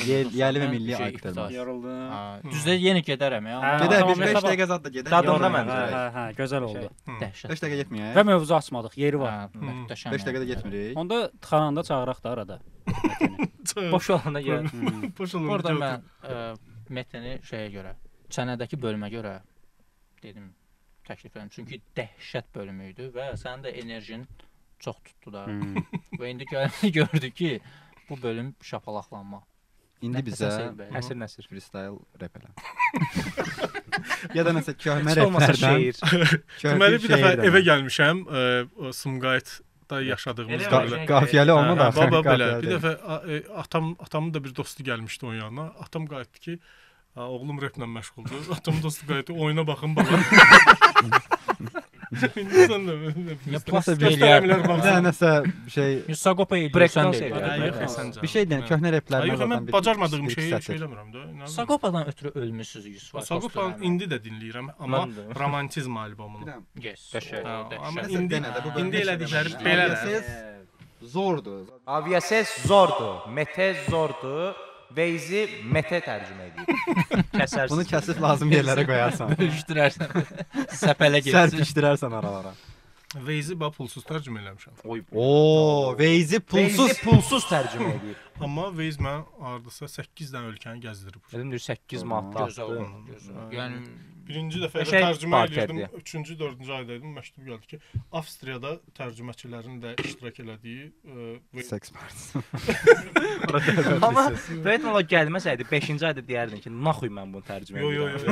Yerli və milli Aykut Elmas. Yarıldım. Düzdür, yenə gedərəm ya. Gedək, biz 5 dəqiqə zad da gedək. Dadında məncə. Hə, gözəl oldu. Dəhşət. 5 dəqiqə getməyək. Və mövzu açmadıq, yeri var. Möhtəşəm. 5 dəqiqə də getmirik. Onda tıxananda çağıraq da arada. Boş olanda gəl. Boş olanda. Orada mən Metəni şeyə görə, çənədəki bölümə görə dedim, təklif edim. Çünki dəhşət bölümü idi və sənin də enerjin çox tutdu da. Və indi gördük ki, bu bölüm şapalaqlanma. İndi bizə əsr nəsr freestyle rap elə. Ya da nəsə köhnə raplərdən. Deməli bir dəfə evə gəlmişəm, Sumqayıtda yaşadığımız belə. Qafiyəli olmadı axı. Baba belə. Bir dəfə atamın da bir dostu gəlmişdi onun yanına. Atam qayıtdı ki, oğlum raplə məşğuldur. Atamın dostu qayıtdı, oyuna baxın baba. İnsan da nəsə şey Sagopa eləyirsən bir şey deyən köhnə raplərdən yox, mən bacarmadığım şeyi söyləmirəm də. Sagopadan ötürü ölmüsüz Yusuf. Sagopa indi də dinləyirəm, amma romantizm albomunu. Amma indi elədikləri belədir. Zordur. Aviases zordur, Mete zordur. Veyzi Mete tərcümə edir. Kəsərsən. Bunu kəsib lazım yerlərə qoyarsan. Bölüşdürərsən. Səpələ getsin. Sərpişdirərsən aralara. Waze-i pulsuz tərcümə eləmişəm. Waze-i pulsuz tərcümə edir. Amma Waze mən hardasa 8 dənə ölkəni gəzdirib. Dedim 8 manatdır. Yəni birinci dəfə tərcümə edirdim. 3-cü, 4-cü ayda idim. Məktub gəldi ki, Avstriyada tərcüməçilərin də iştirak elədiyi Sex Party. Amma Beytman o gəlməsəydi 5-ci ayda deyərdin ki, naxuy mən bunu tərcümə edirəm. Yox.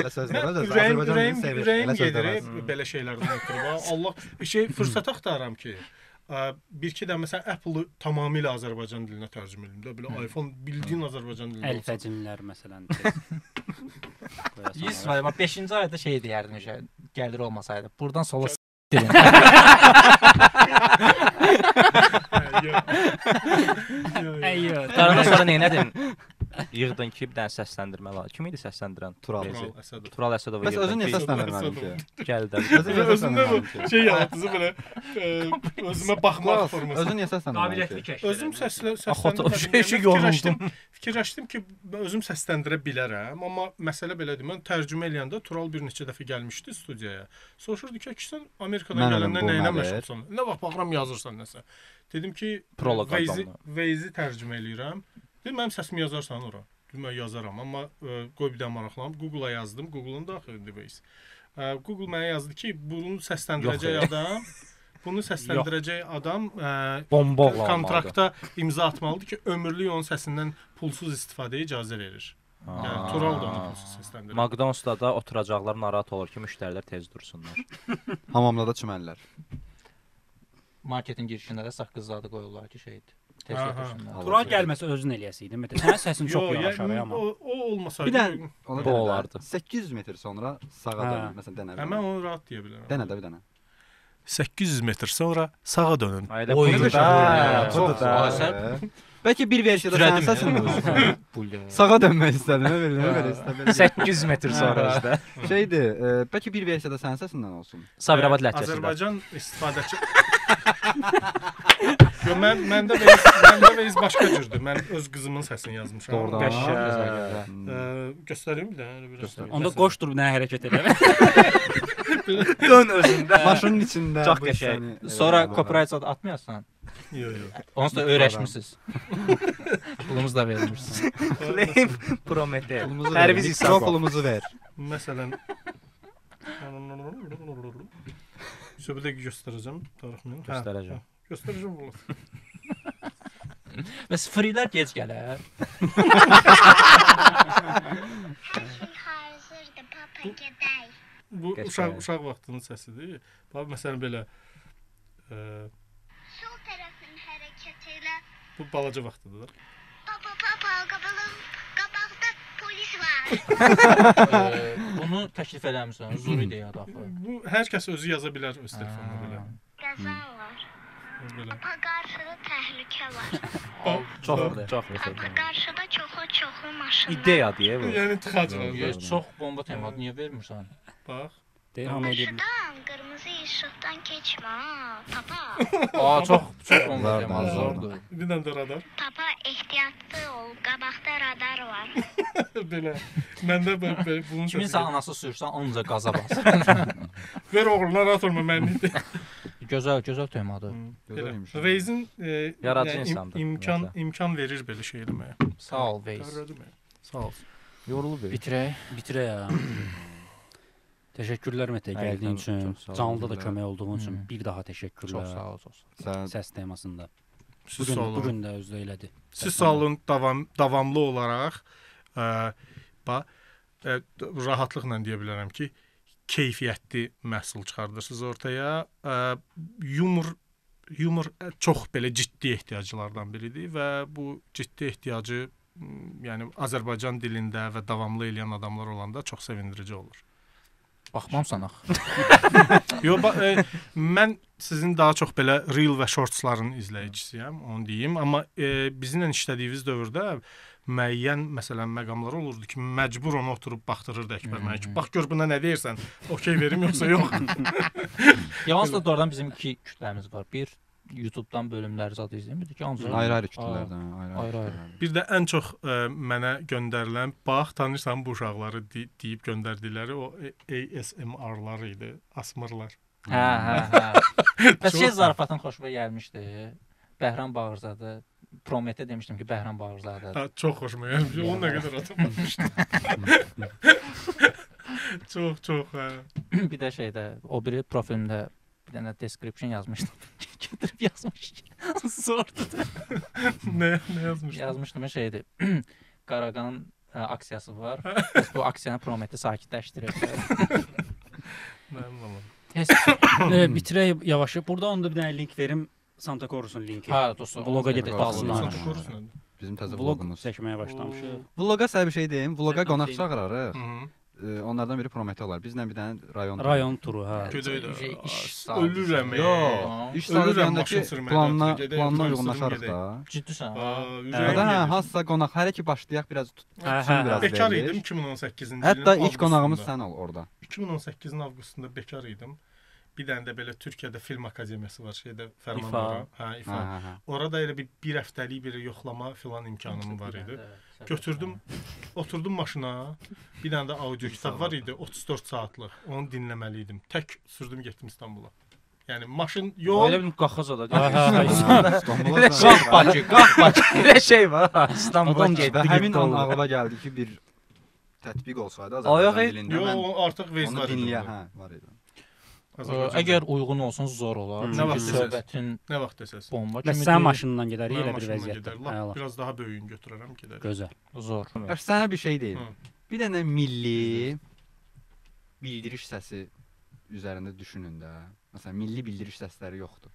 Elə sözlər. Ürəyim gedir belə şeylərdən ötürü. Allah fürsət axtarıram ki, bir-iki də məsələn Apple-ı tamamilə Azərbaycan dilinə tərcümə edim də. Belə iPhone bildiyin Azərbaycan dilində. Əlfəcimlər məsələn. İsmail, 5-ci ayda şey deyərdim, gəlir olmasaydı. Buradan sola Qaradan sonra neynədin? Yığdın ki, bir dənə səsləndirmə var. Kim idi səsləndirən? Tural Əsədov. Bəs özün niyə səsləndirmədin ki? Gəldi. Özündə bu şey yaradıcı belə özümə baxmaq forması. Özün niyə səsləndirmədin ki? Özüm səsləndirəm. Fikirləşdim ki, özüm səsləndirə bilərəm, amma məsələ belədir. Mən tərcümə eləyəndə Tural bir neçə dəfə gəlmişdi studiyaya. Soruşurdu ki, sən Amerikadan gələndə nə ilə məşğulsan? Nə vaxt baxıram yazırsan nəsə. Dedim ki, Waze-i tərcümə eləyirəm. Dedim, mənim səsimi yazarsan ora. Dedim, mən yazaram, amma qoy bir dənə maraqlanım. Google-a yazdım, Google-un daxilində Waze. Google mənə yazdı ki, bunu səsləndirəcək adam kontrakta imza atmalıdır ki, ömürlük onun səsindən pulsuz istifadəyə icazə verir. Yəni Tural da onu pulsuz səsləndirir. McDonald's-da da oturacaqlar narahat olur ki, müştərilər tez dursunlar. Hamamda da çiməllər. Marketin girişində də saqqız zadı qoyurlar ki, şeydir. Tural gəlməsə özün eləyəsiydin. Sənin səsin çox yavaşar amma. O olmasaydı bir dənə olardı. 800 metr sonra sağa dönün. Məsələn, dənə. Mən onu rahat deyə bilərəm. Dənə də bir dənə. 800 metr sonra sağa dönün. Bəlkə bir versiyada sənin səsin sağa dönmək istədim. Belə istədim. 800 metr sonra işte. Şeydir, bəlkə bir versiyada sənin səsindən olsun. Sabirabad ləhcəsində. Azərbaycan istifadəçi. Yo, məndə Waze başqa cürdür. Mən öz qızımın səsini yazmışam. Doğrudan. Göstərim bir də. Onda qoş durub nə hərəkət eləmə. Dön özündə. Maşının içində. Çox qəşəng. Sonra copyright atmayasan. Yox. Onsuz da öyrəşmisiniz. Pulumuzu da vermişsiniz. Claim Prometheus. Tərviz hesabı. Çox pulumuzu ver. Məsələn. Bir də göstərəcəm. Göstərəcəm. Göstərəcəm bunu. Bəs freelər gec gələr. Hazırdır, papa gedək. Bu uşaq vaxtının səsidir. Bax məsələn belə sol tərəfin hərəkət elə. Bu balaca vaxtıdır. Papa, qabaqda polis var. Bunu təklif eləmirsən, zor ideyadır axı. Bu hər kəs özü yaza bilər öz telefonuna belə. Qəzan var. Papa, qarşıda təhlükə var. Çox. Papa, qarşıda çoxlu maşınlar. İdeyadır bu. Yəni tıxaclar. Çox bomba temadır, niyə vermirsən? Bax. Qarşıdan qırmızı işıqdan keçmə, papa. Çox bomba temadır. Bir dənə də radar. Papa, ehtiyatlı ol, qabaqda radar var. Belə. Məndə bunun Kimin sən anası sürsən, onca qaza bas. Ver oğlum, narahat olma mənlikdir. Gözəl temadır. Waze-in yaradıcı insandır. İmkan verir belə şey eləməyə. Sağ ol Waze. Sağ ol. Yorulub verir. Bitirək ya. Təşəkkürlər Mete gəldiyin üçün, canlıda da kömək olduğun üçün bir daha təşəkkürlər. Çox sağ ol. Səs temasında. Siz sağ olun. Bugün də özdə elədi. Siz sağ olun, davamlı olaraq rahatlıqla deyə bilərəm ki, keyfiyyətli məhsul çıxardırsınız ortaya. Yumor çox belə ciddi ehtiyaclardan biridir və bu ciddi ehtiyacı yəni Azərbaycan dilində və davamlı eləyən adamlar olanda çox sevindirici olur. Baxmamsan axı. Yox, mən sizin daha çox belə reel və shortsların izləyicisiyəm, onu deyim. Amma bizimlə işlədiyiniz dövrdə müəyyən məsələn məqamlar olurdu ki, məcbur onu oturub baxdırırdı Əkbər mənə ki, bax gör buna nə deyirsən, okey verim yoxsa yox. Yalnız da doğrudan bizim iki kütləmiz var. Bir YouTube-dan bölümləri zad izləyirdik ki, ancaq ayrı-ayrı kütlələrdən, ayrı-ayrı. Bir də ən çox mənə göndərilən, bax tanırsan bu uşaqları deyib göndərdikləri o ASMR-lar idi, asmırlar. Hə. Bəs şey zarafatın xoşuma gəlmişdi. Bəhram Bağırzadə Promete demişdim ki, Bəhram Bağırzadə. Çox xoşuma gəlmişdi. Onu nə qədər atamamışdım. Çox. Bir də şeydə, o biri profilimdə bir dənə description yazmışdım. Götürüb yazmış. Zordur. Nə yazmışdın? Yazmışdım şeydir. Qaraqan aksiyası var. Bəs bu aksiyanı Promete sakitləşdirir. Mənim olam. Bitirək yavaşı. Burada onda bir dənə link verim. Santa Corusun linki. Hə, dostum. Vloga gedib baxsınlar. Santa Corus nədir? Bizim təzə Vlog vlogumuz. çəkməyə başlamışıq. Vloga sən bir şey deyim. Vloga qonaq çağırarıq. Onlardan biri Promete olar. Bizlə bir dənə rayon turu, hə. Gedəydə. Ölürəm. Yox. İş saatındakı planla uyğunlaşarıq da. Ciddisən? Hə, hansısa qonaq hələ ki başlayaq biraz biraz. Bekar idim 2018-ci ilin. Hətta ilk qonağımız sən ol orada. 2018-in avqustunda bekar idim. Bir dənə də belə Türkiyədə film akademiyası var, şeydə Fərmanlara. İFA. Orada elə bir həftəlik bir yoxlama filan imkanım var idi. Götürdüm, oturdum maşına. Bir dənə də audio kitab var idi, 34 saatlıq. Onu dinləməli idim. Tək sürdüm getdim İstanbula. Yəni maşın yol. Elə bir qaxazada. Qax Bakı. Elə şey var. İstanbul'a getdi. Həmin an ağlıma gəldi ki, bir tətbiq olsaydı Azərbaycan dilində. Yox, artıq vez var idi. Var idi. Əgər uyğun olsun zor olar. Çünki söhbətin nə vaxt desəz. Bomba kimi. Bəs sən maşınla gedərik elə bir vəziyyətdə. Biraz daha böyüyün götürərəm gedərik. Gözəl. Zor. Bəs sənə bir şey deyim. Bir dənə milli bildiriş səsi üzərində düşünün də. Məsələn, milli bildiriş səsləri yoxdur.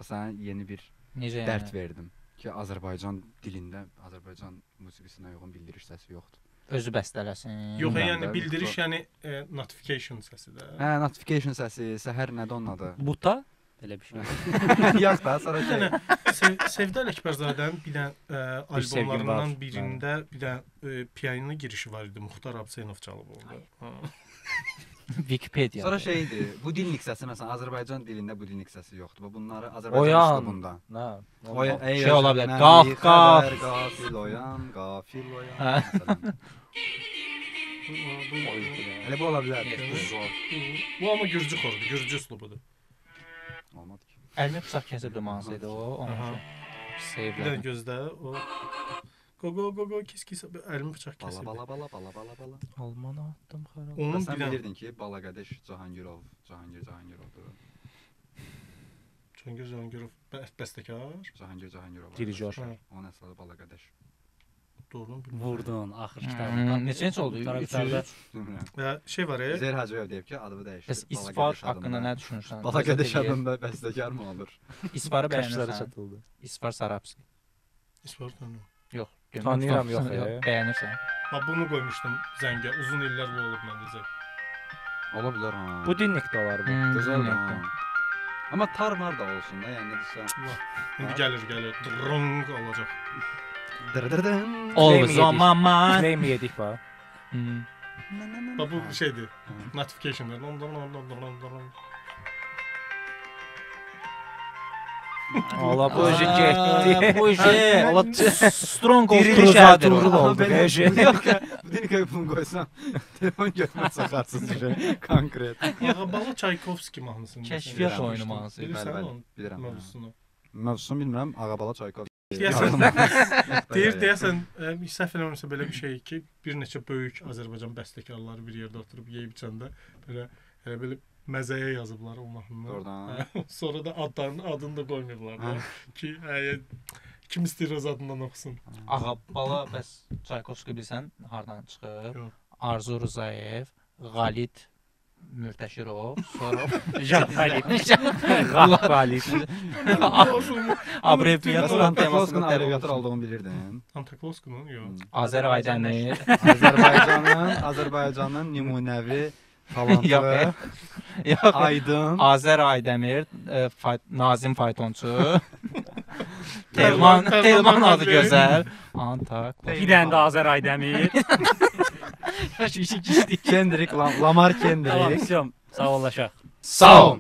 Məsələn, yeni bir dərd verdim ki, Azərbaycan dilində, Azərbaycan musiqisinə uyğun bildiriş səsi yoxdur. Özü bəstələsin. Yox, yəni bildiriş, yəni notification səsi də. Hə, notification səsi, səhər nədir onun adı? Buta? Elə bir şey. Yox da, sonra şey. Sevda Ələkbərzadənin bir dənə albomlarından birində bir dənə pianino girişi var idi. Muxtar Abseynov çalıb orada. Wikipedia. Sonra şeydir, bu dilnik səsi məsələn Azərbaycan dilində bu dilnik səsi yoxdur. Bunları Azərbaycan üslubunda. Şey ola bilər. Qalx, qafil oyan. Elə bu ola bilər. Bu amma gürcü xorudur, gürcü üslubudur. Olmadı ki. Əlmi bıçaq kəsibdi mansıydı o. Bir də gözdə o Go, kis, əlimi bıçaq kəsibdi. Bala. Almanı atdım xarab. Onun sən bilirdin ki, Balaqadeş Cahangirovdur. Cahangirov bəstəkar. Cahangirov. Dirijor. Onun əsası Balaqadeş. Doğru. Vurdun, axır kitabında. Neçə oldu? 300. Və şey var ya. Zeyr Hacıyev deyib ki, adını dəyişdi. Bəs İsfar haqqında nə düşünürsən? Balaqadeş adında bəstəkar mı olur? İsfarı bəyənirsən. İsfar Sarabski. İsfar tanıyım. Yox. Tanıyıram yox. Bəyənirsən. Bax bunu qoymuşdum zəngə. Uzun illər bu olub məndə zəng. Ola bilər ha. Bu dinlik də olar bu. Gözəl də. Amma tarmar da olsun da, yəni desə. İndi gəlir. Drong olacaq. Always on my mind. Claim yedik bax. Bax bu şeydir. Notificationlar. Ola bu getdi. Bu strong Diriliş oldu. Yox, bu dinlikə bunu qoysam, telefon götürüb çıxarsınız şey, konkret. Ağabalı Çaykovski mahnısını. Kəşfiyyat oyunu mahnısı. Bilirəm. Mövzusunu. Mövzusunu bilmirəm, Ağabalı Çaykovski. Deyəsən, səhv eləmirəmsə belə bir şey ki, bir neçə böyük Azərbaycan bəstəkarları bir yerdə oturub yeyib içəndə belə məzəyə yazıblar o mahnını. Oradan. Sonra da adını da qoymayıblar ki, kim istəyir öz adından oxusun. Ağabala bəs Çaykovski bilsən hardan çıxır? Arzu Rzayev, Xalit Mürtəşirov, sonra Xalit. Abreviatörün temasının abreviatör olduğunu bilirdin. Antakovskunun, yox. Azər Aydəmir. Azərbaycanın nümunəvi talantı. Aydın. Azər Aydəmir, Nazim faytonçu. Telman adı gözəl. Antak. Bir dənə də Azər Aydəmir. Kendrick, Lamar Kendrick. Sağ ol. Sağ ol.